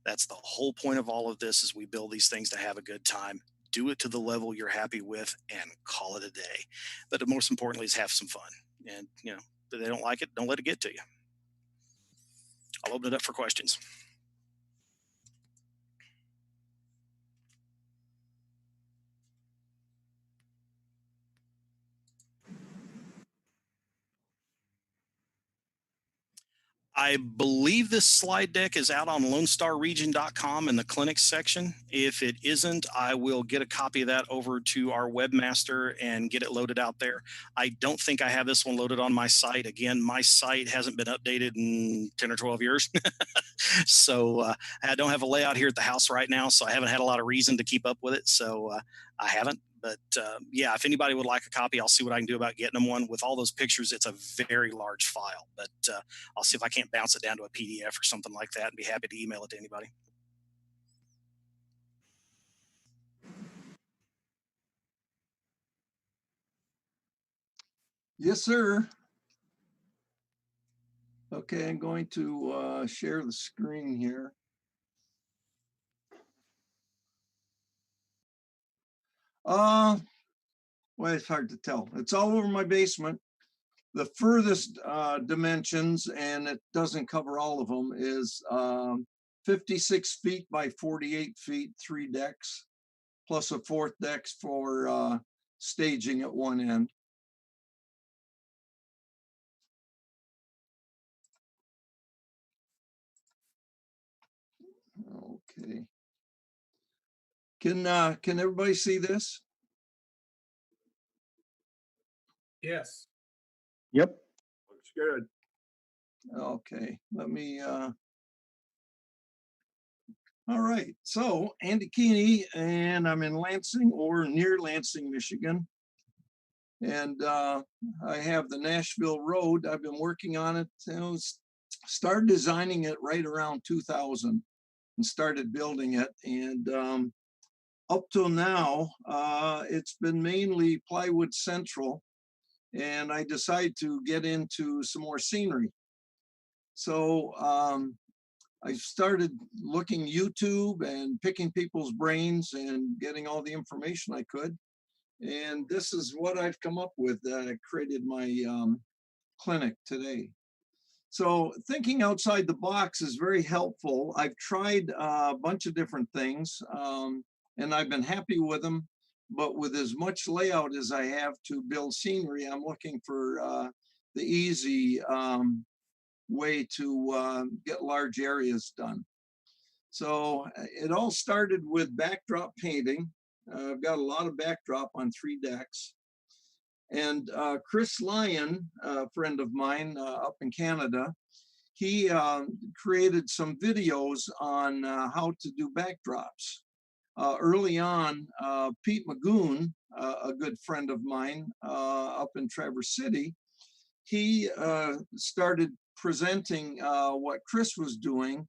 That's the whole point of all of this, is we build these things to have a good time. Do it to the level you're happy with and call it a day. But most importantly is have some fun. And, you know, if they don't like it, don't let it get to you. I'll open it up for questions. I believe this slide deck is out on LoneStarRegion.com in the clinics section. If it isn't, I will get a copy of that over to our webmaster and get it loaded out there. I don't think I have this one loaded on my site. Again, my site hasn't been updated in 10 or 12 years. So I don't have a layout here at the house right now, so I haven't had a lot of reason to keep up with it. So I haven't. But yeah, if anybody would like a copy, I'll see what I can do about getting them one. With all those pictures, it's a very large file, but I'll see if I can't bounce it down to a PDF or something like that, and be happy to email it to anybody. Yes, sir. Okay, I'm going to share the screen here. Well, it's hard to tell. It's all over my basement. The furthest dimensions, and it doesn't cover all of them, is 56 feet by 48 feet, 3 decks, plus a 4th deck for staging at one end. Okay. Can everybody see this? Yes. Yep. Looks good. Okay, let me all right, so Andy Keeney, and I'm in Lansing, or near Lansing, Michigan. And I have the Nashville Road. I've been working on it. Started designing it right around 2000 and started building it. And up till now, it's been mainly plywood central. And I decided to get into some more scenery. So I started looking YouTube and picking people's brains and getting all the information I could. And this is what I've come up with that I created my clinic today. So thinking outside the box is very helpful. I've tried a bunch of different things and I've been happy with them. But with as much layout as I have to build scenery, I'm looking for the easy way to get large areas done. So it all started with backdrop painting. I've got a lot of backdrop on 3 decks. And Chris Lyon, a friend of mine up in Canada, he created some videos on how to do backdrops. Early on, Pete Magoon, a good friend of mine up in Traverse City, he started presenting what Chris was doing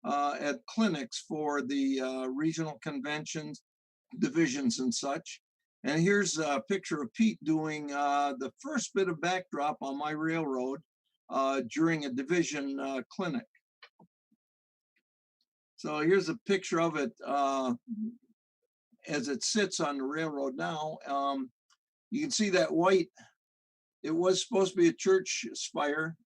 at clinics for the regional conventions, divisions and such. And here's a picture of Pete doing the first bit of backdrop on my railroad during a division clinic. So here's a picture of it as it sits on the railroad now. You can see that white. It was supposed to be a church spire,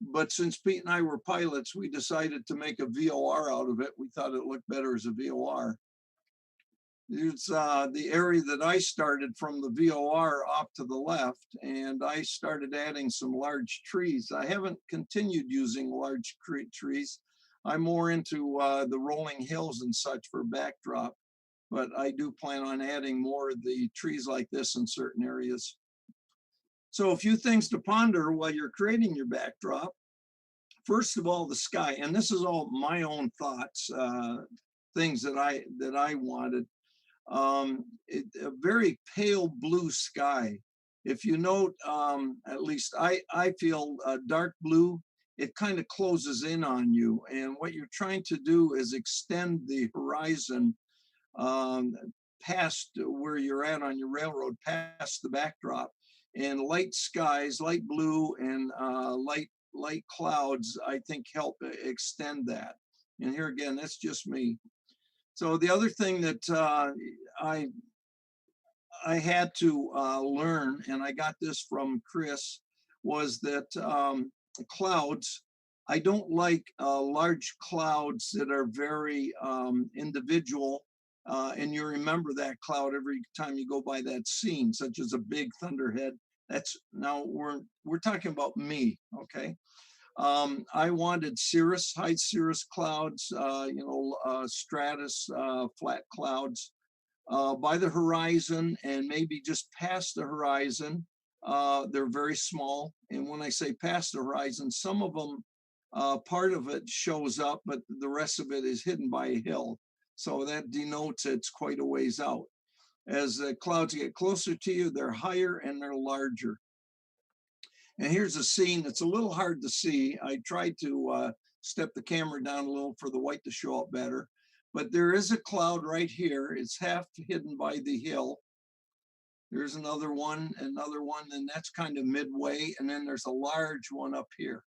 but since Pete and I were pilots, we decided to make a VOR out of it. We thought it looked better as a VOR. It's the area that I started from the VOR off to the left, and I started adding some large trees. I haven't continued using large trees. I'm more into the rolling hills and such for backdrop, but I do plan on adding more of the trees like this in certain areas. So a few things to ponder while you're creating your backdrop. First of all, the sky, and this is all my own thoughts, things that I wanted. A very pale blue sky. If you note, at least I feel dark blue, it kind of closes in on you. And what you're trying to do is extend the horizon past where you're at on your railroad, past the backdrop. And light skies, light blue and light clouds, I think help extend that. And here again, that's just me. So the other thing that I had to learn, and I got this from Chris, was that clouds, I don't like large clouds that are very individual, and you remember that cloud every time you go by that scene, such as a big thunderhead. That's now we're talking about me, okay? I wanted cirrus, high cirrus clouds, stratus, flat clouds by the horizon and maybe just past the horizon. They're very small. And when I say past the horizon, some of them, part of it shows up, but the rest of it is hidden by a hill. So that denotes it's quite a ways out. As the clouds get closer to you, they're higher and they're larger. And here's a scene that's a little hard to see. I tried to step the camera down a little for the white to show up better, but there is a cloud right here. It's half hidden by the hill. There's another one, and that's kind of midway. And then there's a large one up here.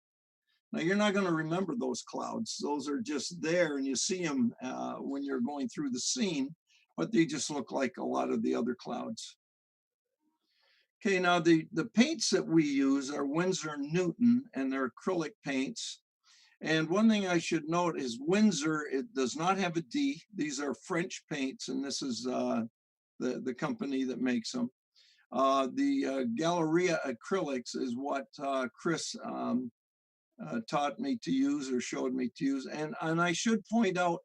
Now you're not going to remember those clouds. Those are just there and you see them when you're going through the scene, but they just look like a lot of the other clouds. Okay, now the paints that we use are Winsor & Newton, and they're acrylic paints. And one thing I should note is Winsor, it does not have a D. These are French paints, and this is the company that makes them. The Galleria acrylics is what Chris taught me to use or showed me to use. And I should point out,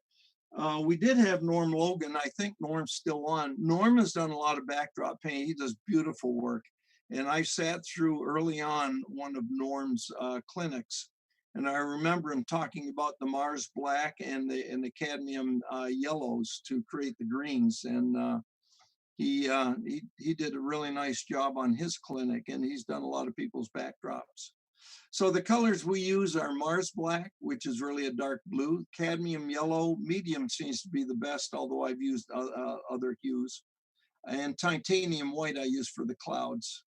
we did have Norm Logan. I think Norm's still on. Norm has done a lot of backdrop paint. He does beautiful work. And I sat through early on one of Norm's clinics. And I remember him talking about the Mars black and the cadmium yellows to create the greens. And he did a really nice job on his clinic, and he's done a lot of people's backdrops. So the colors we use are Mars black, which is really a dark blue, cadmium yellow, medium seems to be the best, although I've used other hues, and titanium white I use for the clouds.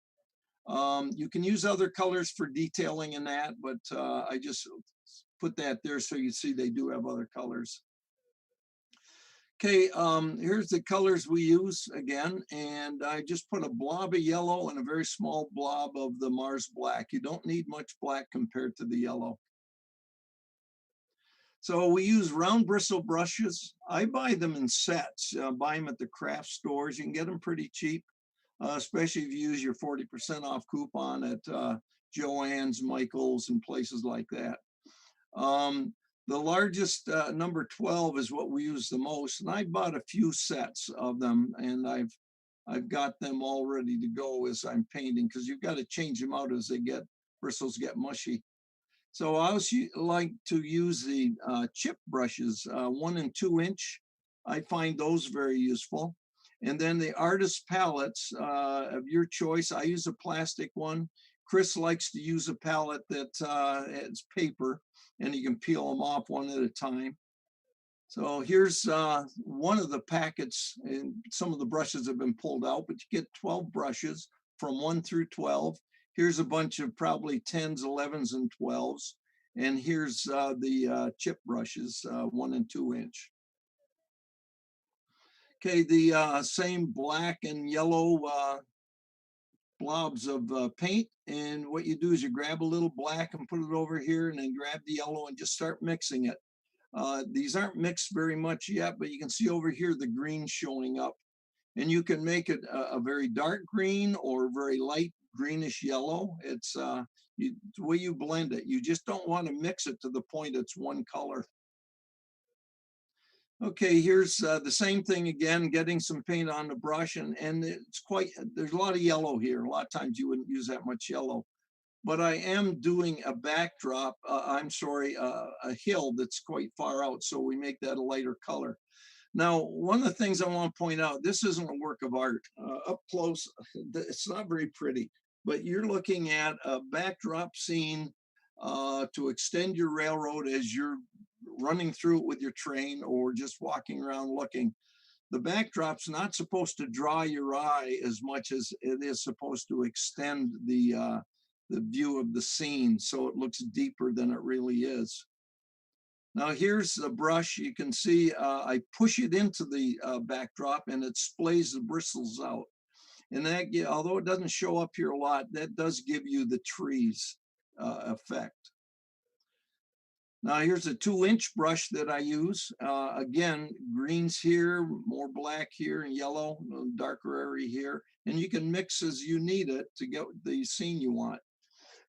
You can use other colors for detailing in that, but I just put that there so you see they do have other colors. Okay, here's the colors we use again, and I just put a blob of yellow and a very small blob of the Mars black. You don't need much black compared to the yellow. So we use round bristle brushes. I buy them in sets, buy them at the craft stores. You can get them pretty cheap, especially if you use your 40% off coupon at Joann's, Michael's, and places like that. The largest number 12 is what we use the most, and I bought a few sets of them, and I've got them all ready to go as I'm painting, because you've got to change them out as bristles get mushy. So I also like to use the chip brushes, 1 and 2 inch. I find those very useful. And then the artist palettes of your choice. I use a plastic one. Chris likes to use a palette that has paper, and you can peel them off one at a time. So here's one of the packets, and some of the brushes have been pulled out, but you get 12 brushes from 1 through 12. Here's a bunch of probably 10s, 11s, and 12s. And here's the chip brushes, 1 and 2 inch. Okay, the same black and yellow blobs of paint. And what you do is you grab a little black and put it over here, and then grab the yellow and just start mixing it. These aren't mixed very much yet, but you can see over here the green showing up. And you can make it a very dark green or very light greenish yellow. It's the way you blend it. You just don't want to mix it to the point it's one color. Okay, here's the same thing again, getting some paint on the brush, and it's quite, there's a lot of yellow here. A lot of times you wouldn't use that much yellow. But I am doing a backdrop, I'm sorry, a hill that's quite far out, so we make that a lighter color. Now, one of the things I want to point out, this isn't a work of art. Up close, it's not very pretty, but you're looking at a backdrop scene to extend your railroad as you're running through it with your train or just walking around looking. The backdrop's not supposed to draw your eye as much as it is supposed to extend the view of the scene so it looks deeper than it really is. Now here's the brush. You can see I push it into the backdrop and it splays the bristles out. And that, although it doesn't show up here a lot, that does give you the trees effect. Now here's a 2-inch brush that I use. Again, greens here, more black here, and yellow, darker area here. And you can mix as you need it to get the scene you want.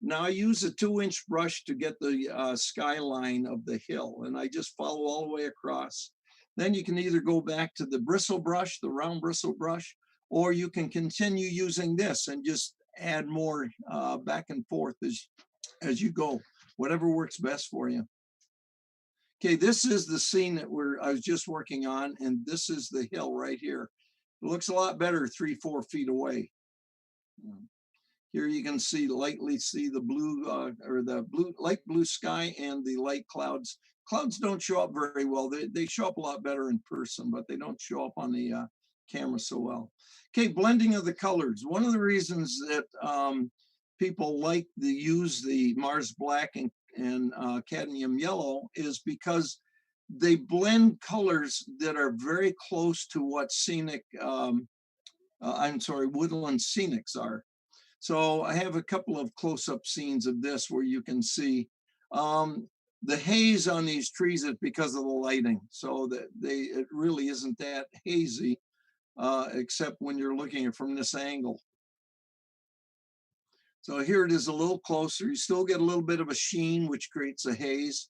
Now I use a 2-inch brush to get the skyline of the hill, and I just follow all the way across. Then you can either go back to the bristle brush, the round bristle brush, or you can continue using this and just add more back and forth as you go, whatever works best for you. Okay, this is the scene that I was just working on, and this is the hill right here. It looks a lot better 3-4 feet away. Here you can lightly see the blue or the light blue sky and the light clouds. Clouds don't show up very well. They show up a lot better in person, but they don't show up on the camera so well. Okay, blending of the colors. One of the reasons that people like to use the Mars Black and cadmium yellow is because they blend colors that are very close to what woodland scenics are. So I have a couple of close-up scenes of this where you can see the haze on these trees is because of the lighting. So that it really isn't that hazy, except when you're looking at it from this angle. So here it is a little closer. You still get a little bit of a sheen, which creates a haze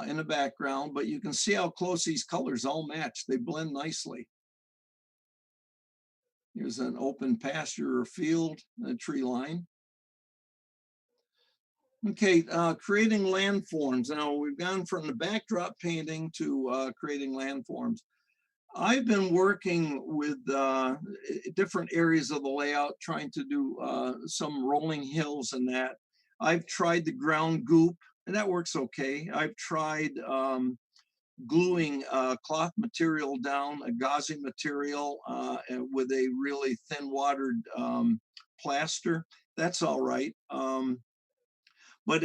in the background, but you can see how close these colors all match. They blend nicely. Here's an open pasture or field, a tree line. Okay, creating landforms. Now we've gone from the backdrop painting to creating landforms. I've been working with different areas of the layout, trying to do some rolling hills and that. I've tried the ground goop, and that works okay. I've tried gluing cloth material down, a gauzy material with a really thin watered plaster. That's all right. But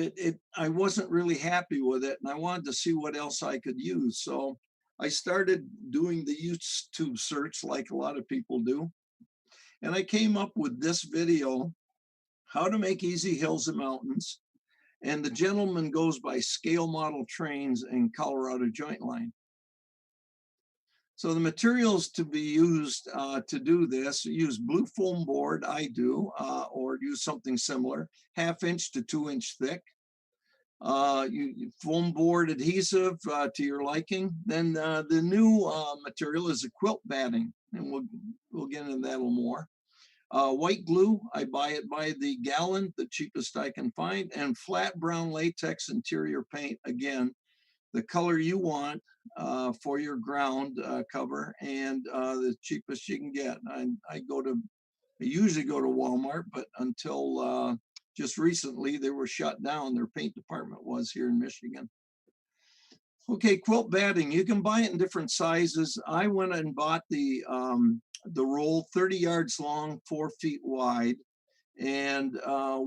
I wasn't really happy with it, and I wanted to see what else I could use. So I started doing the YouTube search like a lot of people do. And I came up with this video, how to make easy hills and mountains. And the gentleman goes by Scale Model Trains in Colorado Joint Line. So the materials to be used to do this, use blue foam board, I do, or use something similar, 1/2 inch to 2 inch thick. Foam board adhesive to your liking. Then the new material is a quilt batting, and we'll get into that a little more. White glue, I buy it by the gallon, the cheapest I can find, and flat brown latex interior paint, again, the color you want for your ground cover, and the cheapest you can get. I usually go to Walmart, but until just recently they were shut down. Their paint department was here in Michigan. Okay, quilt batting, you can buy it in different sizes. I went and bought the roll 30 yards long, 4 feet wide, And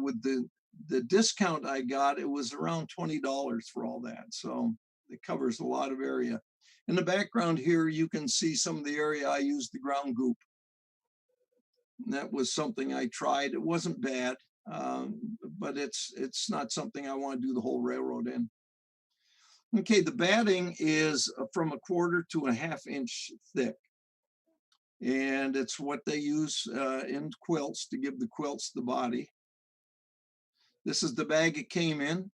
with the discount I got, it was around $20 for all that. So it covers a lot of area. In the background here, you can see some of the area I used the ground goop. And that was something I tried. It wasn't bad, but it's not something I want to do the whole railroad in. Okay, the batting is from 1/4 to 1/2 inch thick. And it's what they use in quilts to give the quilts the body. This is the bag it came in,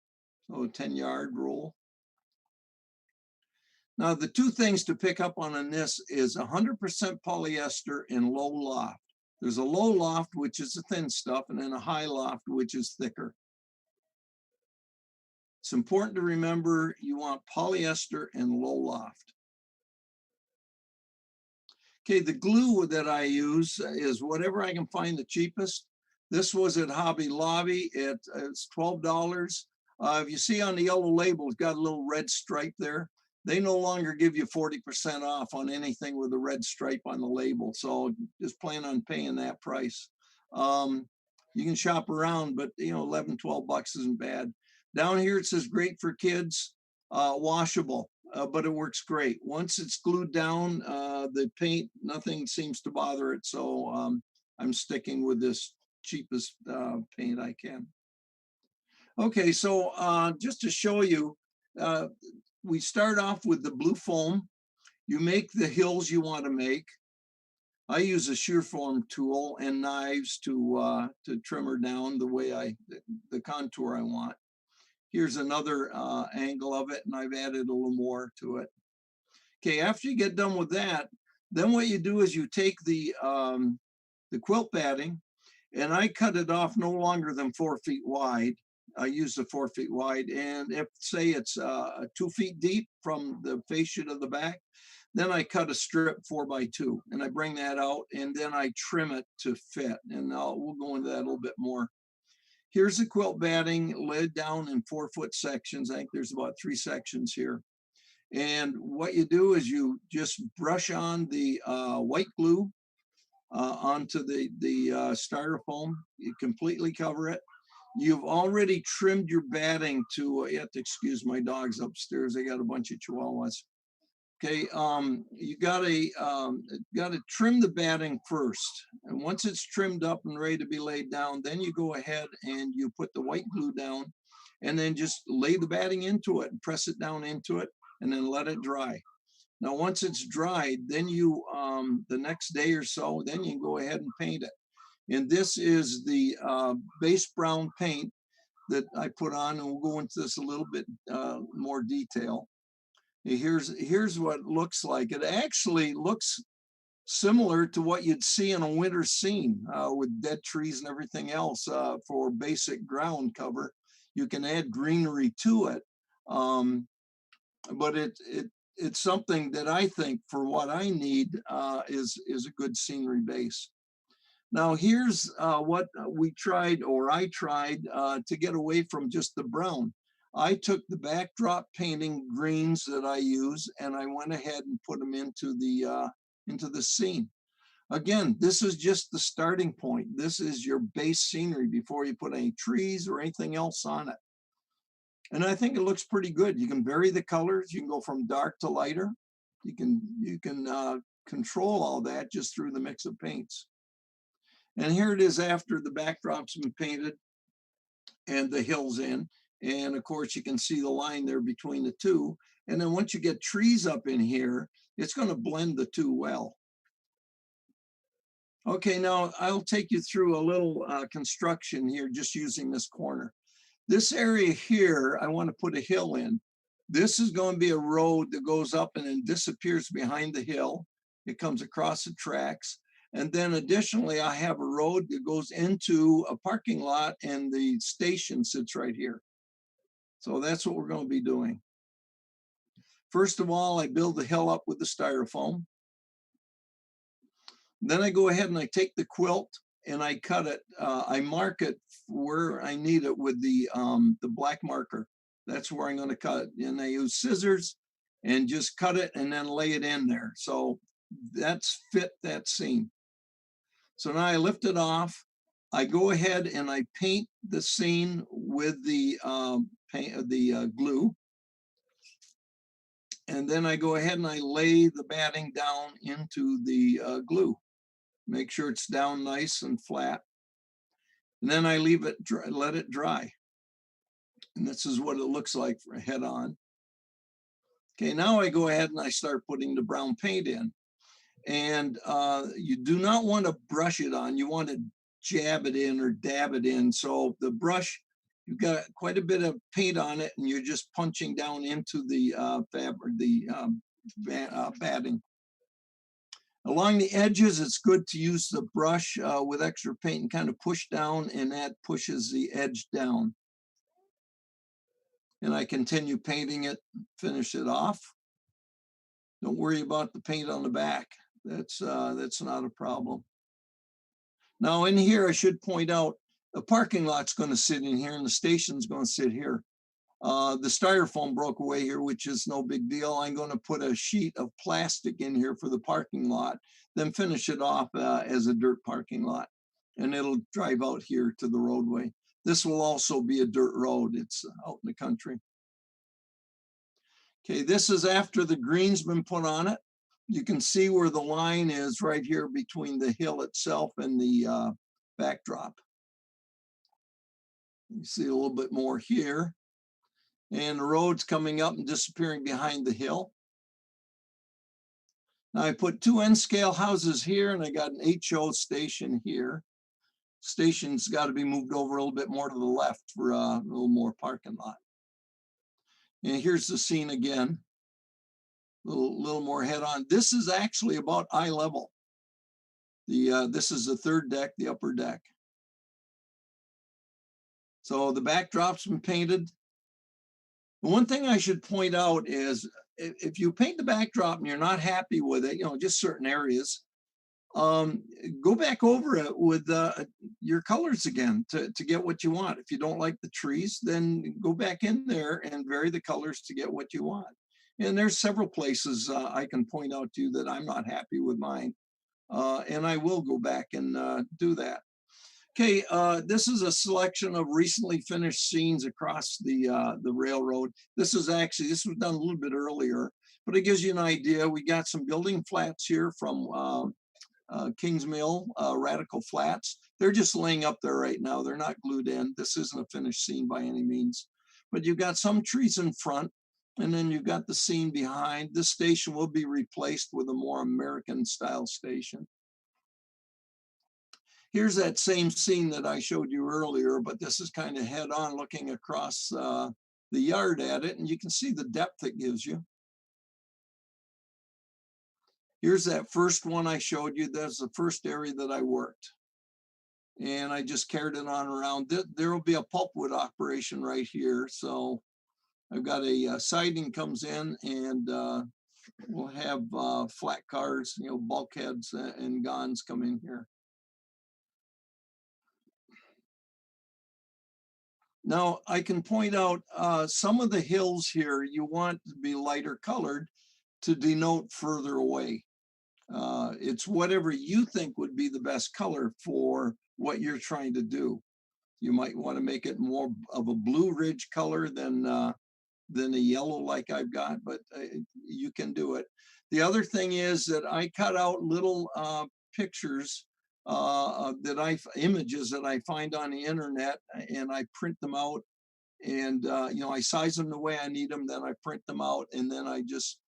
so a 10-yard roll. Now, the two things to pick up on this is 100% polyester and low loft. There's a low loft, which is the thin stuff, and then a high loft, which is thicker. It's important to remember you want polyester and low loft. Okay, the glue that I use is whatever I can find the cheapest. This was at Hobby Lobby. It's $12. If you see on the yellow label, it's got a little red stripe there. They no longer give you 40% off on anything with a red stripe on the label. So just plan on paying that price. You can shop around, but 11, 12 bucks isn't bad. Down here, it says great for kids, washable, but it works great. Once it's glued down, the paint, nothing seems to bother it. So I'm sticking with this cheapest paint I can. Okay, so just to show you, we start off with the blue foam. You make the hills you want to make. I use a shear form tool and knives to trim her down the way the contour I want. Here's another angle of it, and I've added a little more to it. Okay, after you get done with that, then what you do is you take the quilt batting, and I cut it off no longer than 4 feet wide. I use the 4 feet wide, and if say it's 2 feet deep from the fascia to the back, then I cut a strip 4 by 2, and I bring that out, and then I trim it to fit, and we'll go into that a little bit more. Here's the quilt batting laid down in 4-foot sections. I think there's about 3 sections here. And what you do is you just brush on the white glue onto the styrofoam. You completely cover it. You've already trimmed your batting to, you have to excuse my dogs upstairs. They got a bunch of chihuahuas. Okay, you gotta trim the batting first. And once it's trimmed up and ready to be laid down, then you go ahead and you put the white glue down and then just lay the batting into it and press it down into it and then let it dry. Now, once it's dried, then you, the next day or so, then you can go ahead and paint it. And this is the base brown paint that I put on, and we'll go into this a little bit more detail. Here's what it looks like. It actually looks similar to what you'd see in a winter scene with dead trees and everything else for basic ground cover. You can add greenery to it, but it's something that I think for what I need is a good scenery base. Now here's what we tried, or I tried to get away from just the brown. I took the backdrop painting greens that I use, and I went ahead and put them into the scene. Again, this is just the starting point. This is your base scenery before you put any trees or anything else on it. And I think it looks pretty good. You can vary the colors. You can go from dark to lighter. You can control all that just through the mix of paints. And here it is after the backdrop's been painted and the hills in. And of course, you can see the line there between the two. And then once you get trees up in here, it's going to blend the two well. Okay, now I'll take you through a little construction here, just using this corner. This area here, I want to put a hill in. This is going to be a road that goes up and then disappears behind the hill. It comes across the tracks. And then additionally, I have a road that goes into a parking lot, and the station sits right here. So that's what we're going to be doing. First of all, I build the hill up with the styrofoam. Then I go ahead and I take the quilt and I cut it. I mark it where I need it with the black marker. That's where I'm going to cut it. And I use scissors and just cut it and then lay it in there. So that's fit that seam. So now I lift it off I go ahead and I paint the scene with the glue. And then I go ahead and I lay the batting down into the glue. Make sure it's down nice and flat. And then I leave it dry, let it dry. And this is what it looks like for head on. Okay, now I go ahead and I start putting the brown paint in. And you do not want to brush it on. You want to jab it in or dab it in. So the brush, you've got quite a bit of paint on it, and you're just punching down into the batting. Along the edges, it's good to use the brush with extra paint and kind of push down, and that pushes the edge down. And I continue painting it, finish it off. Don't worry about the paint on the back. That's not a problem. Now in here, I should point out, the parking lot's going to sit in here and the station's going to sit here. The styrofoam broke away here, which is no big deal. I'm going to put a sheet of plastic in here for the parking lot, then finish it off as a dirt parking lot. And it'll drive out here to the roadway. This will also be a dirt road. It's out in the country. Okay, this is after the green's been put on it. You can see where the line is right here between the hill itself and the backdrop. You see a little bit more here. And the road's coming up and disappearing behind the hill. Now I put 2 N-scale houses here, and I got an HO station here. Station's got to be moved over a little bit more to the left for a little more parking lot. And here's the scene again. Little more head on. This is actually about eye level. This is the 3rd deck, the upper deck. So the backdrop's been painted. The one thing I should point out is if you paint the backdrop and you're not happy with it, just certain areas, go back over it with your colors again to get what you want. If you don't like the trees, then go back in there and vary the colors to get what you want. And there's several places I can point out to you that I'm not happy with mine. And I will go back and do that. Okay, this is a selection of recently finished scenes across the railroad. This was done a little bit earlier, but it gives you an idea. We got some building flats here from Kings Mill, Radical Flats. They're just laying up there right now. They're not glued in. This isn't a finished scene by any means, but you've got some trees in front, and then you've got the scene behind. This station will be replaced with a more American style station. Here's that same scene that I showed you earlier, but this is kind of head on looking across the yard at it, and you can see the depth it gives you. Here's that first one I showed you. That's the first area that I worked. And I just carried it on around. There will be a pulpwood operation right here. So I've got a siding comes in, and we'll have flat cars, bulkheads and gonds come in here. Now I can point out some of the hills here you want to be lighter colored to denote further away. It's whatever you think would be the best color for what you're trying to do. You might want to make it more of a Blue Ridge color than a yellow like I've got, but you can do it. The other thing is that I cut out little pictures images that I find on the internet, and I print them out, and I size them the way I need them, then I print them out, and then I just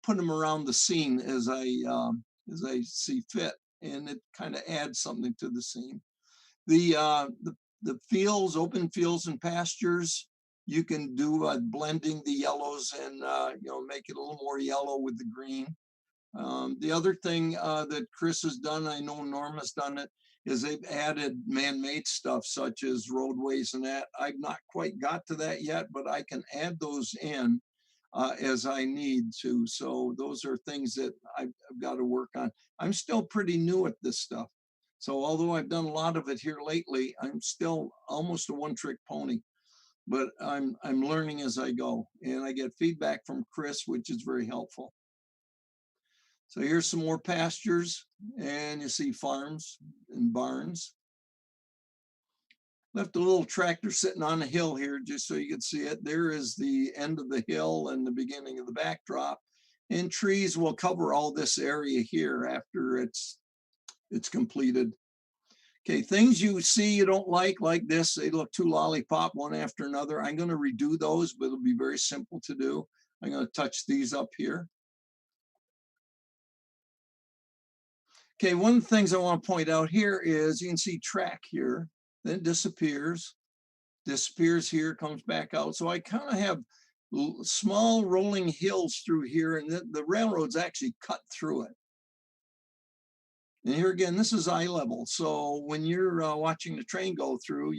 put them around the scene as I see fit, and it kind of adds something to the scene. The fields, open fields and pastures, you can do blending the yellows and make it a little more yellow with the green. The other thing that Chris has done, I know Norma's done it, is they've added man-made stuff such as roadways and that. I've not quite got to that yet, but I can add those in as I need to. So those are things that I've got to work on. I'm still pretty new at this stuff. So although I've done a lot of it here lately, I'm still almost a one-trick pony, but I'm learning as I go, and I get feedback from Chris, which is very helpful. So here's some more pastures, and you see farms and barns. Left a little tractor sitting on a hill here just so you can see it. There is the end of the hill and the beginning of the backdrop. And trees will cover all this area here after it's completed. Okay, things you see you don't like this, they look too lollipop one after another. I'm going to redo those, but it'll be very simple to do. I'm going to touch these up here. Okay, one of the things I want to point out here is you can see track here, then it disappears here, comes back out. So I kind of have small rolling hills through here, and the railroad's actually cut through it. And here again, this is eye level. So when you're watching the train go through,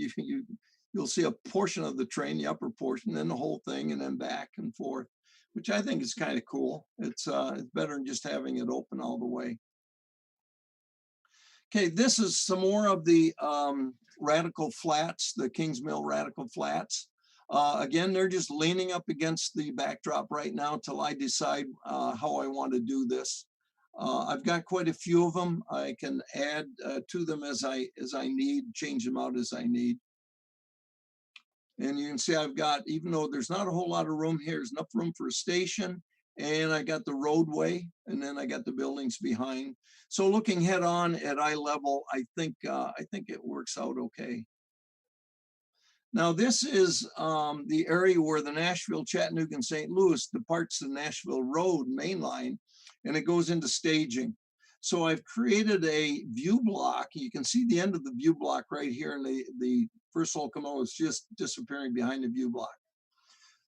you'll see a portion of the train, the upper portion, then the whole thing, and then back and forth, which I think is kind of cool. It's better than just having it open all the way. Okay, this is some more of the radical flats, the Kings Mill radical flats. Again, they're just leaning up against the backdrop right now till I decide how I want to do this. I've got quite a few of them. I can add to them as I need, change them out as I need. And you can see I've got, even though there's not a whole lot of room here, there's enough room for a station, and I got the roadway, and then I got the buildings behind. So looking head on at eye level, I think it works out okay. Now this is the area where the Nashville, Chattanooga, and St. Louis departs the Nashville Road main line, and it goes into staging. So I've created a view block. You can see the end of the view block right here, and the first locomotive is just disappearing behind the view block.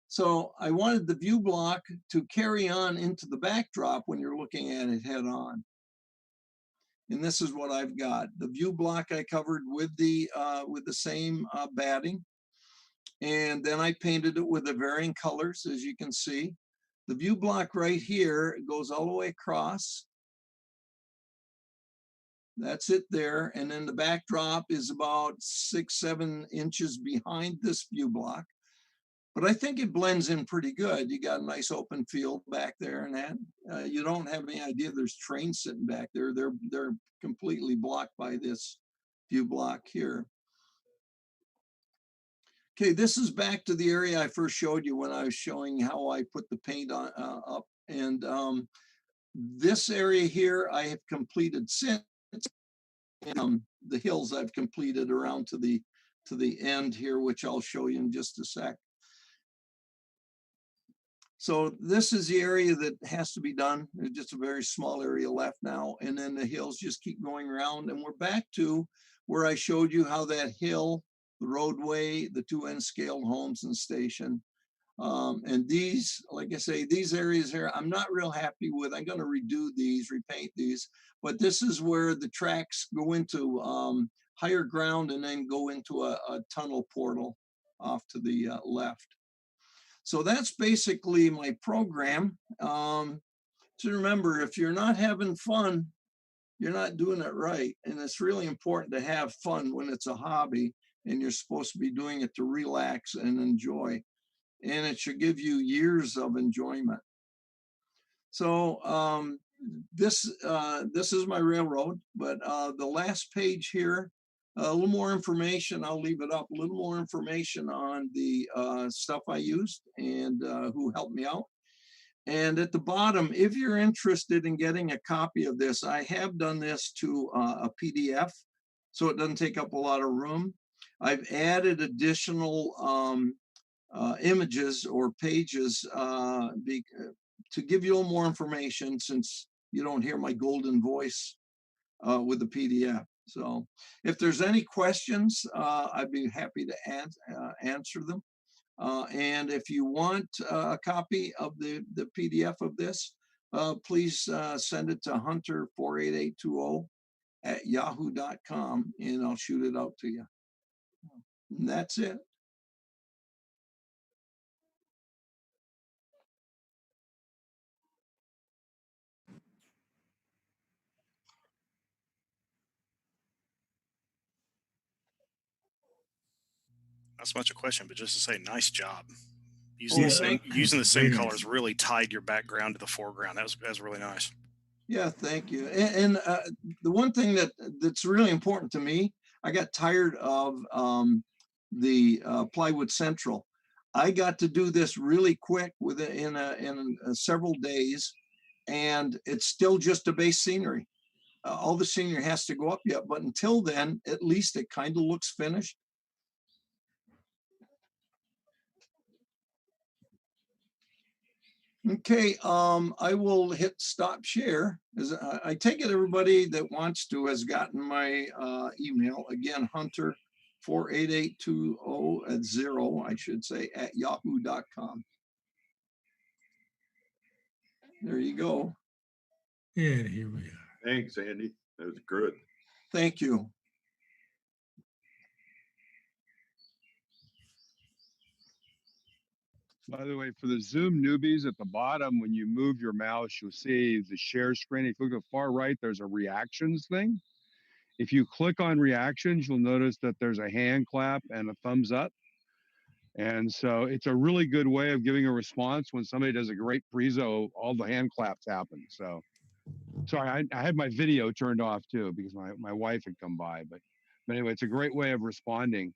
So I wanted the view block to carry on into the backdrop when you're looking at it head on. And this is what I've got. The view block I covered with the same batting. And then I painted it with the varying colors, as you can see. The view block right here goes all the way across. That's it there. And then the backdrop is about 6-7 inches behind this view block. But I think it blends in pretty good. You got a nice open field back there, and that you don't have any idea there's trains sitting back there. They're completely blocked by this view block here. Okay, this is back to the area I first showed you when I was showing how I put the paint on up. And this area here I have completed since. The hills I've completed around to the end here, which I'll show you in just a sec. So this is the area that has to be done. There's just a very small area left now. And then the hills just keep going around. And we're back to where I showed you how that hill, the roadway, the two end scaled homes and station. And these, like I say, these areas here, I'm not real happy with. I'm going to redo these, repaint these. But this is where the tracks go into higher ground and then go into a tunnel portal off to the left. So that's basically my program. So remember, if you're not having fun, you're not doing it right. And it's really important to have fun when it's a hobby and you're supposed to be doing it to relax and enjoy. And it should give you years of enjoyment. So this is my railroad, but the last page here, a little more information, I'll leave it up, a little more information on the stuff I used and who helped me out. And at the bottom, if you're interested in getting a copy of this, I have done this to a PDF, so it doesn't take up a lot of room. I've added additional images or pages to give you a little more information, since you don't hear my golden voice with the PDF. So if there's any questions, I'd be happy to answer them. And if you want a copy of the PDF of this, please send it to hunter48820@yahoo.com, and I'll shoot it out to you. And that's it. Not so much a question, but just to say, nice job. Oh, Using the same Very nice. colors really tied your background to the foreground. That was really nice. Yeah, thank you. And the one thing that's really important to me, I got tired of the Plywood Central. I got to do this really quick in several days, and it's still just a base scenery. All the scenery has to go up yet, but until then, at least it kind of looks finished. Okay, I will hit stop share. I take it everybody that wants to has gotten my email. Again, Hunter 48820 at 0, I should say, at yahoo.com. There you go. And here we are. Thanks, Andy. That was good. Thank you. By the way, for the Zoom newbies at the bottom, when you move your mouse, you'll see the share screen. If you look at the far right, there's a reactions thing. If you click on reactions, you'll notice that there's a hand clap and a thumbs up. And so it's a really good way of giving a response when somebody does a great prezo, all the hand claps happen. So sorry, I had my video turned off too because my wife had come by. But anyway, it's a great way of responding,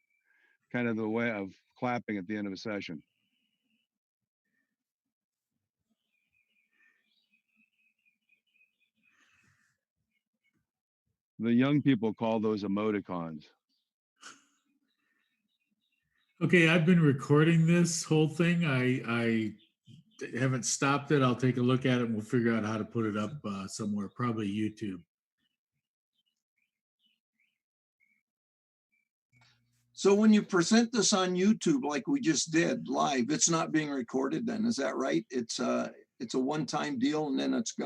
kind of the way of clapping at the end of a session. The young people call those emoticons. Okay, I've been recording this whole thing. I haven't stopped it. I'll take a look at it and we'll figure out how to put it up somewhere, probably YouTube. So when you present this on YouTube, like we just did live, it's not being recorded then, is that right? It's a one-time deal and then it's gone.